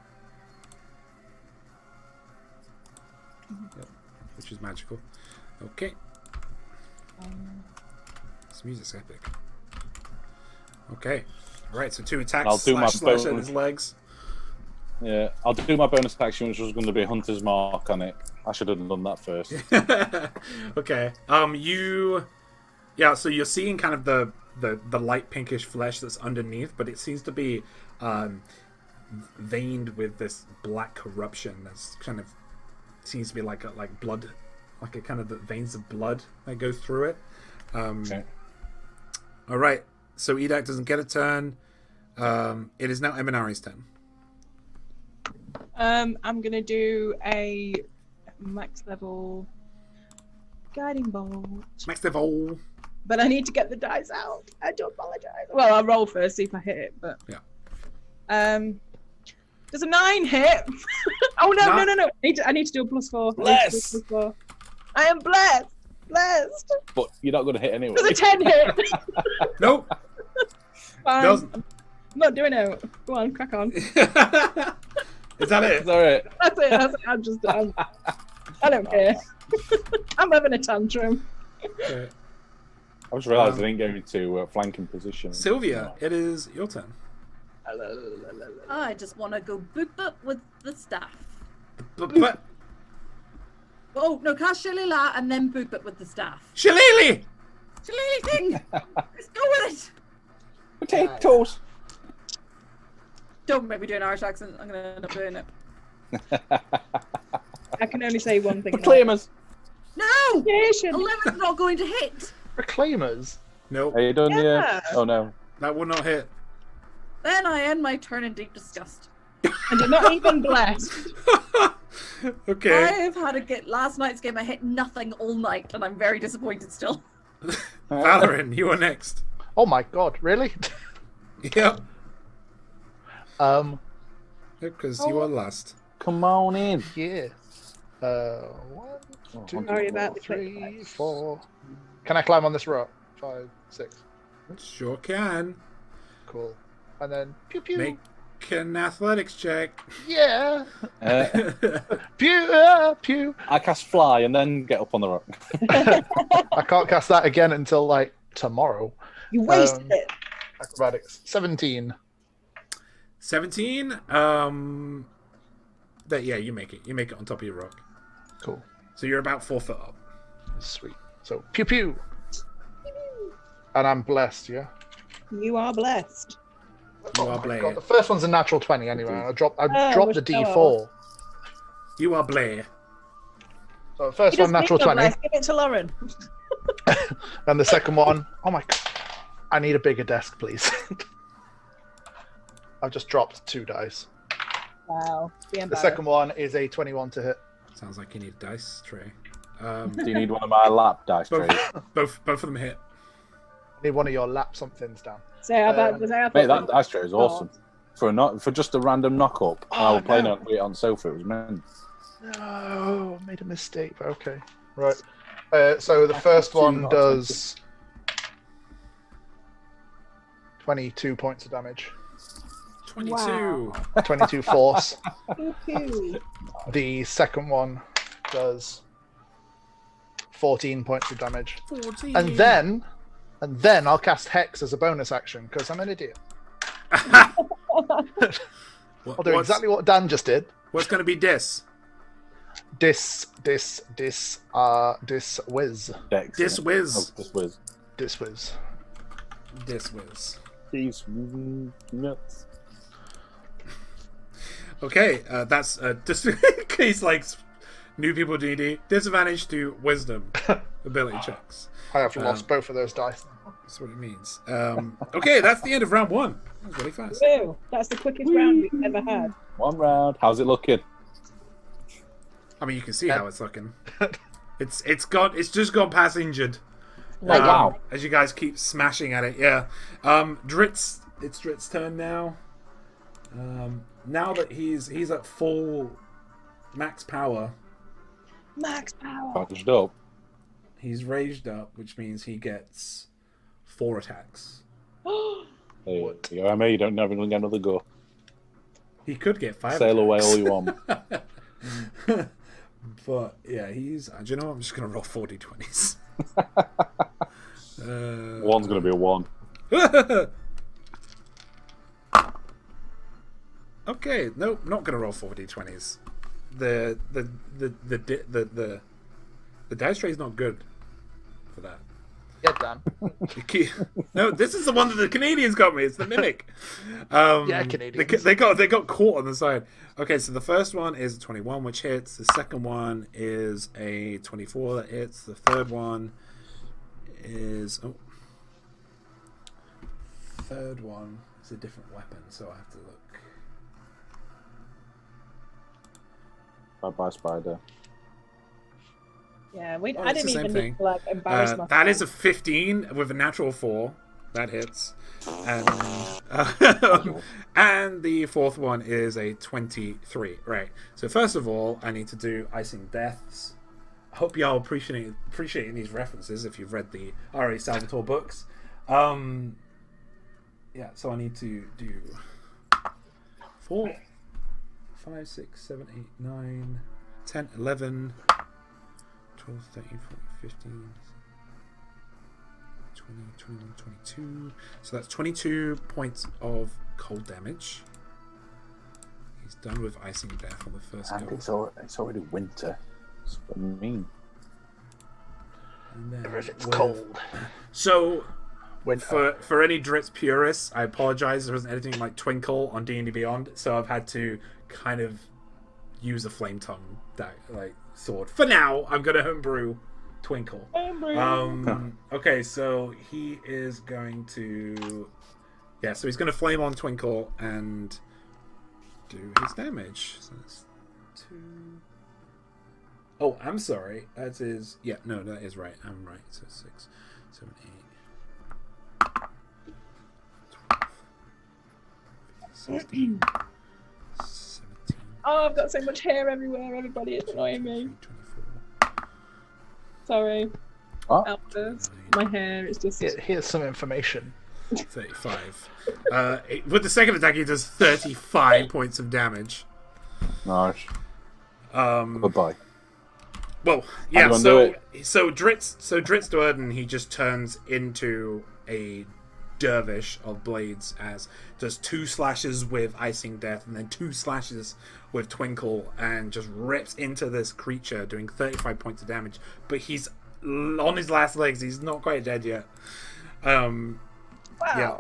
Yep. Which is magical. Okay. This music's epic. Okay. Alright, so 2 attacks. I'll do my slash at bonus. his legs. Yeah, I'll do my bonus action, which was going to be Hunter's Mark on it. I should have done that first. Okay. Yeah, so you're seeing kind of the light pinkish flesh that's underneath, but it seems to be veined with this black corruption that's kind of seems to be like blood, like a kind of the veins of blood that go through it. Okay. All right, so Edak doesn't get a turn. It is now Eminari's turn. I'm gonna do a max level guiding bolt, Max level. but I need to get the dice out. I do apologize. Well, I'll roll first, see if I hit it. But Yeah. Does a 9 hit? Oh no, No. no! I need to do a +4. Bless. +4. I am blessed. But you're not going to hit anyway. Does a 10 hit? Nope. Fine. Doesn't. I'm not doing it. Go on, crack on. Is that it? Is that right? That's it. I don't care. I'm having a tantrum. Okay. I just realised I didn't go into flanking position. Sylvia, it is your turn. I just want to go boop boop with the staff. But Oh no, cast Shillelagh and then boop it with the staff. Shillelagh! Shillelagh thing. Let's go with it. Potatoes. Don't make me do an Irish accent. I'm gonna end up doing it. I can only say one thing. Proclaimers. No. Nation. 11's not going to hit. Reclaimers. Nope, Are you done Yeah. yet? Oh no. that will not hit. Then I end my turn in deep disgust. And you're not even blessed. Okay. I've had a get last night's game. I hit nothing all night, and I'm very disappointed still. Valorin, you are next. Oh my god, really? Yep. Because you Oh. are last. Come on in. Yeah. 1, 2, Sorry about the 3, 4. Can I climb on this rock? 5, 6. Sure can. Cool. And then pew pew. Make an athletics check. Yeah. Uh, Pew pew. I cast fly and then get up on the rock. I can't cast that again until like tomorrow. You wasted it. Acrobatics. 17. 17. Yeah, you make it. You make it on top of your rock. Cool. So you're about 4 foot up. Sweet. So pew pew. And I'm blessed, yeah. You are blessed. You are my Blair. God, the first one's a natural 20 anyway. I dropped Oh, the we're D4. You are Blair. So the first He one doesn't natural need no 20. bless. Give it to Lauren. And the second one, oh my god. I need a bigger desk, please. I've just dropped 2 dice. Wow. The second one is a 21 to hit. Sounds like you need a dice tray. Do you need one of my lap dice trays? Both of them hit. I need one of your lap somethings down. Say how about was I Mate, that dice tray is awesome. For just a random knock up. I was playing it on sofa. It was meant. No, made a mistake, but okay. Right. So the first one not does 22 points of damage. 22. Wow. 22 force. Pew. The second one does 14 points of damage. 14. And then I'll cast Hex as a bonus action because I'm an idiot. I'll do exactly what Dan just did. What's going to be dis? Dis whiz. Dex, Dis innit? whiz. Oh, this whiz. Dis whiz. Dis whiz. These nuts. Okay, that's just in case like new people D&D. Disadvantage to wisdom ability checks. I have lost both of those dice. That's what it means. Okay, that's the end of round 1. That was really fast. Woo. That's the quickest round we've ever had. One round. How's it looking? I mean, you can see how it's looking. It's just gone past injured. Oh, wow. As you guys keep smashing at it, yeah. It's Drit's turn now. Now that he's at full max power, Max power. Packaged up. he's raged up, which means he gets 4 attacks. There you go. I mean, you don't never gonna get another go. He could get 5 Sail away attacks. all you want. But yeah, he's. Do you know what? I'm just gonna roll 40 20s. One's going to be a 1. Okay, nope, not gonna roll 4d20s. The dice tray is not good for that. Get done. No, this is the one that the Canadians got me. It's the mimic. Yeah, Canadians. They got caught on the side. Okay, so the first one is a 21, which hits. The second one is a 24 that hits. The third one is third one is a different weapon, so I have to look. Bye-bye, Spider. Yeah, Oh, I it's didn't the same even thing. need to like embarrass myself. That is a 15 with a natural 4. That hits. And and the fourth one is a 23. Right. So first of all, I need to do Icing Deaths. I hope y'all appreciating these references if you've read the R.A. Salvatore books. Yeah, so I need to do 4, 5, 6, 7, 8, 9, 10, 11, 12, 13, 14, 15, 20, 21, 22. So that's 22 points of cold damage. He's done with Icing Death on the first And go. it's already winter. That's what I mean. And then Everything's with- cold. So Winter. for any Dritz purists, I apologize. There wasn't anything like Twinkle on D&D Beyond, so I've had to kind of use a flame tongue sword. For now, I'm gonna homebrew Twinkle. Okay, so he is going to, so he's gonna flame on Twinkle and do his damage. So that's 2. Oh, I'm sorry. That is that is right. I'm right. So 6, 7, 8. 16, 17. Oh, I've got so much hair everywhere, everybody. It's annoying me. 24, Sorry. Oh. Outburst. My hair is just. Here's some information. 35. With the second attack, he does 35 points of damage. Nice. Goodbye. Well, How yeah. do you So Dritz Durden, he just turns into a dervish of blades, as does 2 slashes with Icing Death and then 2 slashes with Twinkle, and just rips into this creature, doing 35 points of damage. But he's on his last legs. He's not quite dead yet. Wow. Yeah,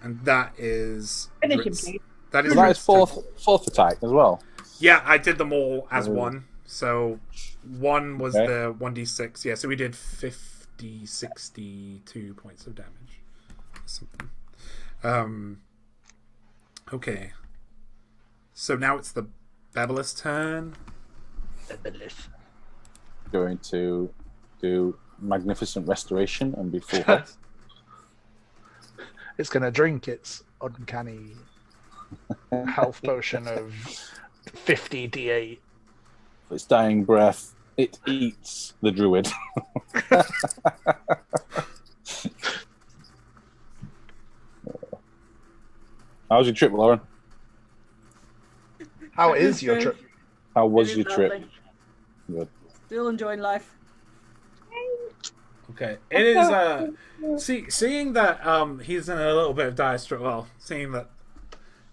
and that is Finish him, Dritz. please. That is Was that his Dritz's fourth attack as well? Yeah, I did them all as Oh. one. So 1 was Okay. the 1d6. Yeah, so we did 62 points of damage. Something. Okay. So now it's the Bebelis turn. Going to do Magnificent Restoration and be full health. It's gonna drink its uncanny health potion of 50 d8. For its dying breath, it eats the druid. How's your trip, Lauren? How is your trip? How was It your is trip? lovely. Good. Still enjoying life. Okay. It is seeing that he's in a little bit of dire straits. Well, seeing that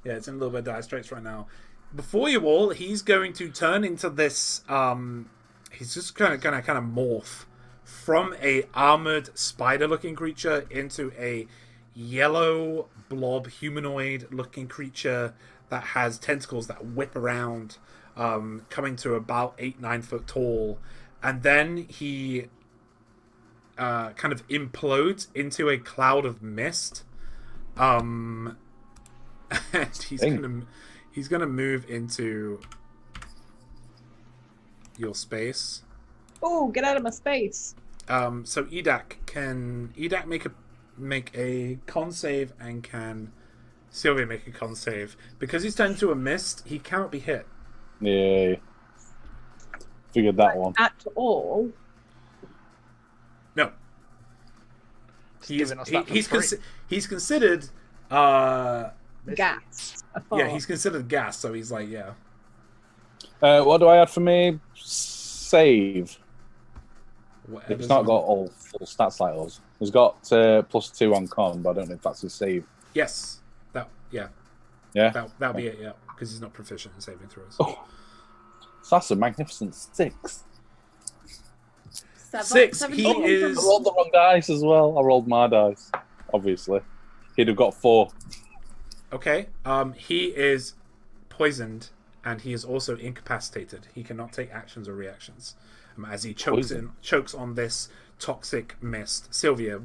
it's in a little bit of dire straits right now. Before you all, he's going to turn into this he's just gonna morph from a armored spider looking creature into a yellow blob humanoid looking creature that has tentacles that whip around, coming to about 8-9 foot tall, and then he kind of implodes into a cloud of mist, and he's gonna move into your space. Oh, get out of my space. So Edak make a con save, and can Sylvia make a con save? Because he's turned into a mist, he cannot be hit. Yeah. Figured that one. At all. No. Giving us that for free. He's considered Gas. he's considered gas, so he's like, What do I add for me? Save. It's not got all full stats like us. He's got +2 on con, but I don't know if that's his save. Yes. Yeah? That'll be it, yeah. Because he's not proficient in saving throws. Oh, so that's a magnificent 6. 6. Seven- He I is... rolled the wrong dice as well. I rolled my dice, obviously. He'd have got 4. Okay. He is poisoned, and he is also incapacitated. He cannot take actions or reactions as he chokes on this toxic mist. Sylvia,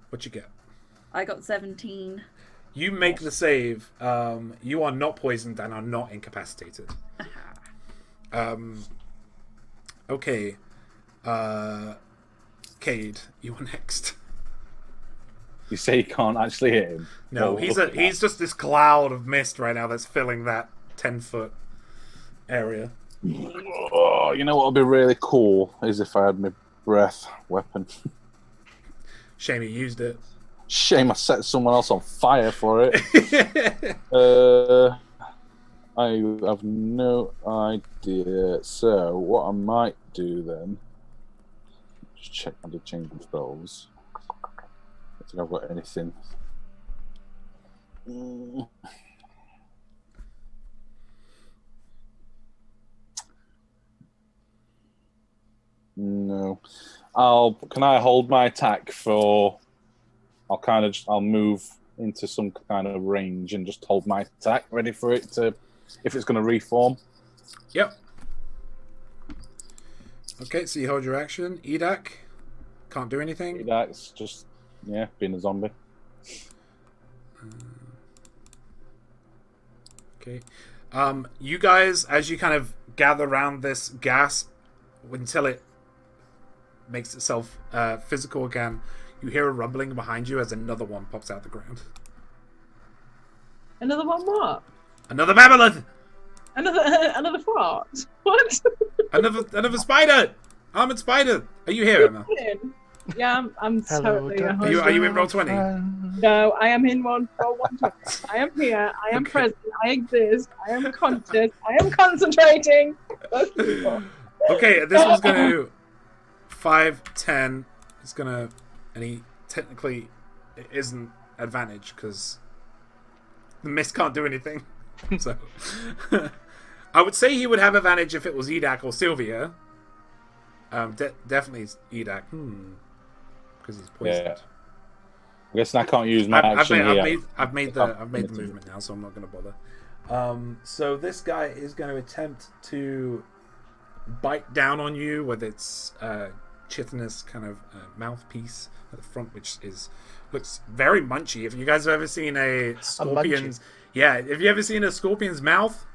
what you get? I got 17. You make the save. You are not poisoned and are not incapacitated. Okay. Cade, you are next. You say you can't actually hit him? No, Well, he's just this cloud of mist right now that's filling that 10-foot area. Oh, you know what would be really cool is if I had my breath weapon. Shame you used it. Shame I set someone else on fire for it. I have no idea. So what I might do then? Just check under change controls. I think I've got anything. No. Can I hold my attack for? I'll move into some kind of range and just hold my attack ready for it to, if it's going to reform. Yep. Okay, so you hold your action. Edak can't do anything. That's just being a zombie. Okay. You guys, as you kind of gather around this gas until it makes itself physical again, you hear a rumbling behind you as another one pops out the ground. Another one what? Another mammoth! Another fart? What? Another spider! Armored spider! Are you here, Emma? Yeah, I'm totally. Are you in Roll20? No, I am in Roll120. I am here. I am present. I exist. I am conscious. I am concentrating. Okay, this one's going to 5, 10. It's going to... And he technically it isn't advantage because the mist can't do anything. So I would say he would have advantage if it was Edak or Sylvia. Definitely Edak. Because he's poisoned. Yeah. I guess I can't use my action here. I've made the movement now, so I'm not going to bother. So this guy is going to attempt to bite down on you with its chitinous kind of mouthpiece at the front, which looks very munchy. If you guys have ever seen a scorpion's, if you ever seen a scorpion's mouth,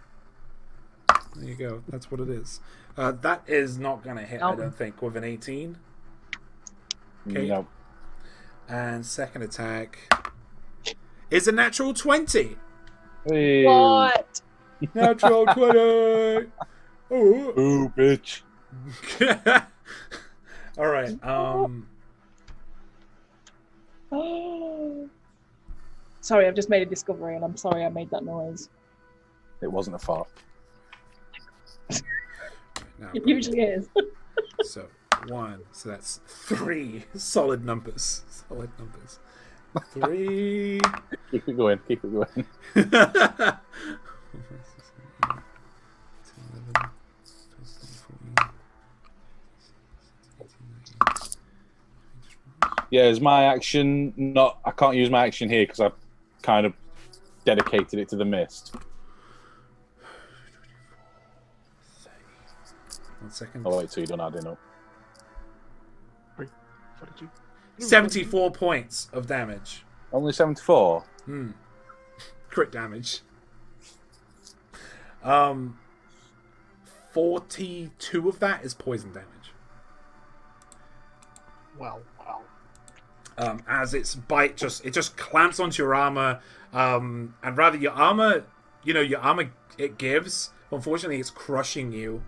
there you go. That's what it is. That is not going to hit, I don't think, with an 18. Okay. No. And second attack is a natural 20. Hey. What? Natural 20. Ooh, bitch. All right. Sorry, I've just made a discovery, and I'm sorry I made that noise. It wasn't a fart. Now, It usually is. so 1. So that's 3 solid numbers. 3. Keep it going. Yeah, is my action not... I can't use my action here because I've kind of dedicated it to the mist. 1 second. Oh, wait, so you don't add it up. 74 points of damage. Only 74? Crit damage. 42 of that is poison damage. Wow. As its bite just clamps onto your armor, and rather your armor it gives. Unfortunately, it's crushing you,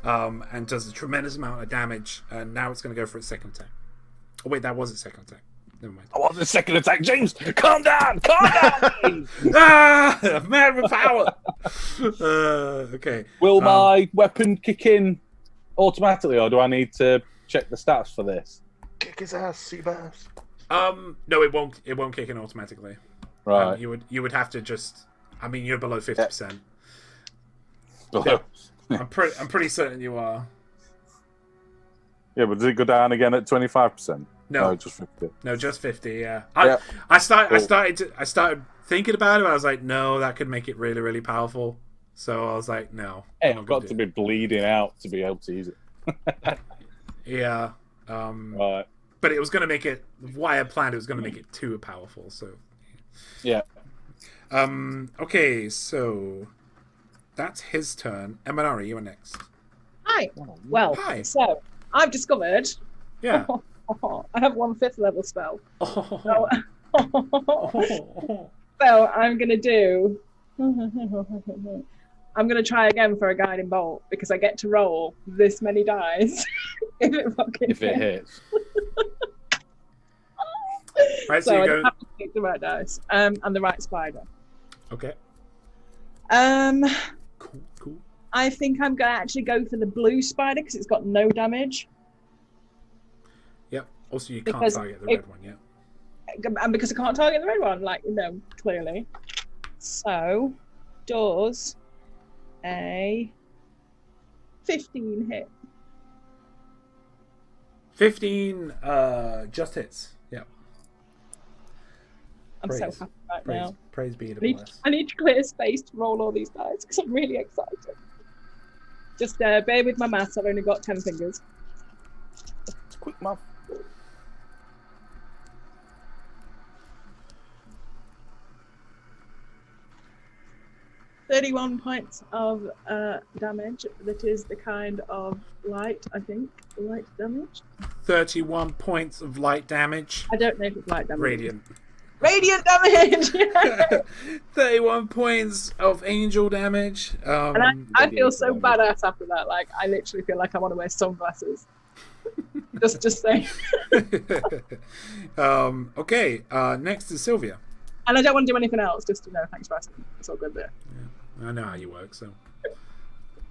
and does a tremendous amount of damage. And now it's going to go for its second attack. Oh wait, that was its second attack. Never mind. I want the second attack, James. Calm down. Man with power. Okay. Will my weapon kick in automatically, or do I need to check the stats for this? Kick his ass, Seabass. No, it won't. It won't kick in automatically. Right. You would have to just. I mean, you're below 50%. Yeah. I'm pretty certain you are. Yeah, but did it go down again at 25%? No, just 50. No, just 50. Yeah. Yeah. I started thinking about it. I was like, no, that could make it really, really powerful. So I was like, no. Hey, I'm not I've gonna got do to it. be bleeding out to be able to use it. Yeah. Right. But it was gonna make it. Why I planned it was gonna make it too powerful. So. Yeah. Okay, so that's his turn. Emanari, you are next. Hi. Well, Hi. so I've discovered Yeah. I have 1/5 level spell. Oh. So I'm gonna do. I'm gonna try again for a guiding bolt because I get to roll this many dice If it hits. Right, so So you I go. have to pick the right dice and the right spider. Okay. Cool. I think I'm gonna actually go for the blue spider because it's got no damage, Yep. Also, you can't Because target the red one yet. and because I can't target the red one, clearly. So, does a 15 hit? 15 just hits. Yep. I'm so happy right now. Praise be to I need, bless. I need to clear space to roll all these dice because I'm really excited. Just bear with my maths. I've only got 10 fingers. Quick mouth. 31 points of damage. That is the kind of light, I think. Light damage? 31 points of light damage. I don't know if it's light damage. Radiant. Radiant damage! Yeah. 31 points of angel damage. And I feel so badass after that. Like, I literally feel like I want to wear sunglasses. just saying. Okay, next is Sylvia. And I don't want to do anything else, just to know, thanks for asking. It's all good there. Yeah, I know how you work, so.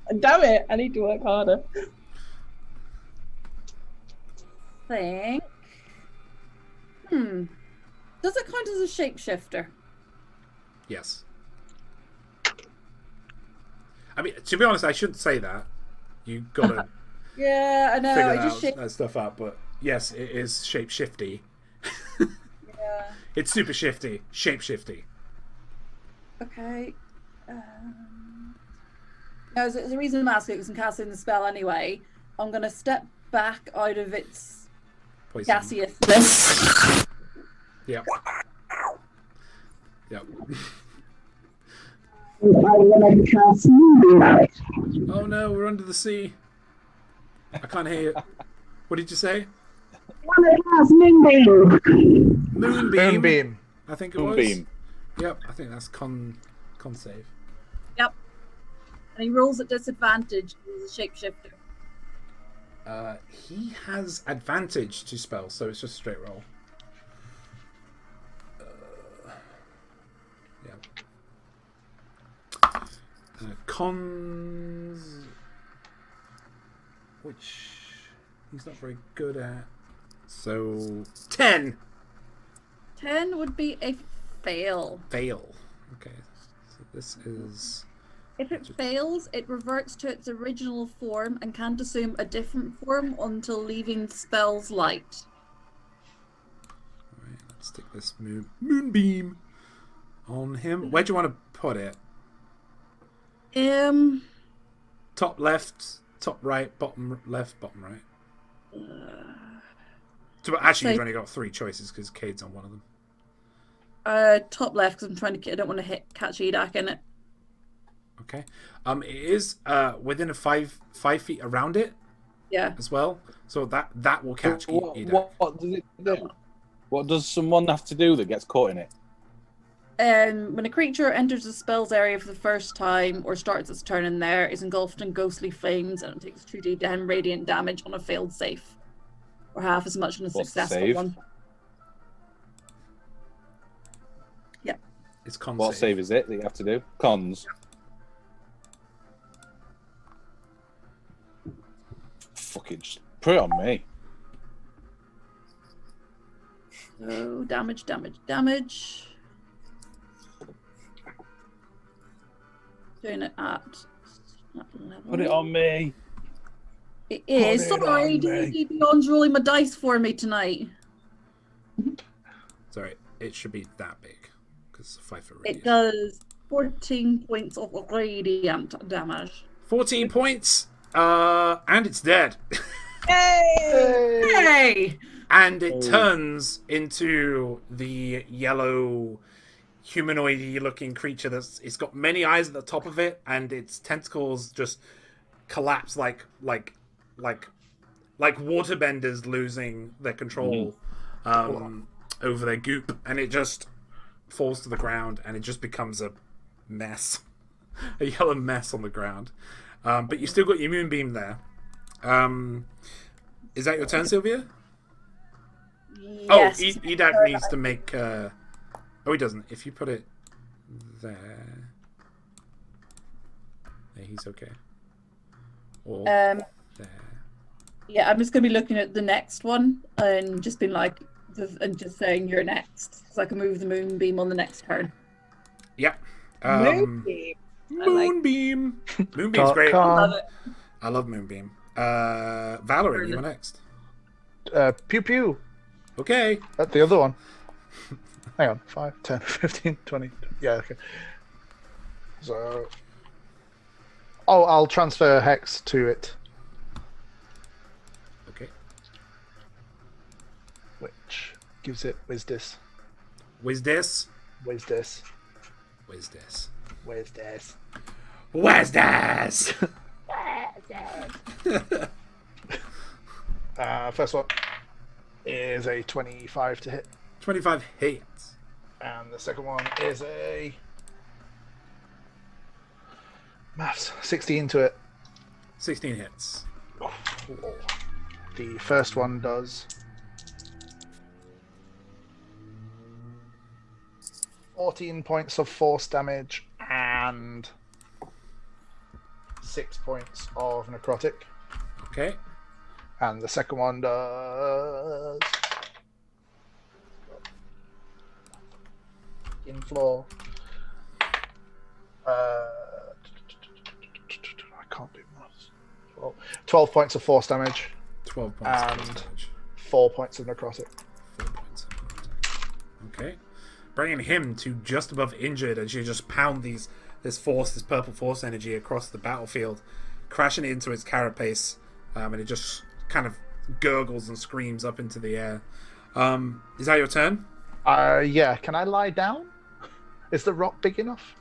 And damn it, I need to work harder. Think. Does it count as a shapeshifter? Yes. I mean, to be honest, I shouldn't say that. You gotta Yeah, I know. figure I just that stuff out, but yes, it is shape-shifty. Yeah. It's super shifty, shape-shifty. Okay. No, there's a reason I'm asking because I'm casting the spell anyway. I'm going to step back out of its Poison. gaseousness. Yep. Yep. Oh no, we're under the sea. I can't hear you. What did you say? Moonbeam. Moonbeam. I think it was. Moonbeam. Yep, I think that's con save. Yep. And he rolls at disadvantage. He's a shapeshifter. He has advantage to spells, so it's just a straight roll. Yeah. Cons, which he's not very good at. So 10. 10 would be a fail. Fail. Okay. So this is. If it fails, it reverts to its original form and can't assume a different form until leaving the spell's light. Alright, let's stick this moonbeam on him. Where do you want to put it? Top left, top right, bottom left, bottom right. So actually, you've only got 3 choices because Cade's on one of them. Top left because I'm trying to. I don't want to catch Edak in it. Okay. It is within a 5 feet around it. Yeah. As well, so that will catch Edak. What does it do? What does someone have to do that gets caught in it? When a creature enters the spell's area for the first time or starts its turn in there, is engulfed in ghostly flames and it takes 2d10 radiant damage on a failed save, or half as much on a What's the successful save? one. Yeah. It's con What save is it that you have to do? Cons. Fucking just Put it on me. So damage. Doing it at that level. Put it on me. It is. Put it Sorry, on me. D&D Beyond's rolling my dice for me tonight. Sorry, it should be that big because 5 foot radius. It does 14 points of radiant damage. 14 points. And it's dead. Yay! Hey! And it turns into the yellow humanoid-y looking creature it's got many eyes at the top of it, and its tentacles just collapse like waterbenders losing their control over their goop, and it just falls to the ground, and it just becomes a mess. A yellow mess on the ground. But you still got your moonbeam there. Is that your turn, Sylvia? Yes. Oh, Edak needs to make... Oh, he doesn't. If you put it there... Yeah, he's okay. Or there. Yeah, I'm just going to be looking at the next one and just being like... And just saying you're next. So I can move the moonbeam on the next turn. Yeah. Moonbeam. Moonbeam. Moonbeam's great. Come. I love Moonbeam. Valerie, you are next. Pew pew. Okay. That's the other one. Hang on. 5, 10, 15, 20. Yeah, okay. So... Oh, I'll transfer Hex to it. Okay. Which gives it Wisdis. Wisdis. Wisdis. Wisdis. Wisdis. Wisdis. First one is a 25 to hit. 25 hits. And the second one is a... Maths. 16 to it. 16 hits. The first one does 14 points of force damage and 6 points of necrotic. Okay. And the second one does in floor. I can't do maths. 12 points of force damage 12 points of and damage. 4 points of necrotic. 4 points of necrotic. Okay. Bringing him to just above injured as you just pound this purple force energy across the battlefield, crashing into its carapace, and it just kind of gurgles and screams up into the air. Is that your turn? Yeah. Can I lie down? Is the rock big enough?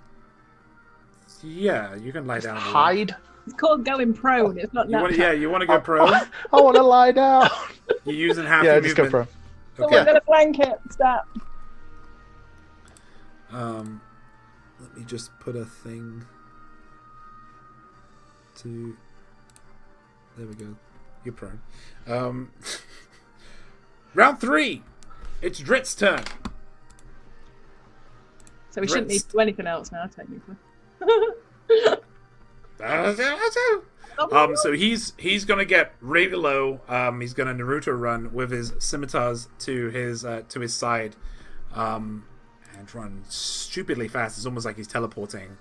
Yeah, you can lie down. Hide? It's called going prone. It's not that. You want to go prone? I want to lie down. You're using half Yeah, your just go movement. prone. Okay. Someone got a blanket. Stop. Let me just put a thing to... There we go. You're prone. Round 3. It's Drit's turn. So we shouldn't need to do anything else now, technically. So he's gonna get really low. He's gonna Naruto run with his scimitars to his side, and run stupidly fast. It's almost like he's teleporting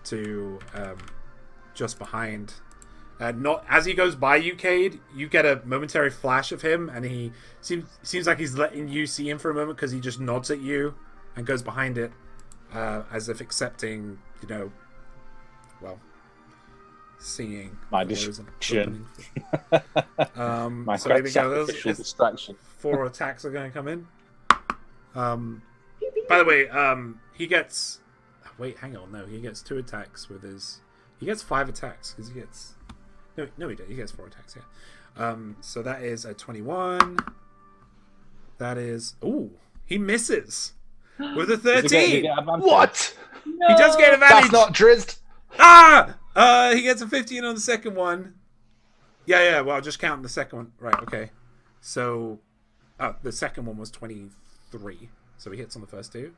to just behind. Not as he goes by you, Cade, you get a momentary flash of him, and he seems like he's letting you see him for a moment because he just nods at you and goes behind it, as if accepting, seeing my that there is an distraction. opening. My So here we go. sacrificial distraction. 4 attacks are going to come in. By the way, he gets... Wait, hang on. No, he gets 2 attacks with his... He gets 5 attacks because he gets... No, he did. He gets 4 attacks, yeah. So that is a 21. That is... Ooh, he misses with a 13. What? No. He does get advantage. That's not Drizzt. He gets a 15 on the second one. Yeah, well, I'll just count the second one. Right, okay. So, the second one was 23. So he hits on the first 2.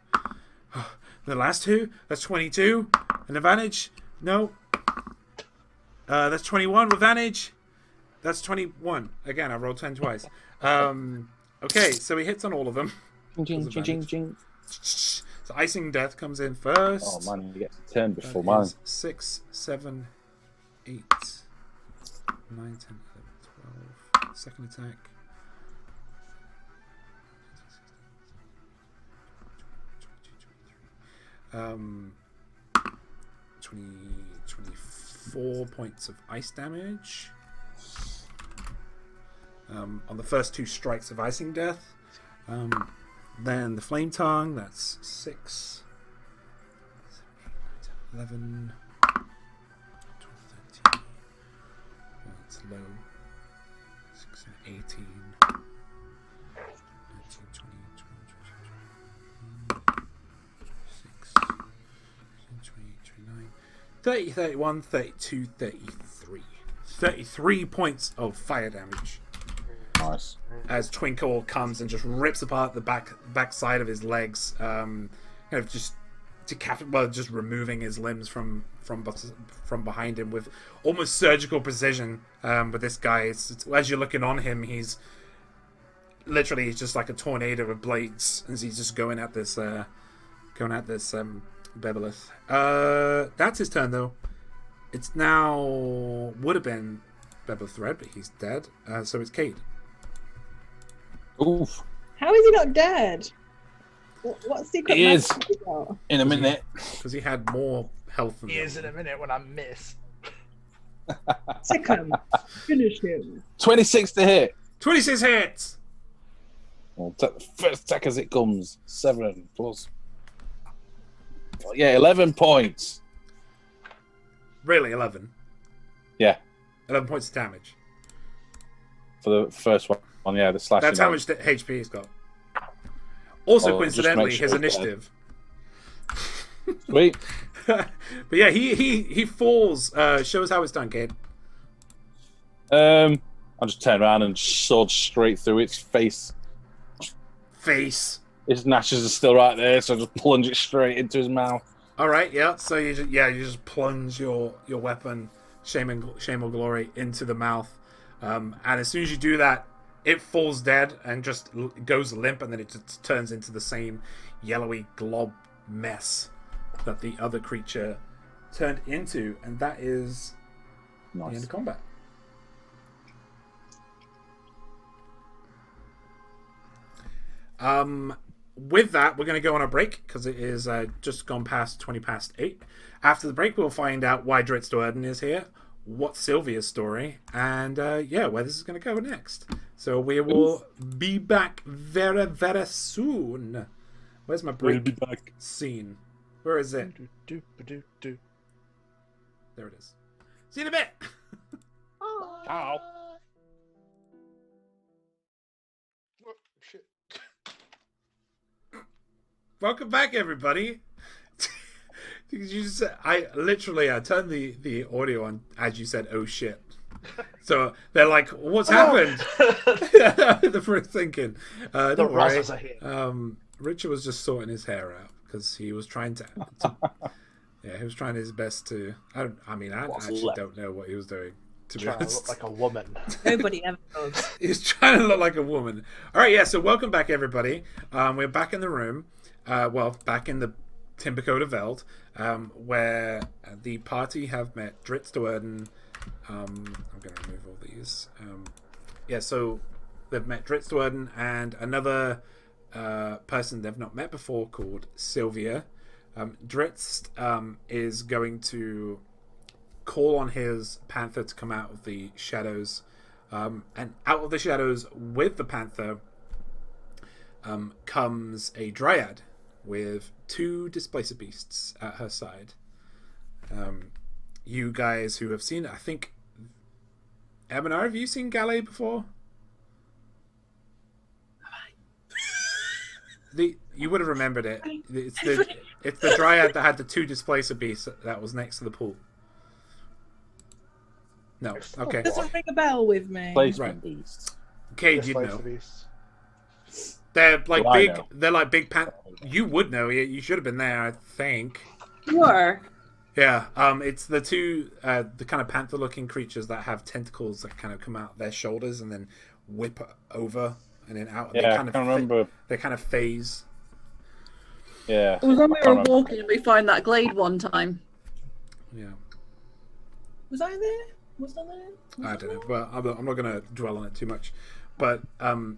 The last 2, that's 22. An advantage? No. That's 21 with advantage. That's 21. Again, I rolled 10 twice. Okay, so he hits on all of them. Ching, ching, ching, ching. So Icing Death comes in first. Oh man, you get to turn before That mine. is 6, 7, 8, 9, 10, 11, 12. Second attack. 24 points of ice damage. On the first 2 strikes of Icing Death. Then the Flame Tongue, that's 6, 7, 8, 9, 10, 11, 12, 13. Oh, it's low. 16, 18, 19, 20, 6, 20, 29, 30, 31, 32, 33. 33 points of fire damage. Nice. As Twinkle comes and just rips apart the back side of his legs, kind of just just removing his limbs from behind him with almost surgical precision. But this guy, as you're looking on him, he's just like a tornado of blades as he's just going at this Bebelith. That's his turn though. It's now would have been Bebelith Red, but he's dead. So it's Cade. Oof. How is he not dead? What secret? He is. magic has he got? In a minute. Because he had more health than He is in a minute when I miss. Sick him. Finish him. 26 to hit. 26 hits. I'll take the first attack as it comes. 7 plus. Yeah, 11 points. Really, 11. Yeah, 11 points of damage. for the first one. Yeah, the slash. That's how much HP he's got. Also, coincidentally, just his make sure initiative. Sweet. But yeah, he falls. Show us how it's done, Cade. I'll just turn around and sword straight through its face. Face. His gnashes are still right there, so I just plunge it straight into his mouth. All right, yeah. So you just plunge your weapon, shame or glory, into the mouth, and as soon as you do that, it falls dead and just goes limp, and then it just turns into the same yellowy glob mess that the other creature turned into, and that is the end Nice. of combat. With that, we're going to go on a break because it is just gone past 20 past 8. After the break, we'll find out why Dritz Doerden is here, what's Sylvia's story, and where this is going to go next. So we will be back very, very soon. Where's my break back. scene? Where is it? There it is. See you in a bit. Ow. Oh, shit. Welcome back, everybody. I turned the audio on as you said, "Oh shit." So they're like, "What's happened?" The first thinking. The Don't worry. Rosses are here. Richard was just sorting his hair out because he was trying to he was trying his best to. I actually don't know what he was doing. To be Trying to honest, look like a woman. Nobody ever does. he's trying to look like a woman. All right, yeah. So welcome back, everybody. We're back in the room. Back in the Timbercoat of Veld, where the party have met Dritz Doerden. I'm going to remove all these. So they've met Dritz Doerden and another person they've not met before called Sylvia. Dritz is going to call on his panther to come out of the shadows. And out of the shadows with the panther comes a dryad with 2 displacer beasts at her side. You guys who have seen it, I think, Eminar, have you seen Galet before? You would have remembered it. It's the dryad that had the 2 displacer beasts that was next to the pool. No, okay. Doesn't ring a bell with me. Placement beasts. Cade, you'd know. They're like They're like big pan. You would know. You should have been there, I think. You were. Yeah, it's the two, the kind of panther-looking creatures that have tentacles that kind of come out their shoulders and then whip over and then out. Yeah, I can remember. They kind of phase. Yeah. It was when we I were remember. walking and we found that glade one time. Yeah, Was I there? Was I there? I don't know. Well, I'm not going to dwell on it too much. But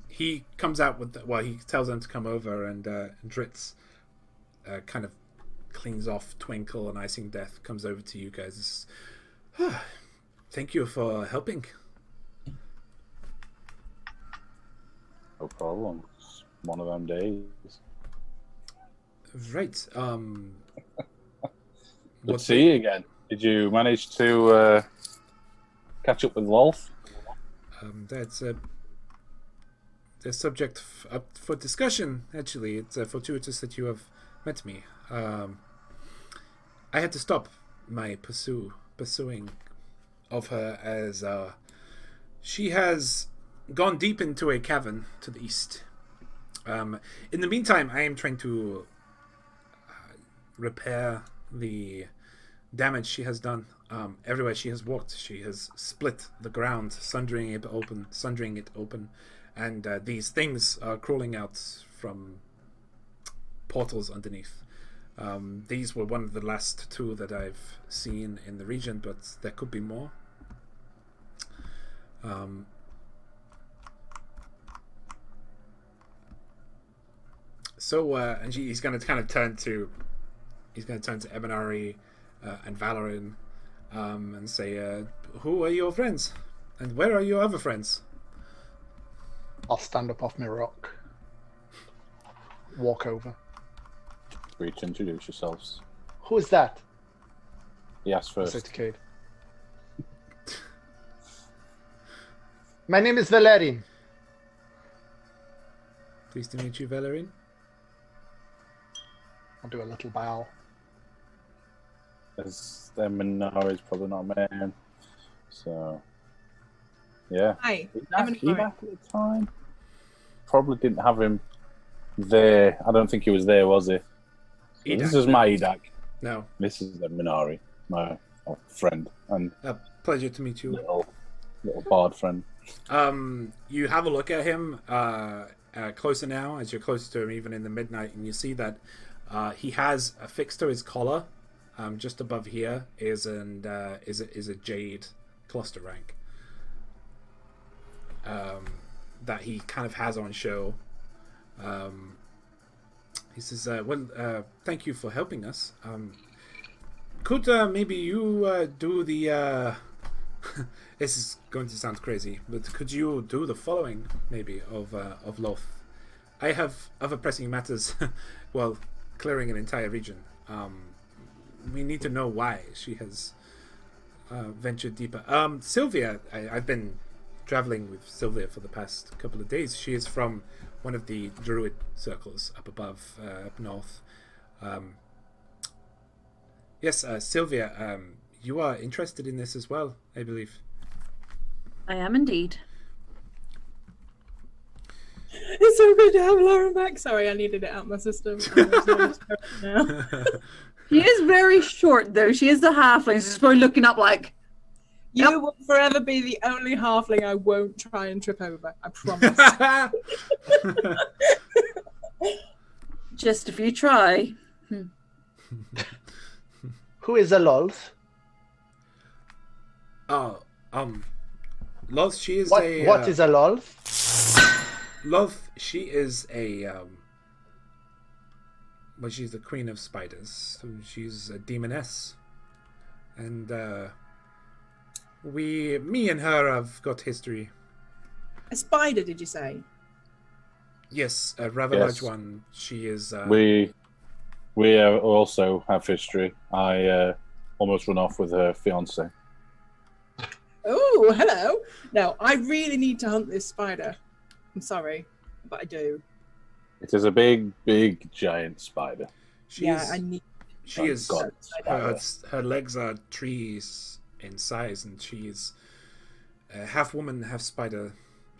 he comes out with, he tells them to come over, and Dritz kind of cleans off Twinkle, and Icing Death comes over to you guys. Thank you for helping. No problem. It's one of them days. Right. Good to see you again. Did you manage to catch up with Lolth? That's the subject up for discussion. Actually, it's fortuitous that you have met me. I had to stop my pursuing of her, as she has gone deep into a cavern to the east. In the meantime, I am trying to repair the damage she has done. Everywhere she has walked, she has split the ground, sundering it open, and these things are crawling out from portals underneath. These were one of the last two that I've seen in the region, but there could be more. And he's going to kind of turn to Ebenari and Valorin, and say, "Who are your friends, and where are your other friends?" I'll stand up off my rock, walk over. Reach, introduce yourselves. Who is that? He asked I say first. to Cade. My name is Valerian. Pleased to meet you, Valorin. I'll do a little bow. As their Minari is probably not a man. So, yeah. Hi. Edak at the time? Probably didn't have him there. I don't think he was there, was he? So this is my Edak. No. This is the Minari, my friend and Pleasure to meet you. little bard friend. You have a look at him closer now, as you're closer to him, even in the midnight, and you see that he has affixed to his collar, just above here, is a jade cluster rank that he kind of has on show. He says, thank you for helping us. Could maybe you do the... this is going to sound crazy, but could you do the following, maybe, of Loth? I have other pressing matters, well, clearing an entire region. We need to know why she has ventured deeper. Sylvia, I've been traveling with Sylvia for the past couple of days. She is from one of the druid circles up above, up north. Yes, Sylvia, you are interested in this as well, I believe. I am indeed. It's so good to have Lauren back. Sorry, I needed it out of my system. Now. She is very short, though. She is the halfling. She's probably looking up like... You will forever be the only halfling I won't try and trip over. I promise. Just if you try. Who is a Lolth? Loth, she is What is a Lolth? Loth, she is a well, she's the queen of spiders, so she's a demoness, and me and her have got history. A spider, did you say? Yes, a rather large one. She is. We also have history. I almost run off with her fiance. Oh, hello. No, I really need to hunt this spider. I'm sorry, but I do. It is a big, big, giant spider. I need. She is. God. Her legs are trees in size, and she is half woman, half spider.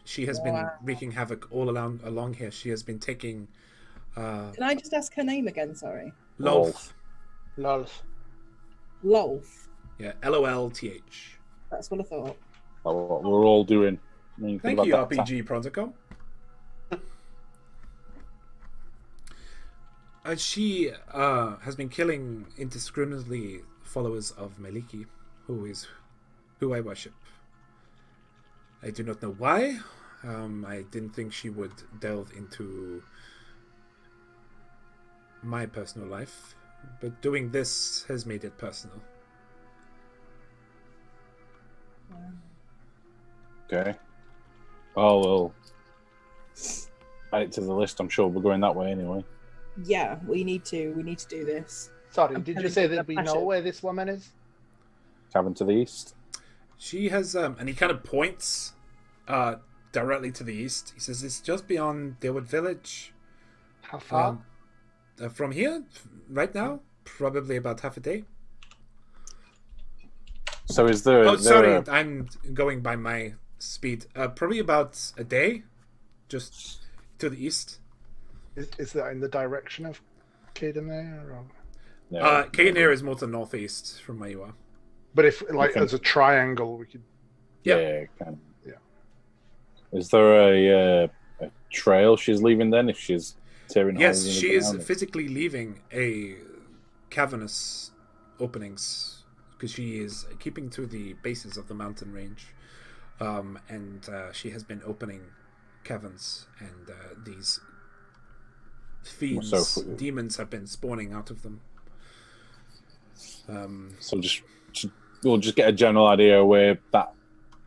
She has been wreaking havoc all along here. She has been taking. Can I just ask her name again? Sorry. Lolth. Lolth. Lolth. Yeah, LOLTH. That's what I thought. That's what we're all doing. I mean, Thank you, RPG Protocol. She has been killing indiscriminately followers of Maliki, who I worship. I do not know why. I didn't think she would delve into my personal life, but doing this has made it personal. Okay. Oh, well. Add it to the list. I'm sure we're going that way anyway. Yeah, we need to do this. Sorry, I'm did you telling say you that the we know passion. where this woman is? Cabin to the east. She has, and he kind of points directly to the east. He says it's just beyond Deerwood Village. How far? From here, right now, probably about half a day. So is there? Oh, sorry, I'm going by my speed. Probably about a day, just to the east. Is that in the direction of Caden there? Or... No. Kaganir is more to the northeast from where you are. But if, like, Okay. as a triangle, we could... Yeah. Kind of. Yeah. Is there a trail she's leaving then? If she's tearing Yes, holes in the she is ground? physically leaving a cavernous openings because she is keeping to the bases of the mountain range, and she has been opening caverns, and these fiends, demons, have been spawning out of them. So we'll just get a general idea where that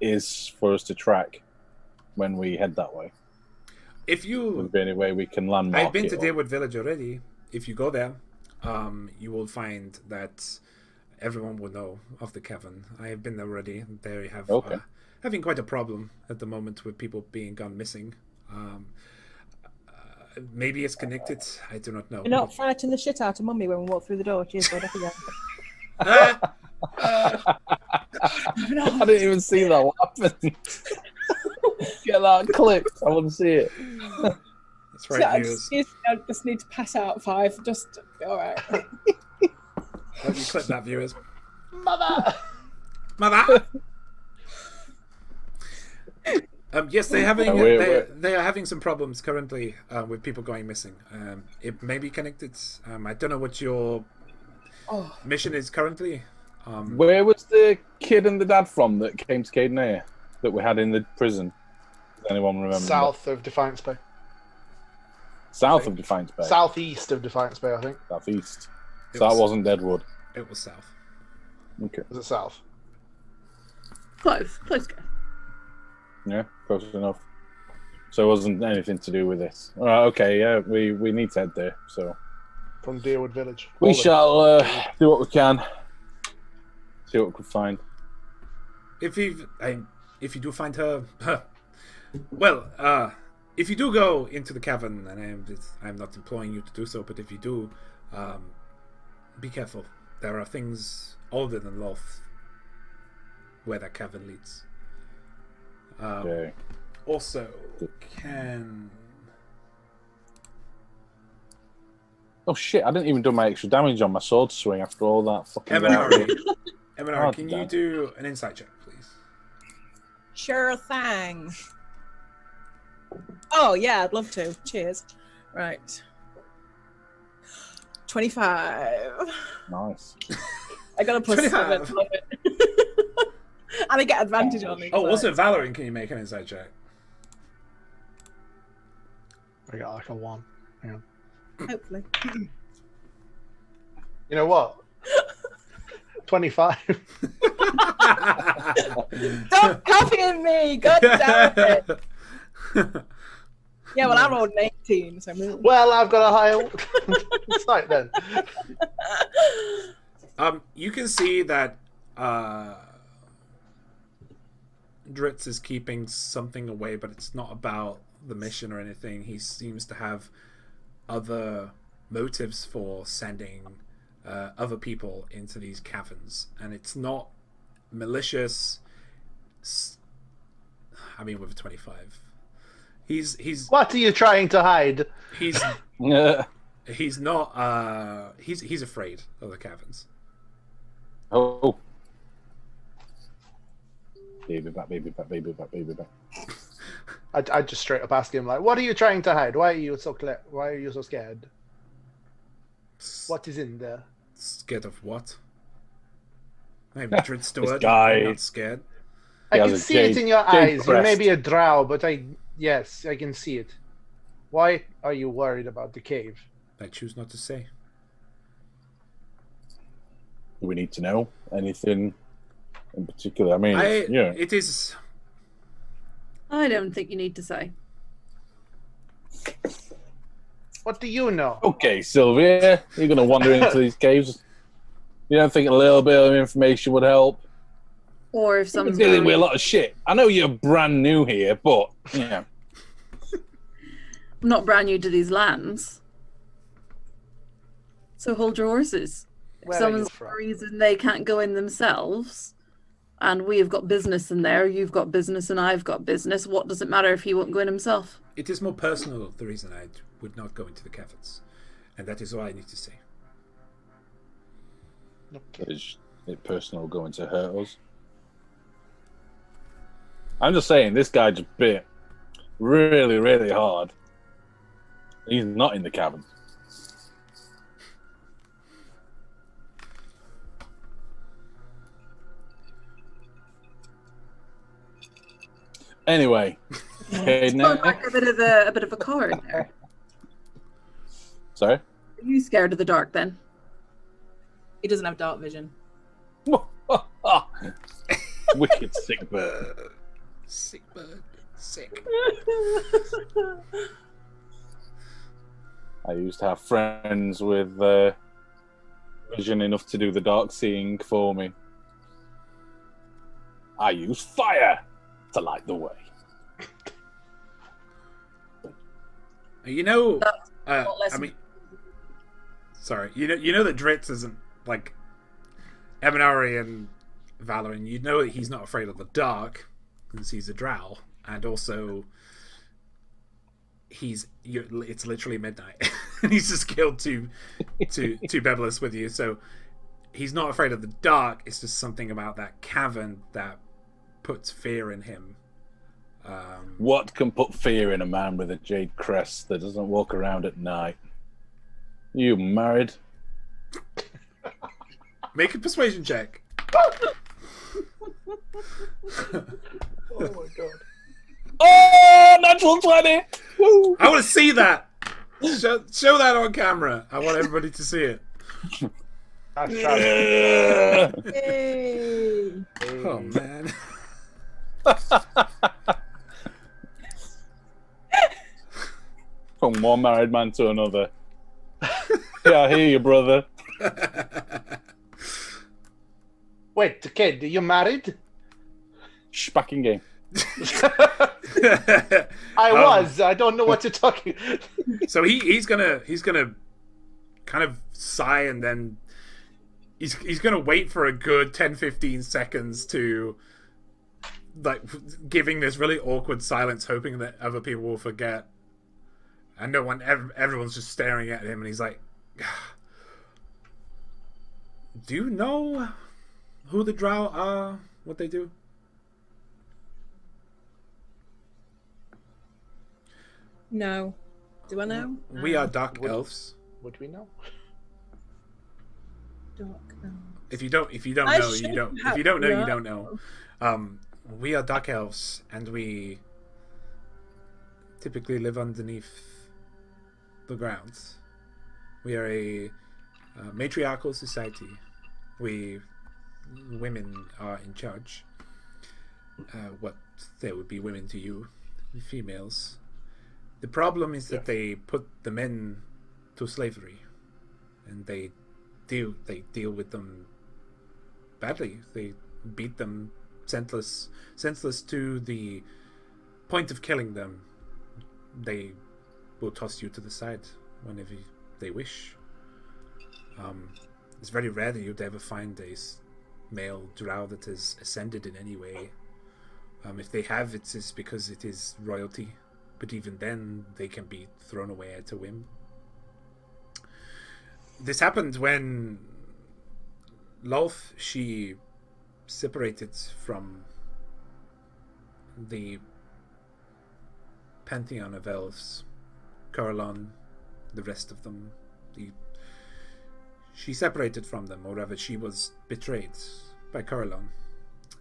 is for us to track when we head that way. If you, Would there be any way we can landmark I've been it to or- Deerwood Village already. If you go there, you will find that everyone will know of the cavern. I have been there already. They have Okay. having quite a problem at the moment with people being gone missing. Maybe it's connected. I do not know. You're not frightened the shit out of Mummy when we walk through the door. Cheers, bud. Off again. I didn't even see that happen. Get that clipped. I wouldn't see it. That's So right, I viewers. just need to pass out 5. Just all right. Hope you clip that, viewers. Mother! Mother. Yes, they are having some problems currently with people going missing. It may be connected. I don't know what your mission is currently. Where was the kid and the dad from that came to Caden that we had in the prison? Does anyone remember? South of Defiance Bay. South of Defiance Bay. Southeast of Defiance Bay, I think. Southeast. It So that was- wasn't Deadwood. It was south. Okay. Was it south? Close. Yeah, close enough. So it wasn't anything to do with this. All right, okay, yeah, we need to head there. So From Deerwood Village. we All of it. shall do what we can. See what we can find. If you do find her, well, if you do go into the cavern, and I'm not imploring you to do so, but if you do, be careful. There are things older than Loth where that cavern leads. Okay. Also, can Oh shit! I didn't even do my extra damage on my sword swing after all that fucking. Eminari, Oh, can you damn. do an insight check, please? Sure thing. Oh yeah, I'd love to. Cheers. Right. 25. Nice. I got a plus 7. 25. Love it. And I get advantage on me. Oh, also, Valorant, can you make an insight check? I got like a 1. Hang on. Hopefully. You know what? 25. Stop copying me! God damn it! Yeah, well, I rolled an 18, so Well, I've got a higher sight then. You can see that Dritz is keeping something away, but it's not about the mission or anything. He seems to have other motives for sending other people into these caverns, and it's not malicious. I mean, with a 25, he's What are you trying to hide? he's Yeah. he's not he's afraid of the caverns. Oh. Baby back, baby back, baby back, baby back. I just straight up ask him like, "What are you trying to hide? Why are you so Why are you so scared? What is in there?" Scared of what? I'm Drit Stewart. guy- I'm not scared. I has can a see it jade- in your jade eyes. You may crest. be a drow, but yes, I can see it. Why are you worried about the cave? I choose not to say. Do we need to know anything in particular? I mean, It is. I don't think you need to say. What do you know? Okay, Sylvia, you're going to wander into these caves. You don't think a little bit of information would help? Or if You're someone's dealing gonna with a lot of shit. I know you're brand new here, but yeah. I'm not brand new to these lands. So hold your horses. If Where are you someone's from? got a reason they can't go in themselves, and we have got business in there, you've got business and I've got business, what does it matter if he won't go in himself? It is more personal, the reason I would not go into the caverns. And that is all I need to say. Okay. Is it personal going to hurt us? I'm just saying, this guy just bit really, really hard. He's not in the cavern. Anyway, okay, It's now, like a bit of a car in there. sorry. Are you scared of the dark then? He doesn't have dark vision. Wicked sick bird. Sick bird. Sick. I used to have friends with vision enough to do the dark seeing for me. I use fire to light the way. You know, a lot less I mean, sorry. You know that Dritz isn't like Eminari and Valorant. You know that he's not afraid of the dark because he's a drow, and also it's literally midnight, and he's just killed two Bebelus with you. So he's not afraid of the dark. It's just something about that cavern that puts fear in him. What can put fear in a man with a jade crest that doesn't walk around at night? You married? Make a persuasion check. Oh my god. Oh, natural 20! Woo! I want to see that. Show that on camera. I want everybody to see it. That's Yeah. Yay! Oh man. From one married man to another. Yeah, I hear you, brother. Wait, kid, you married? Shh, back in game. I was. I don't know what you're talking. So he's gonna kind of sigh, and then he's gonna wait for a good 10-15 seconds to like giving this really awkward silence, hoping that other people will forget. And no one, everyone's just staring at him, and he's like, "Do you know who the drow are? What they do?" No. Do I know? We are dark elves. Would we know? Dark. If you don't I know, should you don't. If have you don't know, you known. don't know. We are dark elves, and we typically live underneath the ground. We are a matriarchal society. Women are in charge. What there would be women to you, females. The problem is that they put the men to slavery, and they deal with them badly. They beat them senseless to the point of killing them. They will toss you to the side whenever they wish. It's very rare that you'd ever find a male drow that has ascended in any way. If they have, it's because it is royalty. But even then, they can be thrown away at a whim. This happened when Lolth, she separated from the pantheon of elves, Coralon, the rest of them. She separated from them, or rather, she was betrayed by Coralon,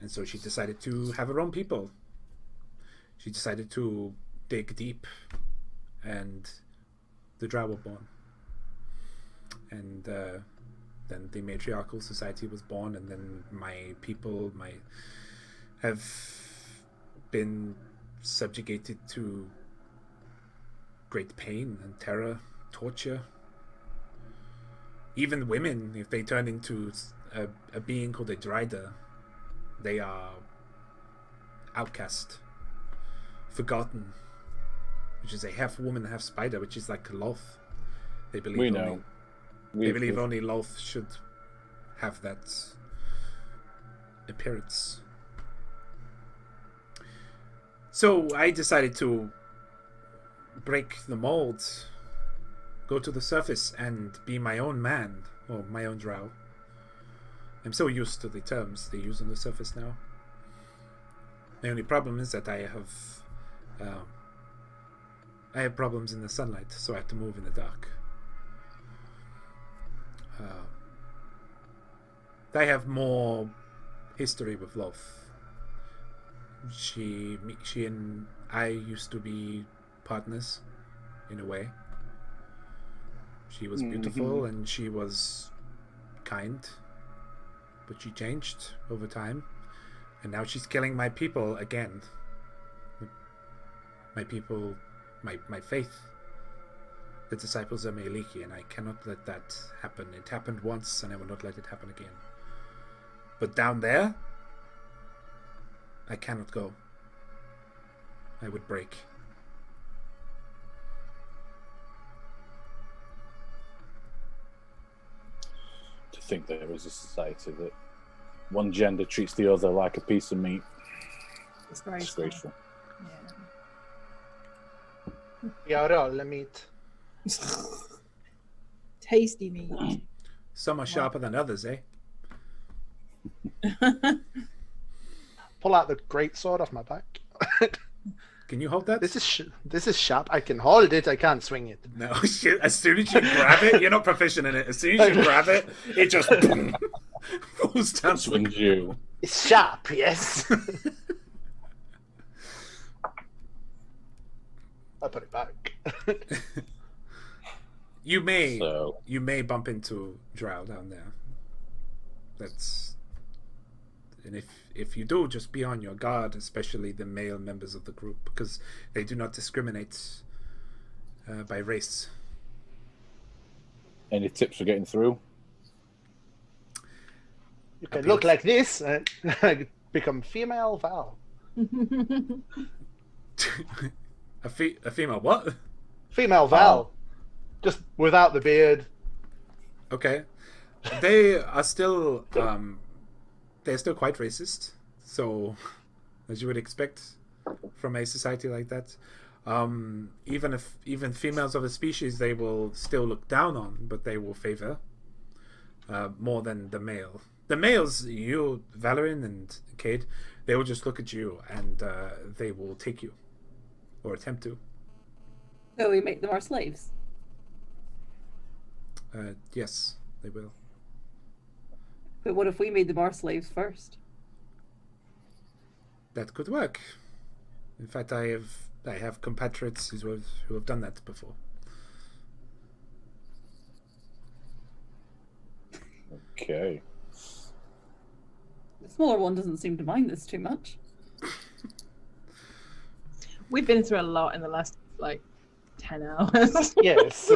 and so she decided to have her own people. She decided to dig deep, and the Drow were born. And then the matriarchal society was born, and then my people have been subjugated to great pain and terror, torture. Even women, if they turn into a being called a Dryder, they are outcast, forgotten, which is a half woman, half spider, which is like Lolth. They believe only Lolth should have that appearance. So I decided to break the mold, go to the surface, and be my own man, or my own drow. I'm so used to the terms they use on the surface now. The only problem is that I have problems in the sunlight, so I have to move in the dark. I have more history with Lolth. She and I used to be partners, in a way. She was beautiful and she was kind, but she changed over time, and now she's killing my people again. My people, my faith. The disciples are Meiliki, and I cannot let that happen. It happened once, and I will not let it happen again. But down there, I cannot go. I would break. To think there is a society that one gender treats the other like a piece of meat. It's very Disgraceful. Yeah, all the meat. Tasty meat. Some are sharper than others, eh? Pull out the great sword off my back. Can you hold that? This is sharp. I can hold it. I can't swing it. No, shit. As soon as you grab it, you're not proficient in it. As soon as you grab it, it just boom, falls down. Swings you. It's sharp, yes. I put it back. You may bump into Drow down there. And if you do, just be on your guard, especially the male members of the group, because they do not discriminate by race. Any tips for getting through? You can look like this and become female Val. A female what? Female Val. Just without the beard. Okay. They are still they're still quite racist, so as you would expect from a society like that. Even females of a species they will still look down on, but they will favor more than the male. The males, you, Valorin and Cade, they will just look at you and they will take you. Or attempt to. So we make them our slaves. Yes, they will. But what if we made them our slaves first? That could work. In fact, I have compatriots who have done that before. Okay. The smaller one doesn't seem to mind this too much. We've been through a lot in the last 10 hours. Yes.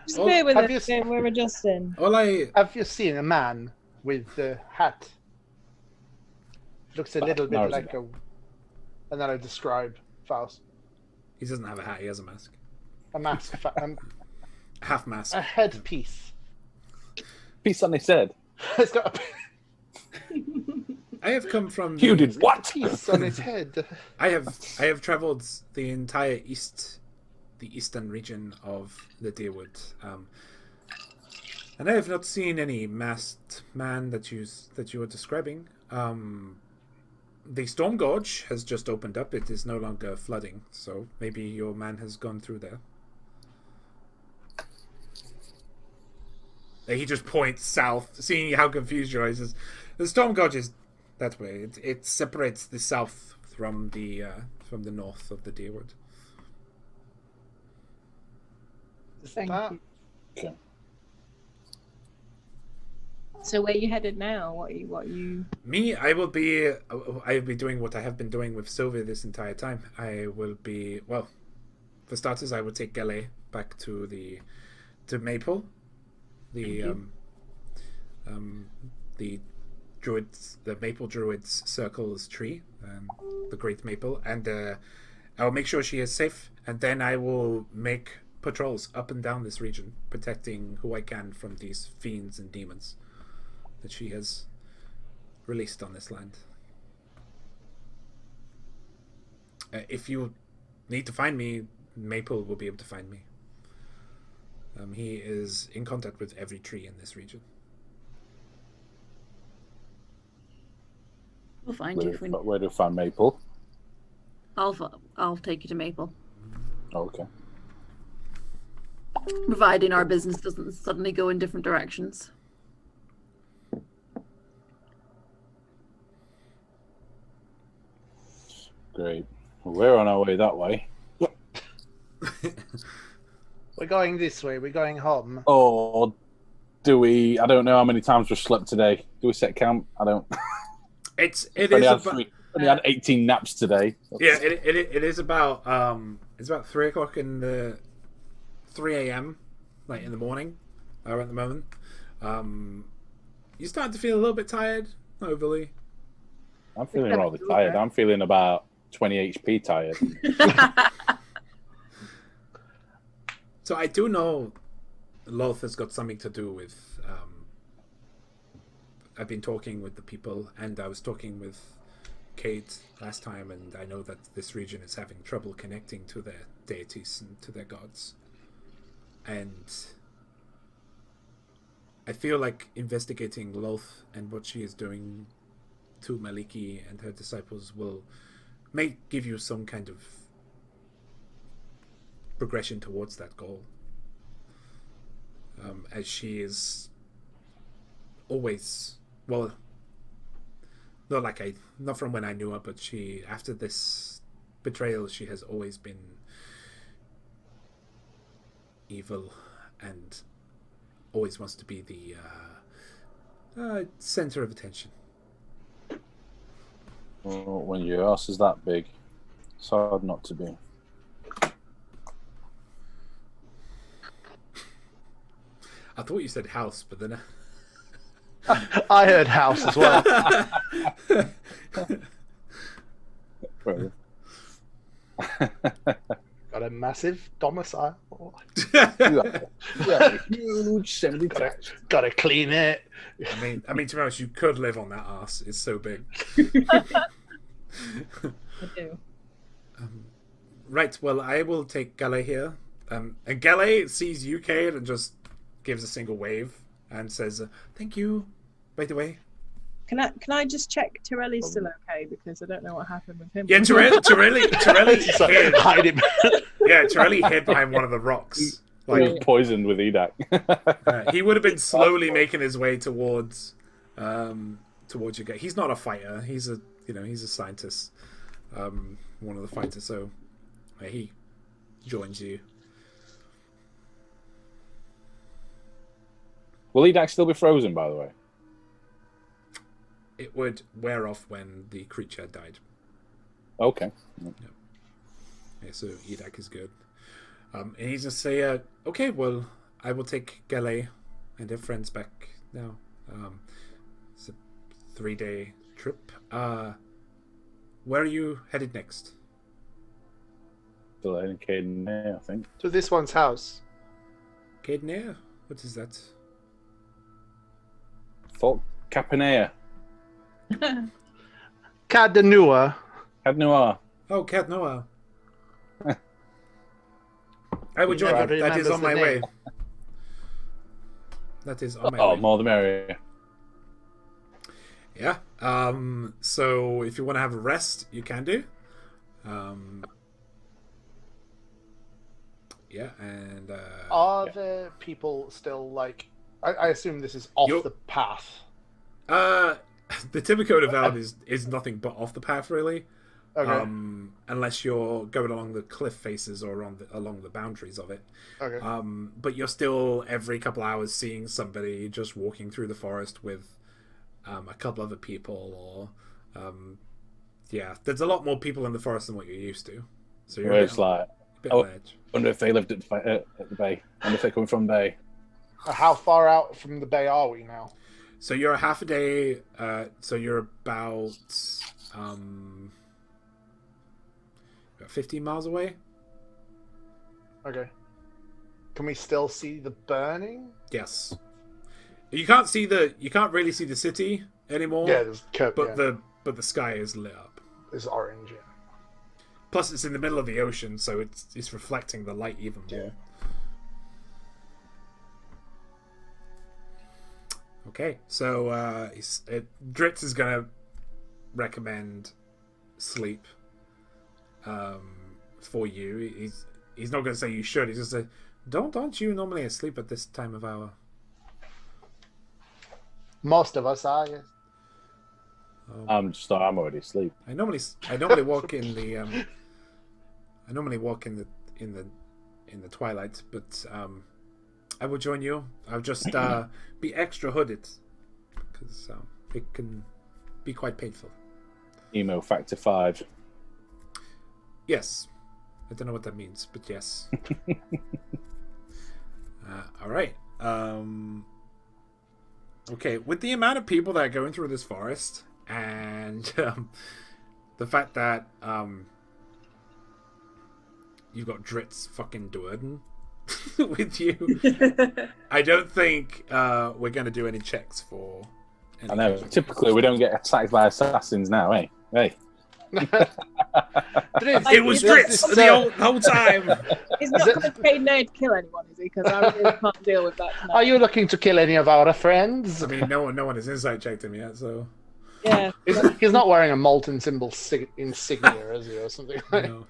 Just bear with have us. you- We're adjusting. Have you seen a man with a hat? Looks a little bit like a... And then I describe Faust. He doesn't have a hat, he has a mask. A mask. Half mask. A headpiece. Piece on his head. It's got a I have come from You did what? piece on his head. I have traveled the entire eastern region of the Deerwood. And I have not seen any masked man that you are describing. The Storm Gorge has just opened up. It is no longer flooding, so maybe your man has gone through there. He just points south, seeing how confused you are. He says, "The Storm Gorge is that way. It separates the south from the north of the Deerwood." Thank you. Okay. So where you headed now? What you? Me, I'll be doing what I have been doing with Sylvia this entire time. I will be, well, for starters, I will take Gele back to Maple, the druids, the Maple Druids Circle's tree, the Great Maple, and I will make sure she is safe, and then I will make patrols up and down this region, protecting who I can from these fiends and demons that she has released on this land. If you need to find me, Maple will be able to find me. He is in contact with every tree in this region. We'll find you if we. Where do I find Maple? I'll take you to Maple, Okay. providing our business doesn't suddenly go in different directions. Great. Well, we're on our way that way. We're going this way. We're going home. Or do we? I don't know how many times we've slept today. Do we set camp? I don't. It only is only had 18 naps today. Yeah, it is about it's about 3 o'clock in the 3 a.m. like in the morning, at the moment. You start to feel a little bit tired, not overly. I'm feeling rather tired. I'm feeling about 20 HP tired. So I do know Loth has got something to do with. I've been talking with the people, and I was talking with Kate last time, and I know that this region is having trouble connecting to their deities and to their gods. And I feel like investigating Loth and what she is doing to Maliki and her disciples may give you some kind of progression towards that goal. As she is always, well, not from when I knew her, but she, after this betrayal, she has always been evil and always wants to be the center of attention. Well, when your ass is that big, it's hard not to be. I thought you said house, but then I heard house as well. Got a massive domicile. Yeah, huge 70 Gotta clean it. I mean, to be honest, you could live on that ass. It's so big. I do. Right. Well, I will take Gale here. And Gale sees you, Cade, and just gives a single wave and says, "Thank you." By the way. Can I just check Torelli's still okay, because I don't know what happened with him. Yeah, Torelli hid. Hide him. Yeah, Torelli hid behind one of the rocks. He was poisoned with Edak. He would have been slowly making his way towards you guys. He's not a fighter. He's a scientist. One of the fighters. So he joins you. Will Edak still be frozen, by the way? It would wear off when the creature died. Okay. Yeah, so Edak is good. And he's just say, okay, well, I will take Gale and her friends back now. It's a 3-day trip. Where are you headed next? Still in Caden, I think. To this one's house. Cadenair? What is that? Thought Capanea. Cadanua. Cadnoir. Oh, Cat Noah. I would join Yeah, you. That is remembers on my the way. name. That is on my Oh, way. more the merrier. Yeah. So if you want to have a rest, you can do. Yeah, and Are there people still like? I assume this is off You're- the path. the Timbercoda Valley is nothing but off the path, really. Okay. Unless you're going along the cliff faces or along the boundaries of it. Okay. But you're still every couple hours seeing somebody just walking through the forest with a couple other people, or yeah, there's a lot more people in the forest than what you're used to. So you're Where it's like, a bit on edge. I wonder if they lived at the bay. I wonder if they're coming from bay. How far out from the bay are we now? So you're a half a day. So you're about 15 miles away. Okay. Can we still see the burning? Yes. You can't really see the city anymore. Yeah, there's but the sky is lit up. It's orange. Yeah. Plus, it's in the middle of the ocean, so it's reflecting the light even more. Yeah. Okay, so Dritz is gonna recommend sleep for you. He's not gonna say you should. He's just say, don't you normally sleep at this time of hour? Most of us are. Yes. I'm already asleep. I normally walk in the I normally walk in the twilight, but I will join you. I'll just be extra hooded because it can be quite painful. Emo factor 5. Yes, I don't know what that means, but yes. All right. Okay, with the amount of people that are going through this forest and the fact that you've got Dritz fucking Duerden with you, I don't think we're going to do any checks for any I know. casualties. Typically, we don't get attacked by assassins now, eh? Hey. It was Dritz the whole time. He's not going to pay no to kill anyone, is he? Because I really can't deal with that tonight. Are you looking to kill any of our friends? I mean, no one has insight checked him yet, so Yeah. He's not wearing a molten symbol insignia, is he, or something?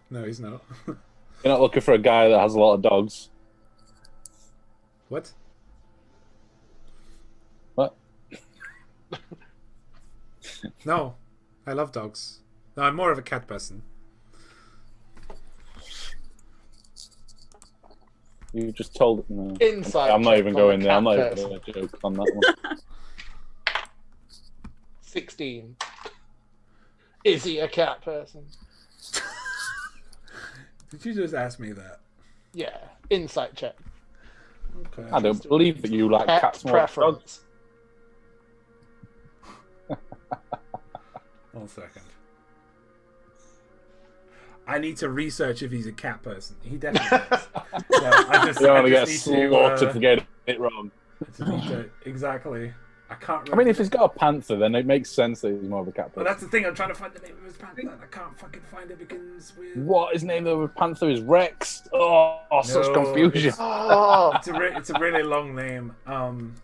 no, he's not. You're not looking for a guy that has a lot of dogs. What? What? No, I love dogs. No, I'm more of a cat person. You just told no. Inside I'm not check even on going the there. I'm not cat even going to joke on that one. 16. Is he a cat person? Did you just ask me that? Yeah. Insight check. Okay. I don't believe that you like Pet cats more than dogs. preference. 1 second. I need to research if he's a cat person. He definitely is. So I just, You don't I want to get just need slaughtered for getting it wrong. exactly. I can't remember. I mean, if he's got a panther, then it makes sense that he's more of a cat But person. that's the thing. I'm trying to find the name of his panther. And I can't fucking find it because What? His name of a panther is Rex. Oh, such No, confusion. Oh, it's a really long name. Hang on.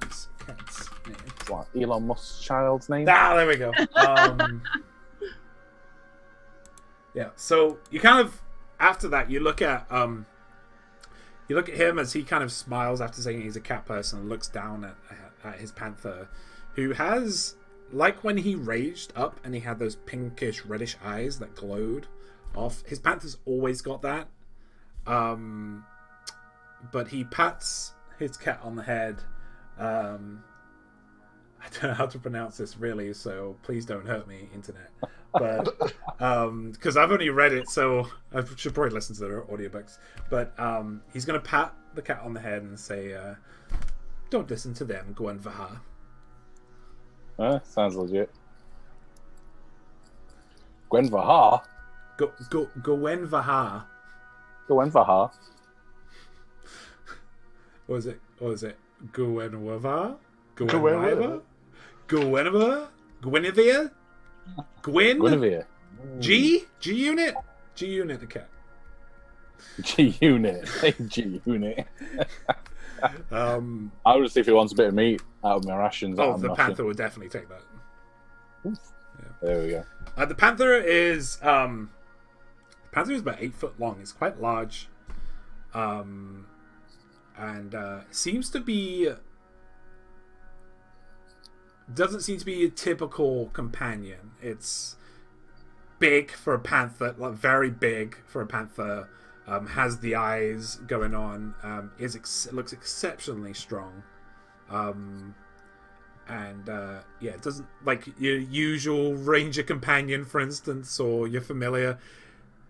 This is cat's name. What, Elon Musk's child's name? Ah, there we go. Yeah. So you kind of after that you look at him as he kind of smiles after saying he's a cat person and looks down at his panther, who has, like when he raged up and he had those pinkish reddish eyes that glowed off. His panther's always got that. But he pats his cat on the head. I don't know how to pronounce this really, so please don't hurt me, internet. But because I've only read it, so I should probably listen to the audiobooks. But he's gonna pat the cat on the head and say, "Don't listen to them, Gwen Vaha." Sounds legit. Gwen Vaha? Gwen Vaha. Gwen Vaha? What was it? Gwen Vaha? Gwen- Guinevere? Guinevere? Gwyn? Guinevere. G unit the cat. G unit. Hey, G unit. I would see if he wants a bit of meat out of my rations. Oh, the panther would definitely take that. Yeah. There we go. The panther is about 8 foot long. It's quite large, and seems to be doesn't seem to be a typical companion. It's big for a panther, like very big for a panther. Has the eyes going on. Looks exceptionally strong. It doesn't like your usual ranger companion, for instance, or your familiar.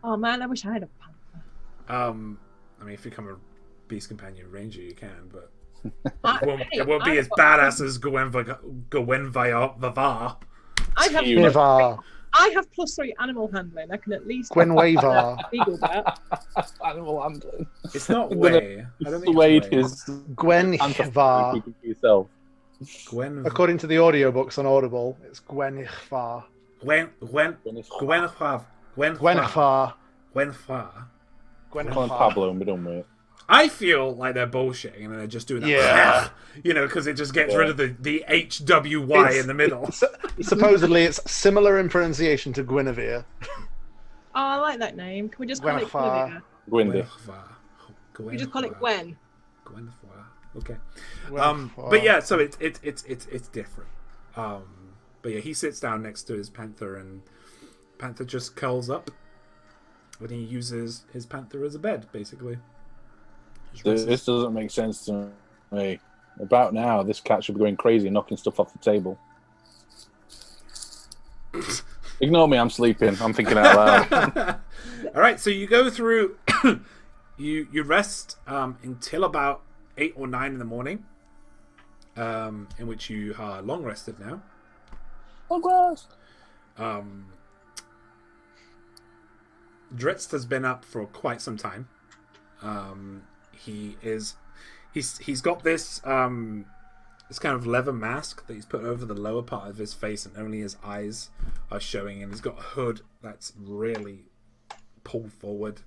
Oh man, I wish I had a panther. I mean, if you become a beast companion ranger, you can, but it Hey, won't be as badass as Gwenvavar. I have +3 animal handling. I can at least Gwenwavar. legal that. Animal handling. It's not way. I don't think Persuade it's his Gwenhvar. yourself. Gwen. According to the audiobooks on Audible, it's Gwenhvar. Gwenhvar. Gwenhvar. Call him Pablo and be done with it. I feel like they're bullshitting and they're just doing that. Yeah. Because it just gets rid of the HWY in the middle. Supposedly, it's similar in pronunciation to Guinevere. Oh, I like that name. Can we just call it Gwenhvar. Guinevere? Gwyndy. Can we just call it Gwen? Gwenhvar. Okay. Gwenhvar. But yeah, so it's different. But yeah, he sits down next to his panther, and panther just curls up, and he uses his panther as a bed, basically. This doesn't make sense to me. About now, this cat should be going crazy and knocking stuff off the table. Ignore me, I'm sleeping. I'm thinking out loud. All right, so you go through. you rest until about 8 or 9 in the morning, in which you are long rested now. Long rest. Dritz has been up for quite some time. He's got this this kind of leather mask that he's put over the lower part of his face, and only his eyes are showing, and he's got a hood that's really pulled forward,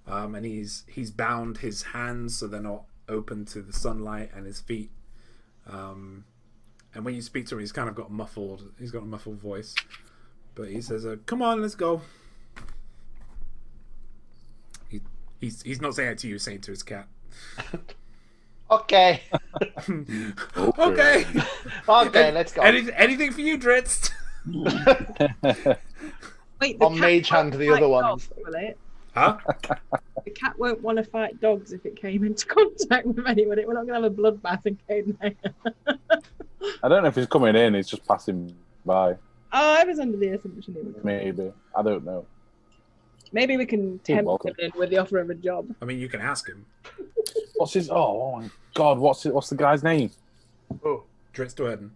and he's bound his hands so they're not open to the sunlight, and his feet, and when you speak to him, he's got a muffled voice, but he says, come on, let's go. He's not saying it to you, he's saying it to his cat. Okay. Okay. Okay, let's go. Anything for you, Dritz? Wait, I'll mage hand the other ones. Will it? Huh? The cat won't want to fight dogs if it came into contact with anybody. We're not going to have a bloodbath in Cadenheim. I don't know if he's coming in, he's just passing by. Oh, I was under the assumption he was. Maybe. I don't know. Maybe we can tempt welcome. him in with the offer of a job. I mean, you can ask him. What's his... Oh my God, what's the guy's name? Oh, Dritz Doerden.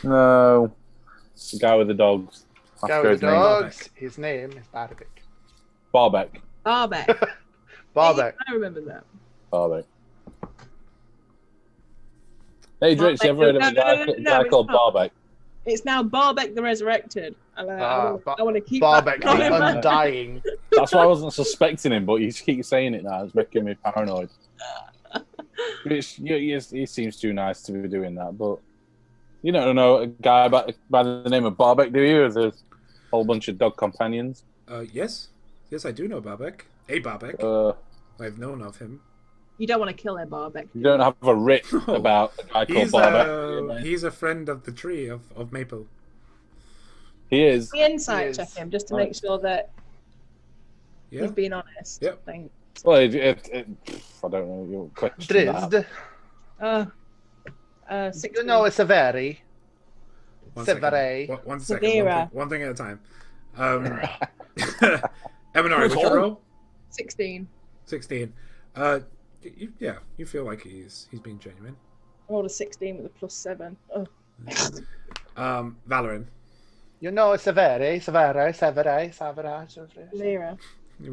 No. The guy with the dogs. I go forgot with the his name. dogs. His name is Barbeck. Barbeck. Barbeck. Barbeck. I remember that. Barbeck. Hey, Dritz, you ever heard of a guy called Barbeck? It's now Barbeck the Resurrected. I want to keep Barbeck that the going. Undying. That's why I wasn't suspecting him, but you keep saying it now. It's making me paranoid. He seems too nice to be doing that, but you don't know a guy by the name of Barbeck, do you? There's a whole bunch of dog companions. Yes, I do know Barbeck. A Barbeck. I've known of him. You don't want to kill him, Barbeck. You don't have a writ about a guy called Barbeck. He's a friend of the tree of Maple. He is. The insight check him just to make sure that Yeah. he's being honest. Yep. Thanks. Well, I don't know your question. Drizzt. 16. You know it's a very. One Severe. second. One second. Severe. One thing at a time. Eminari, what's your roll? 16. 16. You feel like he's being genuine. I rolled a 16 with a +7. Oh. Valorin. You know it's a very. Lira. You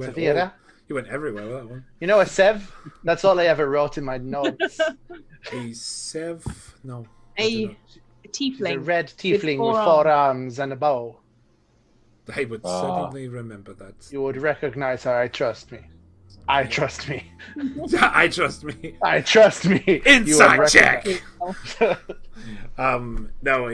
went everywhere with that one. You know a Sev? That's all I ever wrote in my notes. A Sev? No. A She's a tiefling. red tiefling with four 4 arms and a bow. I would certainly remember that. You would recognize her, I trust me. I trust me. I trust me. I trust me. You are Inside check. recognized. No,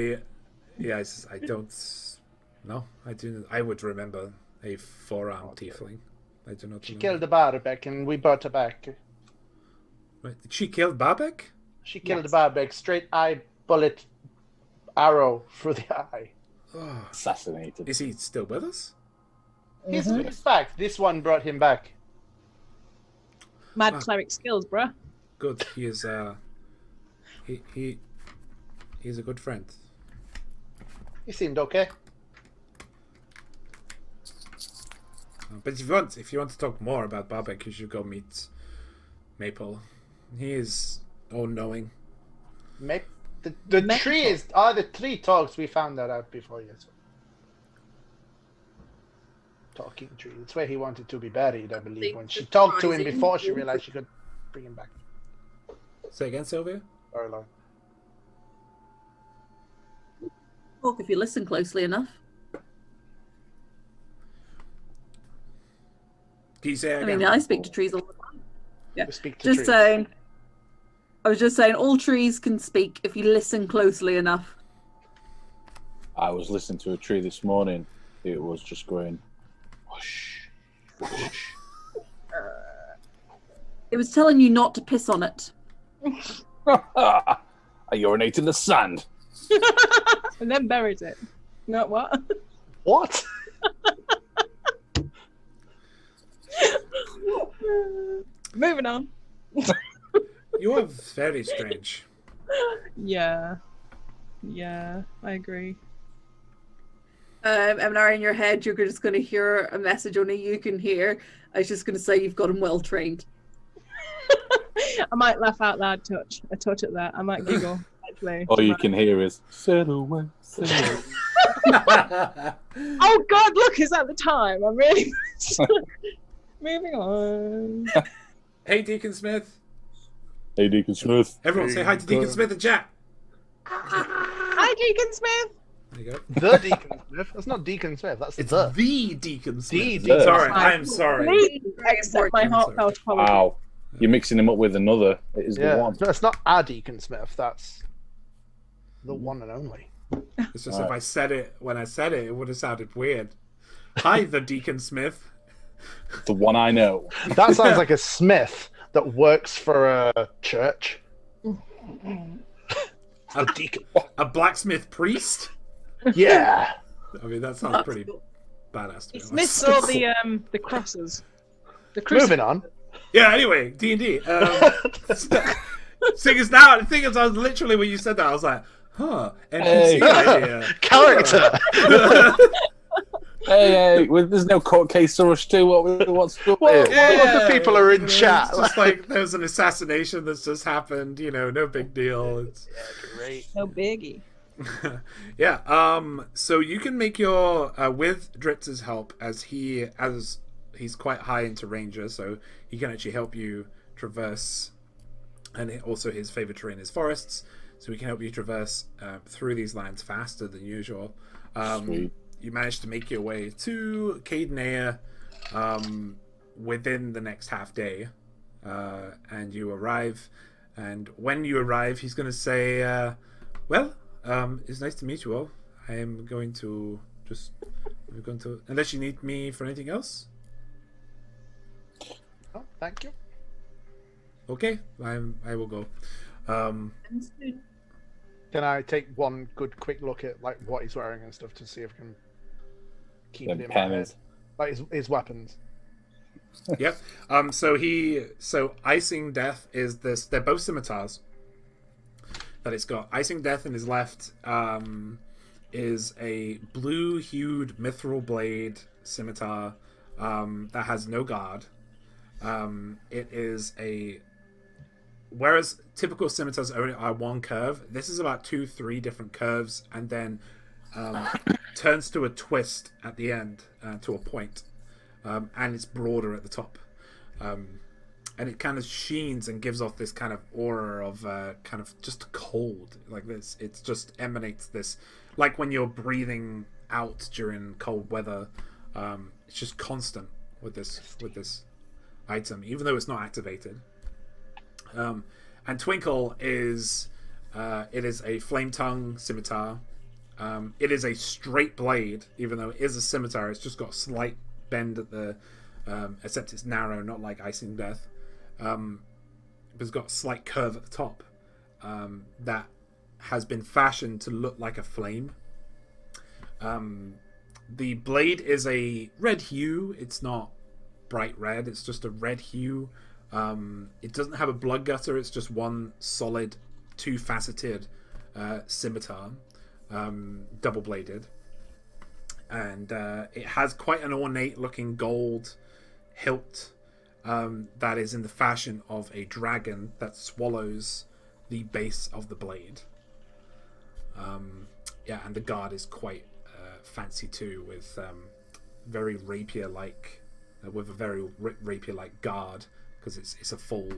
I don't. No, I do. I would remember a four-armed tiefling. I do not. She remember. killed the Barbek and we brought her back. Wait, did she kill Babek? She killed the Barbek. Straight eye bullet arrow through the eye. Oh, Assassinated. is he still with us? He's back. This one brought him back. Mad Ah. cleric skills, bruh. Good. He is. He's a good friend. He seemed okay. But if you want to talk more about Babek, you should go meet Maple. He is all-knowing. The trees are the tree talks. We found that out before you. Talking tree. It's where he wanted to be buried, I believe. When she talked to him before, she realized she could bring him back. Say again, Sylvia. Or long. Talk if you listen closely enough. Can you say it I again? mean, I speak to trees all the time. Yeah. We speak to Just trees. saying. I was just saying, all trees can speak if you listen closely enough. I was listening to a tree this morning. It was just going, whoosh, whoosh. It was telling you not to piss on it. I urinate in the sand. And then buried it. No, what? What? Moving on. You are very strange. Yeah. Yeah, I agree. Eminara, in your head, you're just going to hear a message only you can hear. I was just going to say you've got him well trained. I might laugh out loud a touch at that. I might giggle, actually. All you can hear is, sail away, sail away. Oh god, look, is that the time? I'm really moving on. Hey, Deacon Smith. Hey, Deacon Smith. Everyone say hi to Deacon Smith in chat. Hi, Deacon Smith. There you go. The Deacon Smith? That's not Deacon Smith. That's It's the. the Deacon Smith. The Deacon Sorry, Smith. I am sorry. Please accept my I'm heartfelt apology. Wow. You're mixing him up with another. It is the Yeah, one. no, it's not a Deacon Smith. That's the one and only. It's just if I said it when I said it, it would have sounded weird. Hi, the Deacon Smith. The one I know. That sounds like a Smith that works for a church. A Deacon. A blacksmith priest. Yeah. I mean, that sounds pretty badass. To be Smith honest. saw the crosses. The Moving on. Yeah. Anyway, D&D. Seeing as now, the thing is, I was literally when you said that, I was like, huh, NPC idea. Character. Hey, there's no court case to rush to. What's up Well, here? look at people are in you know, chat. It's just like there's an assassination that's just happened. You know, no big deal. It's... Great. No biggie. Yeah. So you can make your with Dritz's help as he's quite high into ranger, so he can actually help you traverse, and also his favorite terrain is forests, so he can help you traverse through these lands faster than usual. Sweet. You manage to make your way to Cadenair within the next half day, and you arrive. And when you arrive, he's going to say, "Well, it's nice to meet you all. I am going to unless you need me for anything else. Oh, thank you. Okay, I will go." Can I take one good quick look at like what he's wearing and stuff to see if I can keep Them it in my head? pens. Like his weapons. Yep. So Icing Death is this. They're both scimitars. That it's got Icing Death in his left is a blue-hued mithril blade scimitar that has no guard. It is a whereas typical scimitars only are one curve. This is about 2-3 different curves, and then turns to a twist at the end to a point. And it's broader at the top, and it kind of sheens and gives off this kind of aura of kind of just cold, like this. It just emanates this, like when you're breathing out during cold weather. It's just constant with this. item, even though it's not activated. And Twinkle is it is a flame tongue scimitar. It is a straight blade, even though it is a scimitar. It's just got a slight bend at the, except it's narrow, not like Icing Death. But it's got a slight curve at the top that has been fashioned to look like a flame. The blade is a red hue. It's not bright red. It's just a red hue. It doesn't have a blood gutter. It's just one solid, two-faceted scimitar, double-bladed. And it has quite an ornate-looking gold hilt that is in the fashion of a dragon that swallows the base of the blade. Yeah, and the guard is quite fancy too, with very rapier-like, with a very rapier-like guard, because it's a full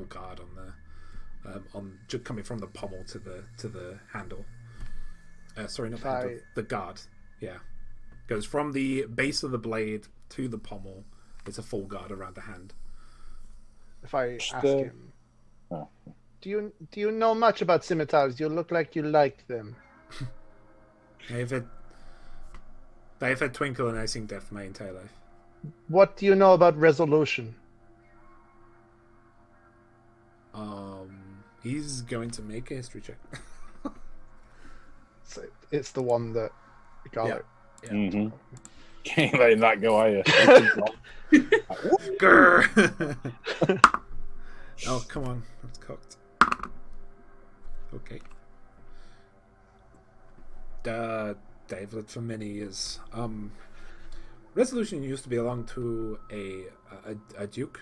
guard on the on just coming from the pommel to the handle. Sorry, not the handle, the guard. Yeah, goes from the base of the blade to the pommel. It's a full guard around the hand. If I ask him, do you know much about scimitars? You look like you like them. I've had Twinkle and Icing Death my entire life. What do you know about resolution? He's going to make a history check. So it's the one that got it. Yeah. Mm-hmm. Can't let that go, are you? Grr. Oh, come on. That's cocked. Okay. David, for many years. Resolution used to belong to a duke,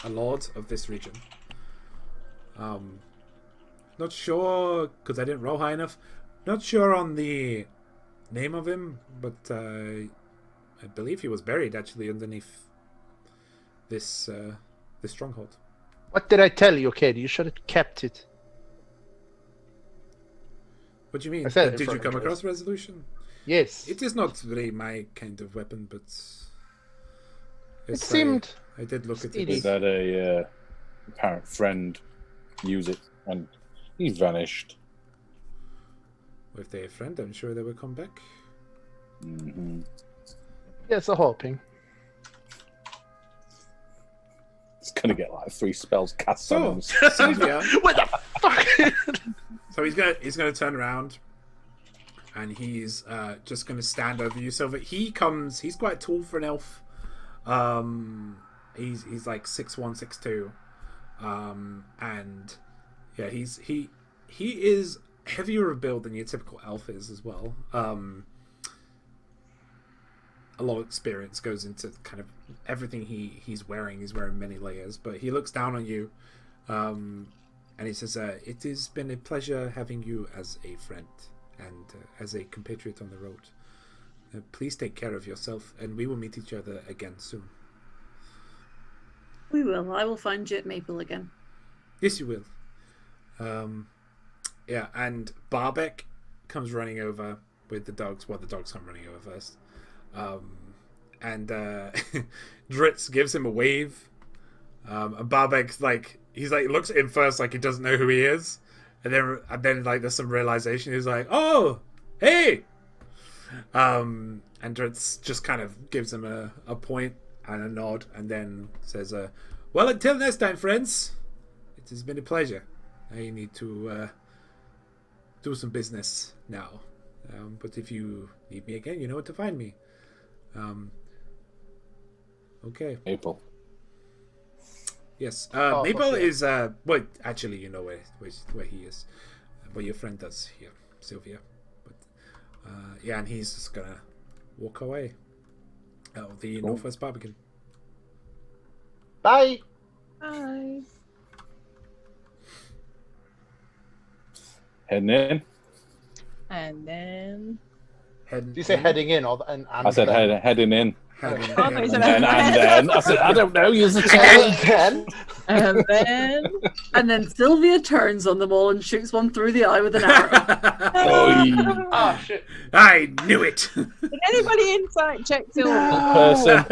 a lord of this region. Not sure, because I didn't roll high enough. Not sure on the name of him, but I believe he was buried actually underneath this stronghold. What did I tell you, kid? You should have kept it. What do you mean? I said Did you come across resolution? Yes. It is not really my kind of weapon, but It seemed. I did look at steady. it. That a apparent friend use it, and he vanished. If they're a friend, I'm sure they will come back. Mm-hmm. Yes, I'm hoping. It's gonna get like 3 spells cast So, on him. Sylvia. What the fuck? So he's gonna turn around, and he's just gonna stand over you. So he's quite tall for an elf. He's like 6'1", 6'2", and yeah, he is heavier of build than your typical elf is as well. A lot of experience goes into kind of everything he's wearing. He's wearing many layers, but he looks down on you, and he says, "It has been a pleasure having you as a friend and as a compatriot on the road. Please take care of yourself, and we will meet each other again soon." We will. I will find you at Maple again. Yes, you will. Yeah, and Barbek comes running over with the dogs. Well, the dogs come running over first. And Dritz gives him a wave. And Barbek's looks at him first like he doesn't know who he is. And then like there's some realization. He's like, "Oh, hey!" And Dritz just kind of gives him a point and a nod, and then says, "Well, until next time, friends. It has been a pleasure. I need to do some business now. But if you need me again, you know where to find me." Okay. Maple. Yes. Oh, Maple okay. is well, actually, you know where he is. What your friend does here, Sylvia. But yeah, and he's just gonna walk away out of the Northwest Barbican. Bye. Bye. Heading in. And then. Did you say heading in or and I said heading in. Heading Oh, I thought you said And then I said, I don't know. Use the then? And then. And then Sylvia turns on them all and shoots one through the eye with an arrow. Oh shit! I knew it. Did anybody insight check Silver? person.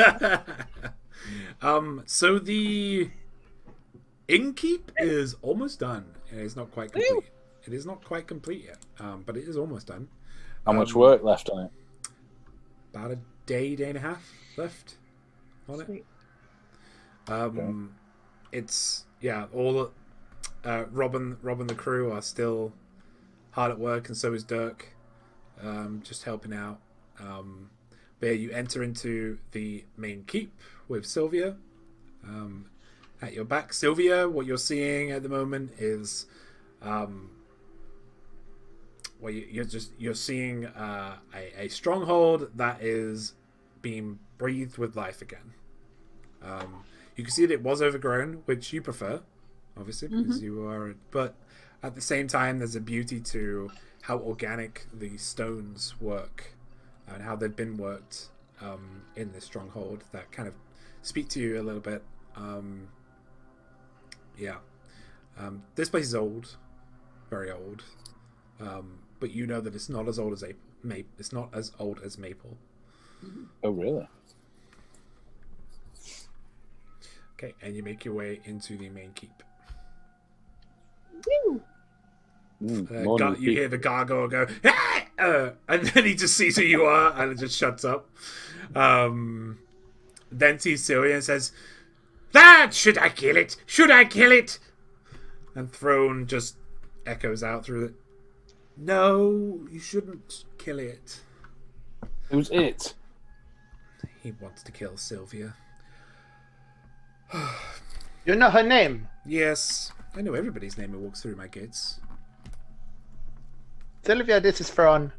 So the innkeep is almost done. It is not quite complete. It is not quite complete yet, but it is almost done. How much work left on it? About a day and a half left on it. Sweet. It's all Robin the crew are still hard at work, and so is Dirk, just helping out. But yeah, you enter into the main keep with Sylvia at your back. Sylvia, what you're seeing at the moment is you're seeing a stronghold that is being breathed with life again. You can see that it was overgrown, which you prefer, obviously, because you are. But at the same time, there's a beauty to how organic the stones work and how they've been worked in this stronghold that kind of speak to you a little bit. This place is old, very old, but you know that it's not as old as Maple. It's not as old as Maple. Oh, really? Okay, and you make your way into the main keep. Woo! You hear the gargoyle go, "Ah!" And then he just sees who you are, and it just shuts up. Then sees Sylvia and says, "That should I kill it? Should I kill it?" And Throne just echoes out through it. No, you shouldn't kill it. Who's it? He wants to kill Sylvia. You know her name? Yes, I know everybody's name who walks through my gates. Sylvia, this is Fron.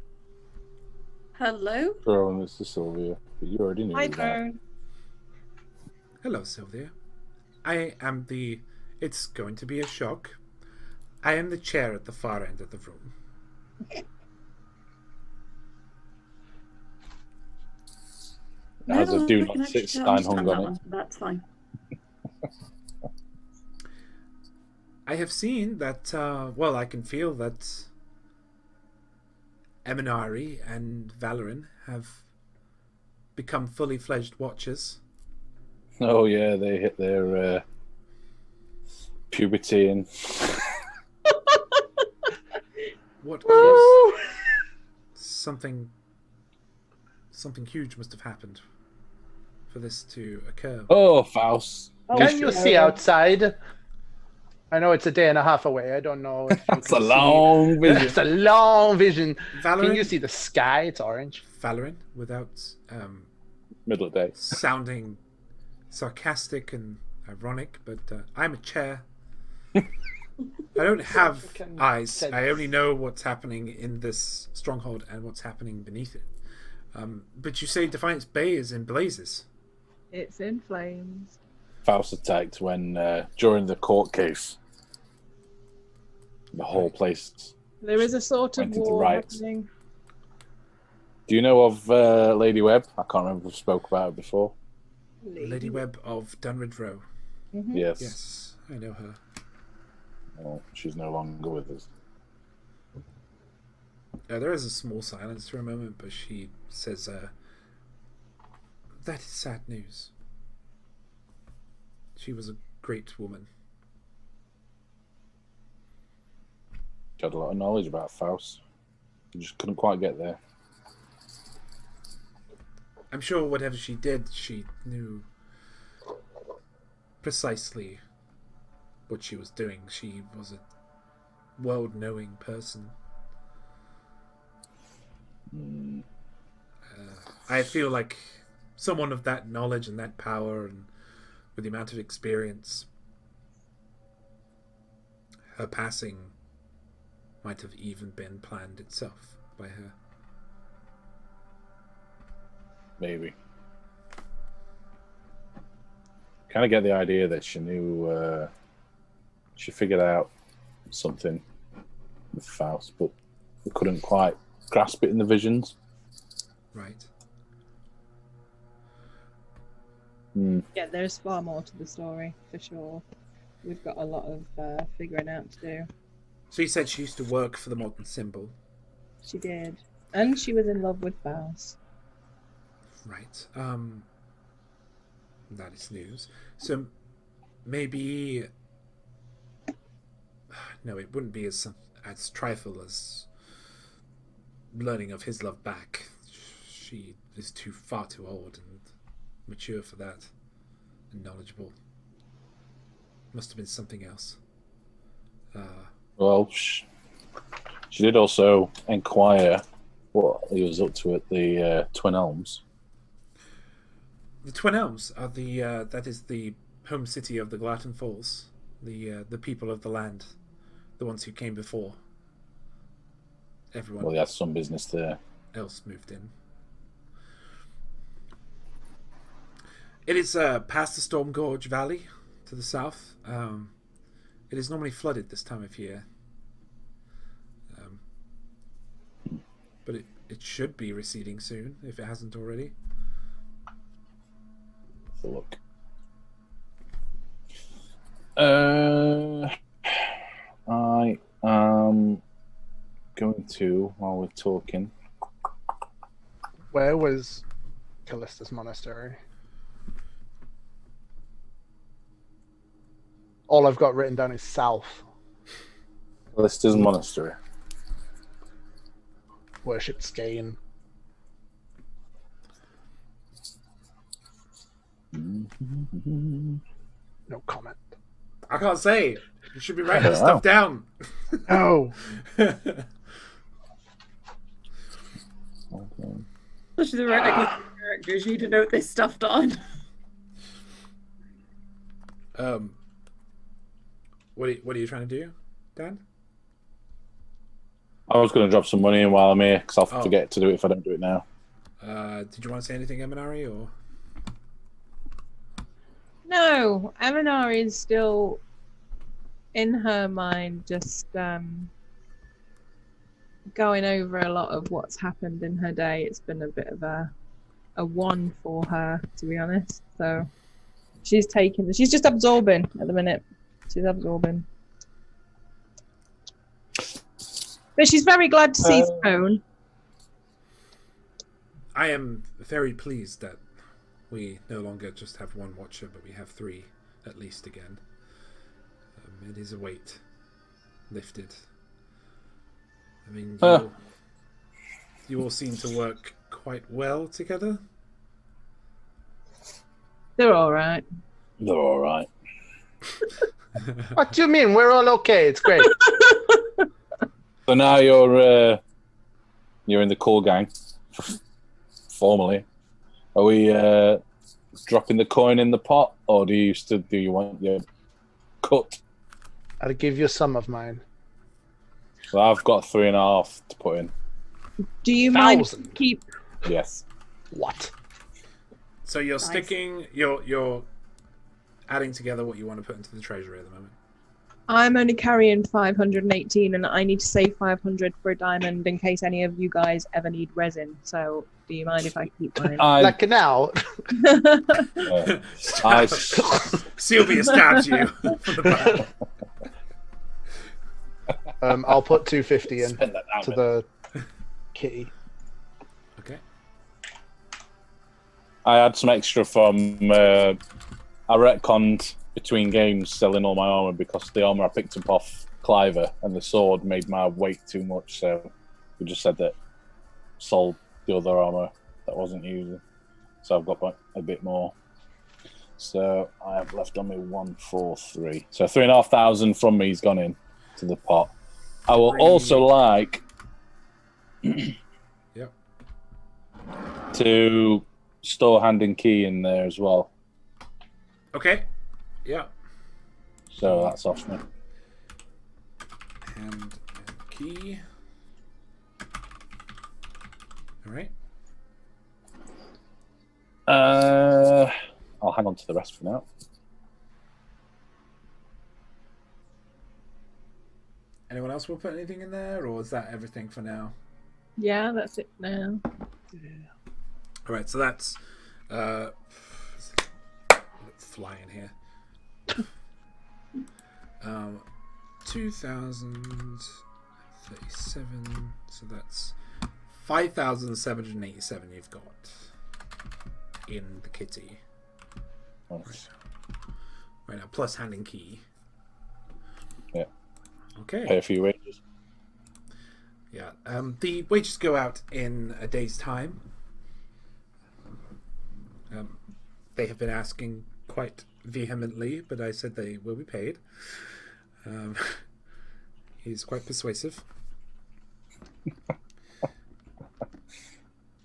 Hello? Throne, this is Sylvia. But you already knew Hi, that. Drone. Hello, Sylvia. I am the... It's going to be a shock. I am the chair at the far end of the room. Has a do I not can sit actually sign understand hung that on it. one. That's fine. I have seen that, I can feel that Eminari and Valorin have become fully fledged watchers. Oh yeah, they hit their puberty and What something huge must have happened for this to occur. oh, Faust. Oh, Can you sure. see outside? I know it's a day and a half away. I don't know if you That's can a long see. vision. It's a long vision. Valorin, Can you see the sky? It's orange. Valorin, without Middle of the day. sounding sarcastic and ironic, but I'm a chair. I don't have African eyes. sense. I only know what's happening in this stronghold and what's happening beneath it. But you say Defiance Bay is in blazes. It's in flames. Faust attacked when during the court case. The whole place. There is a sort of Went into war riots. happening. Do you know of Lady Webb? I can't remember if we spoke about her before. Lady Webb of Dunrid Row. Mhm. Yes. Yes, I know her. Well, she's no longer with us. There is a small silence for a moment, but she says, that is sad news. She was a great woman. She had a lot of knowledge about Faust. You just couldn't quite get there. I'm sure whatever she did, she knew precisely what she was doing. She was a world-knowing person. I feel like someone of that knowledge and that power and with the amount of experience, her passing might have even been planned itself by her. Maybe. Kind of get the idea that she knew, she figured out something with Faust, but we couldn't quite grasp it in the visions. Right. Yeah, there's far more to the story, for sure. We've got a lot of figuring out to do. So you said she used to work for the Modern Symbol. She did. And she was in love with Faust. Right. That is news. So maybe no, it wouldn't be as trifle as learning of his love back. She is far too old and mature for that, and knowledgeable. Must have been something else. Well, she did also inquire what he was up to at the Twin Elms. The Twin Elms are that is the home city of the Glatton Falls, the people of the land, the ones who came before. Everyone Well, he had some business there. else moved in. It is past the Storm Gorge Valley to the south. It is normally flooded this time of year. But it should be receding soon, if it hasn't already. Have a look. I am going to, while we're talking... Where was Callista's monastery? All I've got written down is south. Lister's Monastery. Worship Skane. No comment. I can't say. You should be writing this stuff down. Oh. Okay. Especially the right characters, you need to note this stuff down. What are you trying to do, Dan? I was going to drop some money in while I'm here, because I'll Oh. forget to do it if I don't do it now. Did you want to say anything, Eminari, or? No, Eminar is still in her mind, just going over a lot of what's happened in her day. It's been a bit of a one for her, to be honest. So she's just absorbing at the minute. She's absorbing. But she's very glad to see Throne. I am very pleased that we no longer just have one watcher, but we have three at least again. It is a weight lifted. I mean, you all seem to work quite well together. They're all right. They're all right. What do you mean? We're all okay. It's great. So now you're in the core gang, formally. Are we dropping the coin in the pot, or do you want your cut? I'll give you some of mine. Well, I've got 3.5 to put in. Do you mind if 1,000? we keep? Yes. What? So you're Nice. sticking, you're adding together what you want to put into the treasury at the moment. I'm only carrying 518, and I need to save 500 for a diamond in case any of you guys ever need resin. So, do you mind if I keep mine? Like now? I Sylvia stabs you from the back. I'll put 250 in spent that to now. the kitty. Okay. I had some extra from. I retconned between games selling all my armor because the armor I picked up off Cliver and the sword made my weight too much. So we just said that sold the other armor that wasn't using. So I've got a bit more. So I have left on me 143. So 3,500 from me's gone in to the pot. I will also like Yep. to store hand and key in there as well. Okay. Yeah. So that's off me. Hand and key. All right. I'll hang on to the rest for now. Anyone else will put anything in there, or is that everything for now? Yeah, that's it now. All right. So that's let's fly in here. 2,037. So that's 5,787 you've got in the kitty. Right now, plus handing key. Yeah. Okay. Pay a few wages. Yeah. The wages go out in a day's time. They have been asking quite vehemently, but I said they will be paid. He's quite persuasive.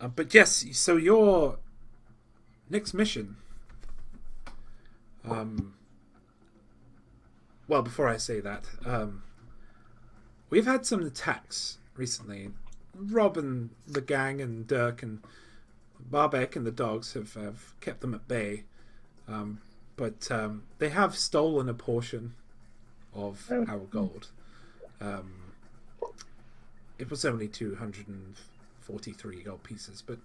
But yes, so your next mission. Well, before I say that, we've had some attacks recently. Rob and the gang and Dirk and Barbek and the dogs have kept them at bay. But they have stolen a portion of our gold. It was only 243 gold pieces, but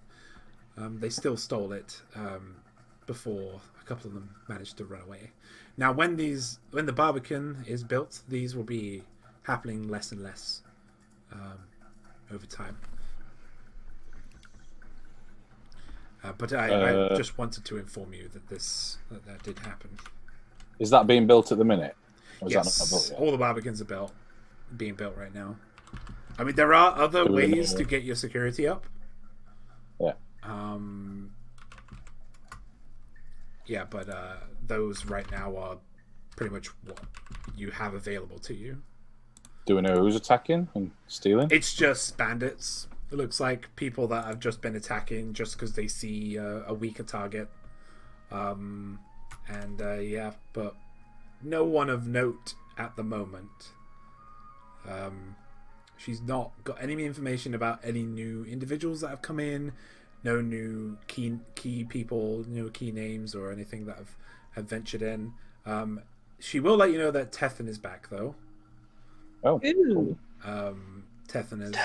they still stole it before a couple of them managed to run away. Now, when the Barbican is built, these will be happening less and less over time. But I just wanted to inform you that that did happen. Is that being built at the minute? Or is Yes, that not built yet? all the Barbicans are being built right now. I mean, there are other ways to get your security up. Yeah. Yeah, but those right now are pretty much what you have available to you. Do we know who's attacking and stealing? It's just bandits. It looks like people that have just been attacking just because they see a weaker target. Yeah, but no one of note at the moment. She's not got any information about any new individuals that have come in. No new key people, no key names or anything that have ventured in. She will let you know that Tefan is back, though. Oh. Ooh. Tefan is...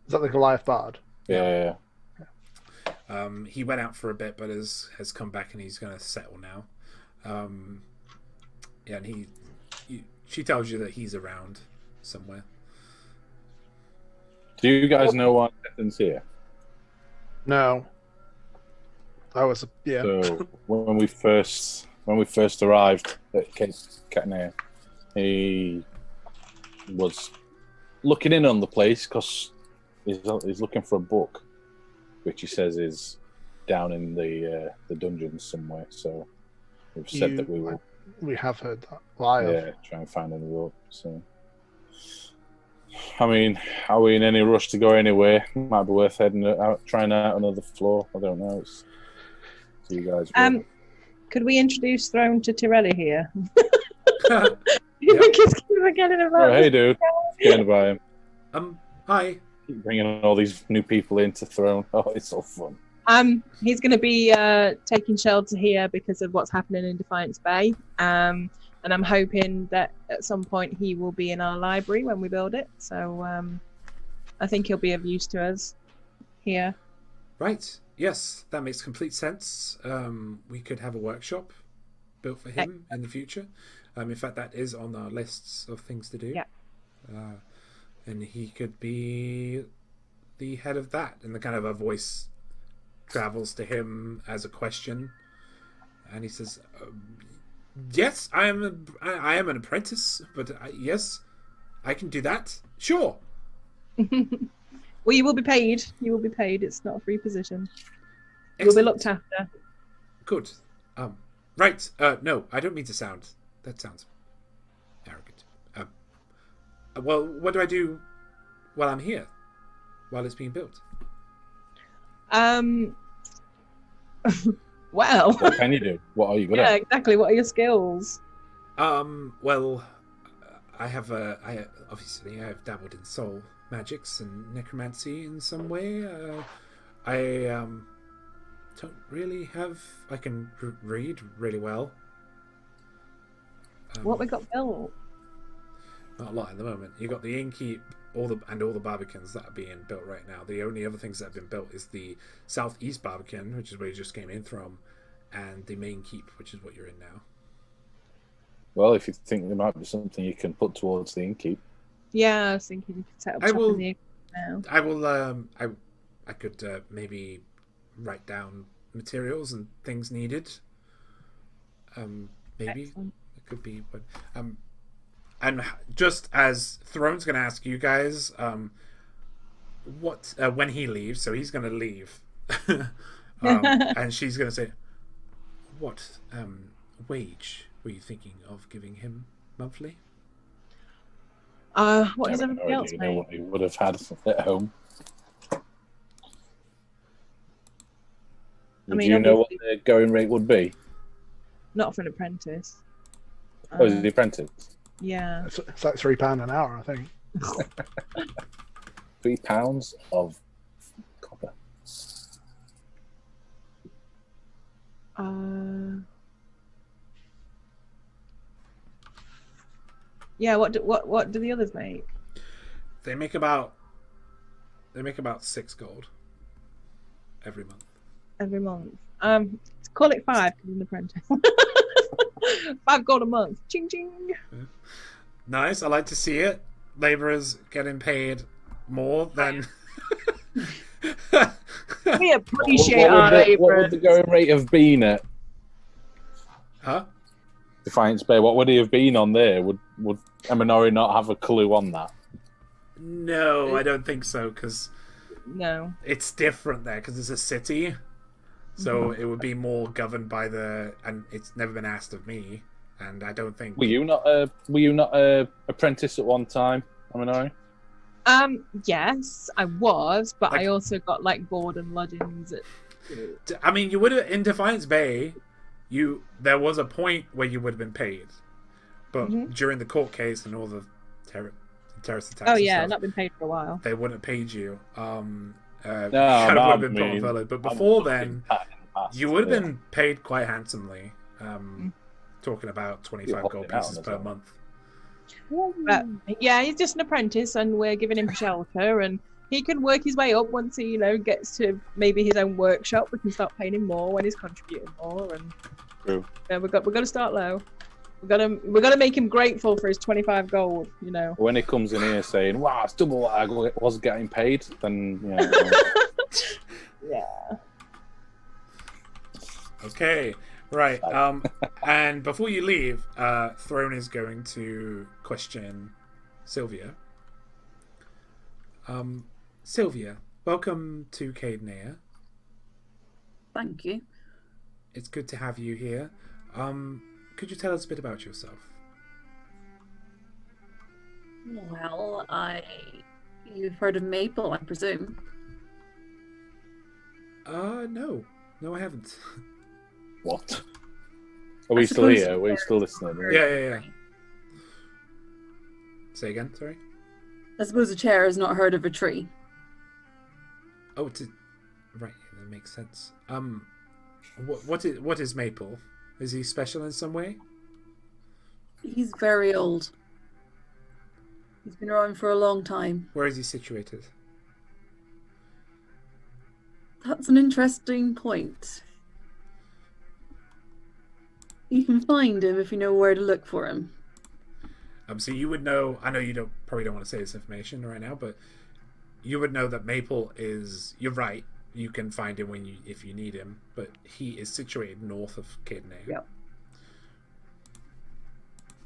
Is that the Goliath Bard? Yeah. He went out for a bit, but has come back and he's going to settle now. Yeah, and she tells you that he's around somewhere. Do you guys know why Ethan's here? No. That was yeah. So when we first arrived at Cape Catnea, he was looking in on the place because he's looking for a book, which he says is down in the dungeons somewhere. So we've said that we will. We have heard that. Live. Yeah, try and find any book. So, I mean, are we in any rush to go anywhere? Might be worth heading out, trying out another floor. I don't know. It's you guys. Could we introduce Throne to Tirelli here? Yep. Just keep forgetting about Oh, hey, dude. Getting by him. Hi. Keep bringing all these new people into Throne. Oh, it's so fun. He's going to be taking shelter here because of what's happening in Defiance Bay. And I'm hoping that at some point he will be in our library when we build it. So I think he'll be of use to us here. Right. Yes, that makes complete sense. We could have a workshop built for him in the future. In fact, that is on our lists of things to do. Yeah. And he could be the head of that. And the kind of a voice travels to him as a question. And he says, yes, I am an apprentice, but yes, I can do that. Sure. Well, you will be paid. You will be paid. It's not a free position. You'll be looked after. Good. Right. No, I don't mean to sound. That sounds arrogant. Well, what do I do while I'm here? While it's being built? Well. What can you do? What are you good Yeah, at? exactly. What are your skills? Well, I have obviously I have dabbled in soul magics and necromancy in some way. I don't really have. I can read really well. What we got built? Not a lot at the moment. You got the innkeep, all the Barbicans that are being built right now. The only other things that have been built is the southeast Barbican, which is where you just came in from, and the main keep, which is what you're in now. Well, if you think there might be something you can put towards the innkeep. Yeah, I was thinking you could set up shop in the now. I will. I could maybe write down materials and things needed. Maybe Excellent. it could be, but and just as Throne's going to ask you guys, what when he leaves, so he's going to leave, and she's going to say, what wage were you thinking of giving him monthly? What does I everybody else already know make? what he would have had at home. I mean, Do you know what obviously- the going rate would be? Not for an apprentice. Oh, is it the apprentice? Yeah. It's like £3 an hour, I think. £3 of copper. Yeah. What do the others make? They make about 6 gold every month. Every month. Call it 5 because I'm an apprentice. 5 gold a month. Ching ching. Nice. I like to see it. Laborers getting paid more than. We appreciate our What would the labourers. going rate have been at Huh? Defiance Bay? What would he have been on there? Would Eminori not have a clue on that? No, I don't think so, because No. it's different there, because it's a city. So it would be more governed by and it's never been asked of me, and I don't think. Were you not a apprentice at one time, Eminori? Yes, I was, but Like- I also got like board and lodgings. I mean, you would have in Defiance Bay. There was a point where you would have been paid, but during the court case and all the terrorist attacks. Oh and yeah, stuff, not been paid for a while. they wouldn't have paid you. Kind No, of would I have been put on mean, furlough. But I'm before talking then, back in the past, you would have yeah. been paid quite handsomely. Talking about 25 You're gold holding out pieces on per as well. month. But yeah, he's just an apprentice, and we're giving him shelter, and he can work his way up once he, gets to maybe his own workshop. We can start paying him more when he's contributing more, and True. yeah, we've got to start low. We've got to make him grateful for his 25 gold. When he comes in here saying, "Wow, it's double what I was getting paid," then Yeah. Okay, right. And before you leave, Throne is going to question Sylvia. Sylvia, welcome to Cadenea. Thank you. It's good to have you here. Could you tell us a bit about yourself? Well, you've heard of Maple, I presume. No, I haven't. what? Are we I still suppose here? Are we still listening? Yeah. Say again, sorry. I suppose a chair has not heard of a tree. Oh, right, that makes sense. What is Maple? Is he special in some way? He's very old. He's been around for a long time. Where is he situated? That's an interesting point. You can find him if you know where to look for him. So you would know. I know you probably don't want to say this information right now, but you would know that Maple is. You're right. You can find him if you need him, but he is situated north of Cadenea. Yep.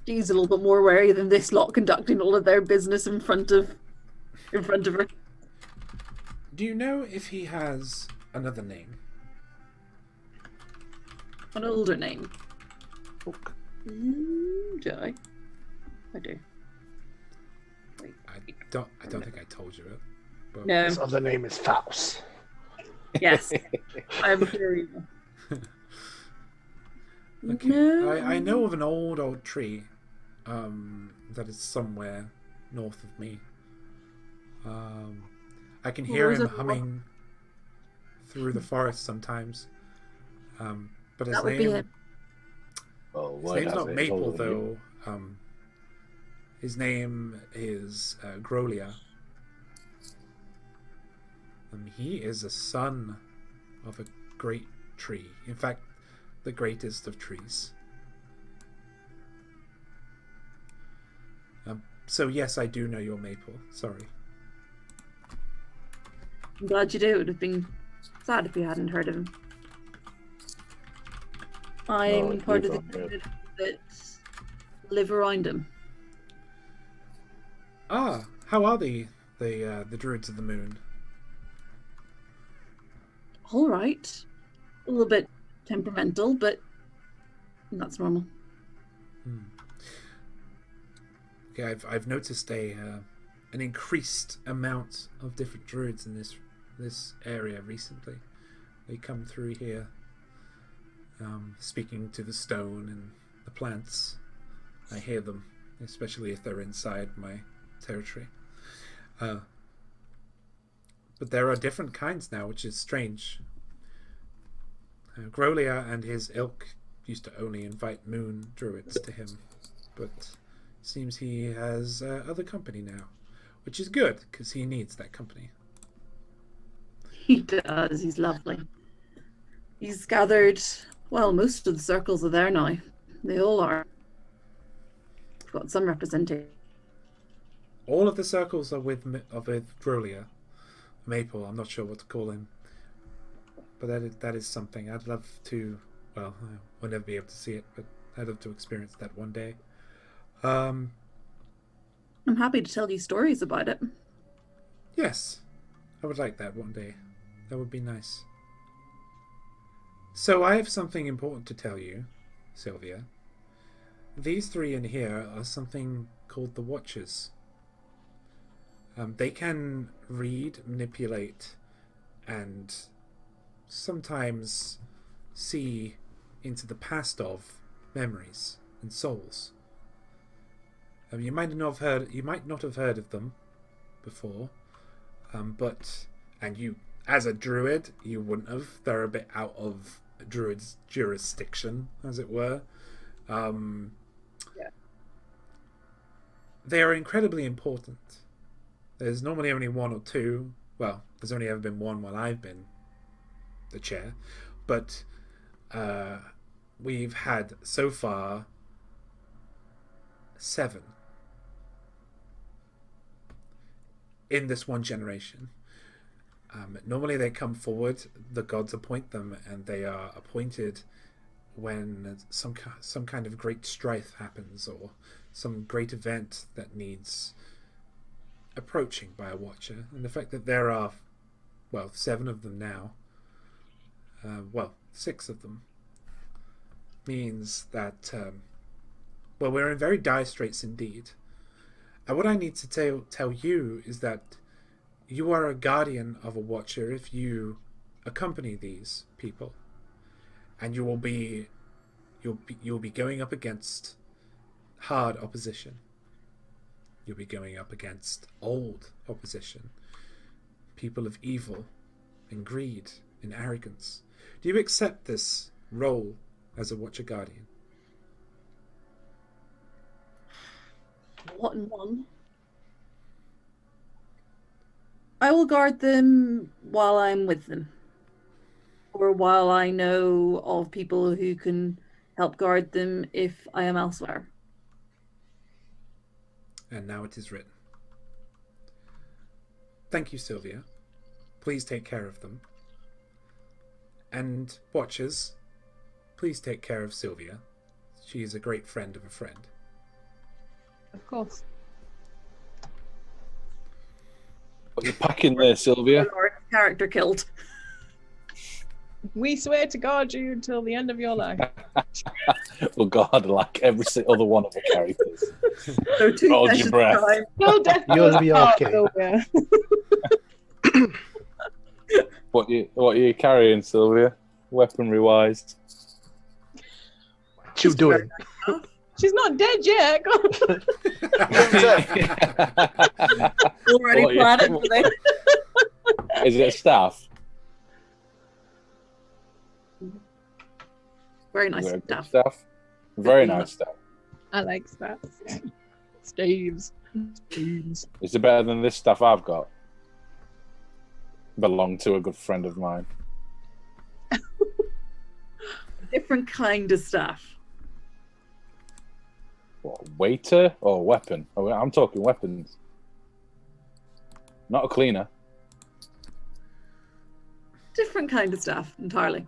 She's a little bit more wary than this lot conducting all of their business in front of her. Do you know if he has another name? An older name. Do I? I do. Wait. I don't think I told you it. But No. His other name is Faust. Yes. I'm sure you know. Okay. No. I know of an old tree that is somewhere north of me. I can hear Well, him is it- humming through the forest sometimes. But his That would be name it. Well, his word name's has not it, it's Maple older than you. though. His name is Grolia. He is a son of a great tree. In fact, the greatest of trees. So yes, I do know your Maple. Sorry. I'm glad you do. It would have been sad if you hadn't heard of him. I'm No, part of the you're gone, druid that live around him. Ah, how are the druids of the moon? All right. A little bit temperamental, but that's normal. Yeah, I've noticed an increased amount of different druids in this area recently. They come through here, speaking to the stone and the plants. I hear them, especially if they're inside my territory. But there are different kinds now, which is strange. Grolia and his ilk used to only invite moon druids to him, but seems he has other company now, which is good because he needs that company. He does. He's lovely. He's gathered, well, most of the circles are there now. They all are. We've got some representation. All of the circles are with Grolia. Maple, I'm not sure what to call him. But that is something. I'd love to, well, I'll never be able to see it, but I'd love to experience that one day. I'm happy to tell you stories about it. Yes, I would like that one day. That would be nice. So I have something important to tell you, Sylvia. These three in here are something called the Watchers. They can read, manipulate, and sometimes see into the past of memories and souls. You might not have heard of them before, but you, as a druid, you wouldn't have. They're a bit out of a druid's jurisdiction, as it were. They are incredibly important. There's normally only one or two. Well, there's only ever been one while I've been the chair, but we've had so far 7 in this one generation. Normally they come forward, the gods appoint them, and they are appointed when some kind of great strife happens or some great event that needs approaching by a watcher. And the fact that there are, 7 of them now, 6 of them, means that we're in very dire straits indeed. And what I need to tell you is that you are a guardian of a watcher if you accompany these people, and you'll be going up against hard opposition. You'll be going up against old opposition, people of evil and greed and arrogance. Do you accept this role as a Watcher Guardian? What and one? I will guard them while I'm with them, or while I know of people who can help guard them if I am elsewhere. And now it is written. Thank you, Sylvia. Please take care of them. And Watchers, please take care of Sylvia. She is a great friend of a friend. Of course. What you packing there, Sylvia? Or character killed. We swear to guard you until the end of your life. Well, God, like every other one of the characters. So 2 Hold your sessions breath. time. No, definitely. You'll be okay. What are you carrying, Sylvia? Weaponry wise. What you doing? She's not dead yet. Already What are you- planning for this. Is it a staff? Very Is nice it a good stuff. staff? Very nice stuff. I like stats. Steve's. Is it better than this stuff I've got? Belonged to a good friend of mine. Different kind of stuff. What, waiter or weapon? Oh, I'm talking weapons. Not a cleaner. Different kind of stuff entirely.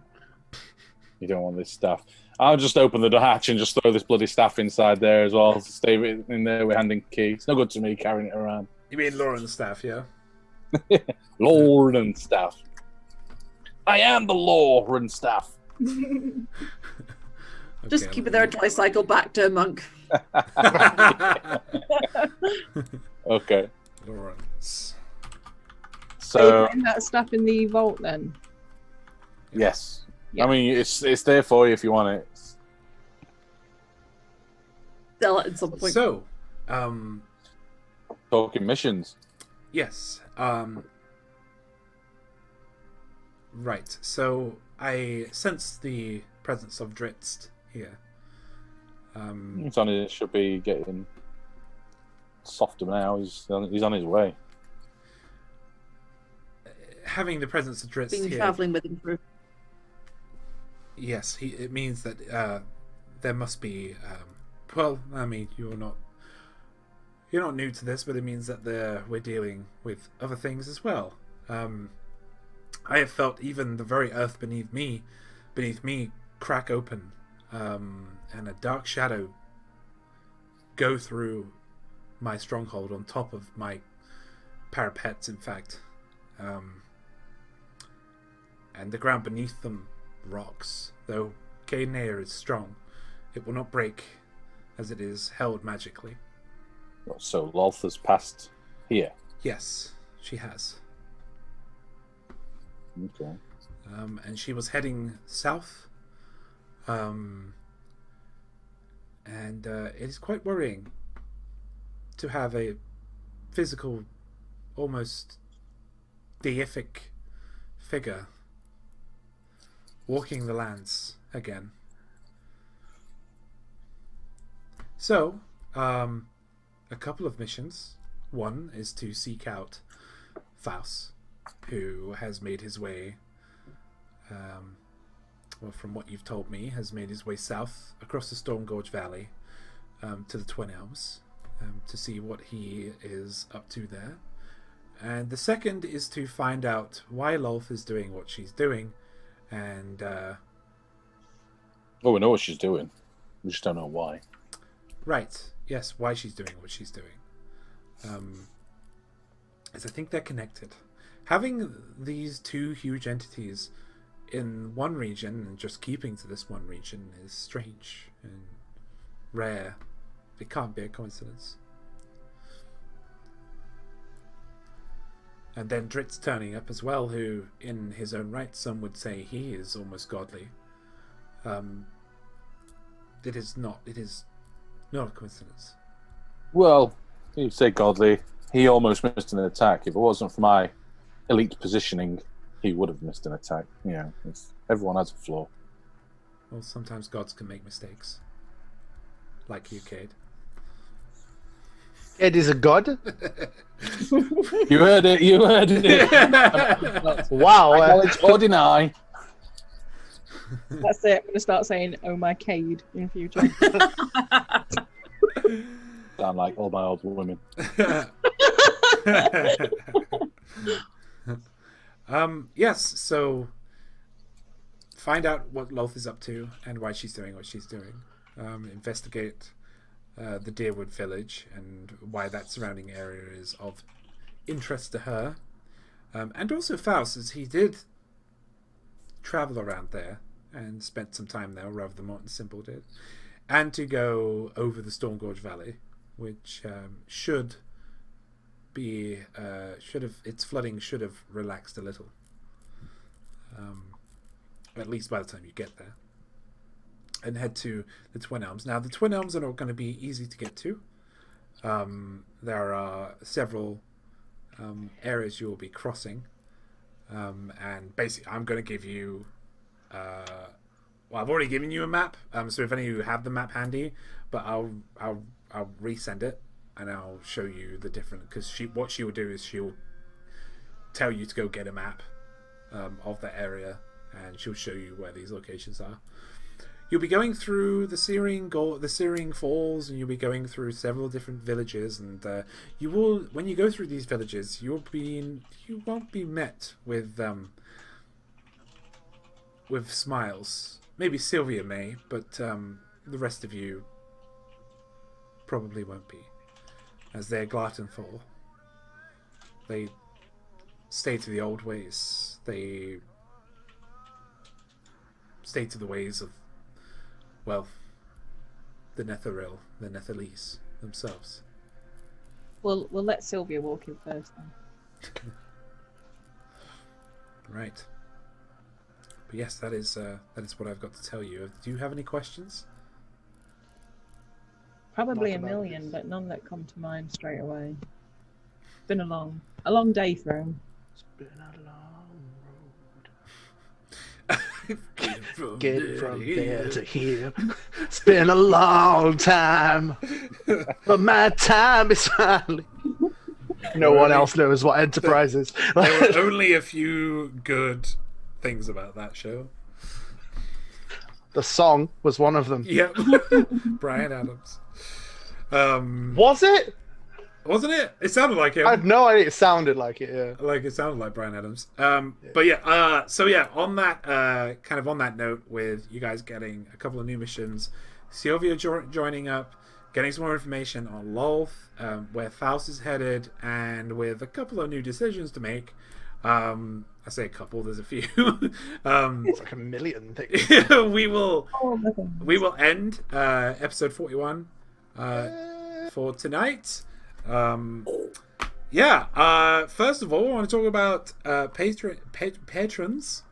You don't want this stuff. I'll just open the hatch and just throw this bloody staff inside there as well. Stay in there with hand and key. It's no good to me carrying it around. You mean Lauren's staff, yeah? Lord and staff. I am the Lord and staff. Just keep it there until I cycle back to a monk. Okay. Lawrence. So putting that stuff in the vault then. yes, Yeah. I mean it's there for you if you want it. Sell it at some point. So, Talking missions. yes. Right. So I sense the presence of Dritz here. It's on it should be getting softer now. He's on his way. Having the presence of Dritz Been here. traveling with him through. Yes, it means that there must be. Well, I mean, you're not new to this, but it means that we're dealing with other things as well. I have felt even the very earth beneath me crack open, and a dark shadow go through my stronghold on top of my parapets, in fact. And the ground beneath them rocks. Though Kaenair is strong, it will not break, as it is held magically. So Lolth has passed here. Yes, she has. Okay. And she was heading south. And it is quite worrying to have a physical, almost deific figure walking the lands again. So, a couple of missions. One is to seek out Faust, who has made his way, well, from what you've told me, has made his way south across the Stormgorge Valley to the Twin Elves to see what he is up to there. And the second is to find out why Lolth is doing what she's doing. And Well, we know what she's doing. We just don't know why. right, yes, why she's doing what she's doing. As I think they're connected. Having these two huge entities in one region and just keeping to this one region is strange and rare. It can't be a coincidence. And then Dritz turning up as well, who, in his own right, some would say he is almost godly. It is not a coincidence. Well, you'd say godly. He almost missed an attack. If it wasn't for my elite positioning, he would have missed an attack. You know, everyone has a flaw. Well, sometimes gods can make mistakes. Like you, Cade. It is a god. You heard it. You heard it. Wow. Acknowledge or deny. That's it. I'm going to start saying, oh my Cade in future. Sound like all my old women. Yes, so find out what Lolth is up to and why she's doing what she's doing. Investigate the Deerwood village and why that surrounding area is of interest to her. And also Faust, as he did travel around there and spent some time there, rather than Morton Simple did. And to go over the Stormgorge Valley, which should have its flooding should have relaxed a little. At least by the time you get there. And head to the Twin Elms. Now, the Twin Elms are not going to be easy to get to. There are several areas you will be crossing. And basically, I'm going to give you... well, I've already given you a map. So if any of you have the map handy, but I'll resend it. And I'll show you the different... Because what she will do is she'll tell you to go get a map of the area. And she'll show you where these locations are. You'll be going through the Searing Falls, and you'll be going through several different villages, and you will, when you go through these villages, you won't be met with smiles maybe Sylvia may, but the rest of you probably won't be, as they're Glattenfall. They stay to the old ways. They stay to the ways of, well, the Netheril, the Netherese themselves. We'll let Sylvia walk in first then. Right. But yes, that is what I've got to tell you. Do you have any questions? Probably Not a about million, this. but none that come to mind straight away. It's been a long day for him. It's been a long road. Get Get from there to here. It's been a long time, but my time is finally. No one else knows what Enterprise is. There were only a few good things about that show. The song was one of them. Yep. Brian Adams. Was it? Wasn't it? It sounded like him. I had no idea. It sounded like it. Yeah. Like, it sounded like Brian Adams. But yeah, so yeah, on that kind of on that note, with you guys getting a couple of new missions, Sylvia joining up, getting some more information on Lolth, where Faust is headed, and with a couple of new decisions to make. I say a couple, there's a few. It's like a million things. we will end episode 41 for tonight. First of all, I want to talk about patrons.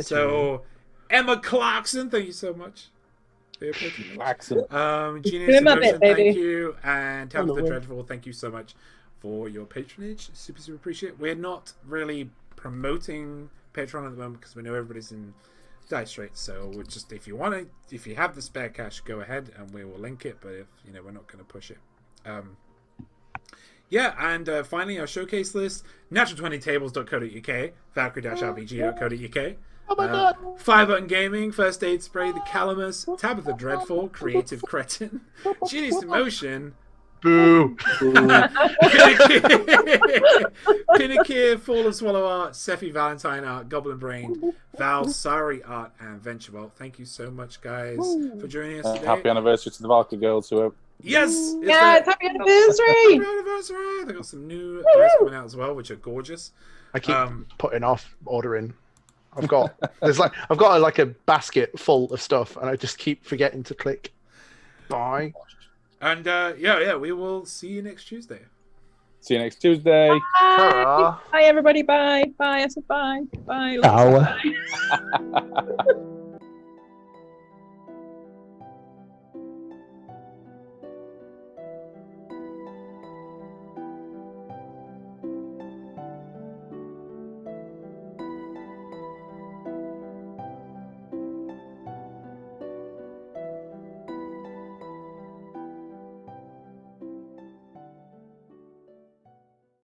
So Emma Clarkson, thank you so much for your patronage. Clarkson. Genius Doing my Emotion, bit, baby. thank you, and Tabitha Hello. Dreadful, thank you so much for your patronage. Super appreciate it. We're not really promoting Patreon at the moment because we know everybody's in dire straits. So we're just, if you have the spare cash, go ahead and we will link it. But if we're not going to push it. Finally, our showcase list: natural20tables.co.uk, valkyrie-rpg.co.uk. Oh my god! Fire Button Gaming, First Aid Spray, The Calamus, Tabitha Dreadful, Creative Cretin, Genius Emotion, Boo! Pinakir, Fall of Swallow Art, Sephi Valentine Art, Goblin Brain, Val Sari Art, and Venturebolt. Thank you so much, guys, for joining us today. Happy anniversary to the Valkyrie girls who are. Yes! Yes, happy anniversary! Happy anniversary! They got some new dice coming out as well, which are gorgeous. I keep putting off ordering. I've got a basket full of stuff, and I just keep forgetting to click buy. And we will see you next Tuesday. See you next Tuesday. Bye. Ta-ra. Bye, everybody. Bye. Bye. I said bye. Bye. Ow. Bye.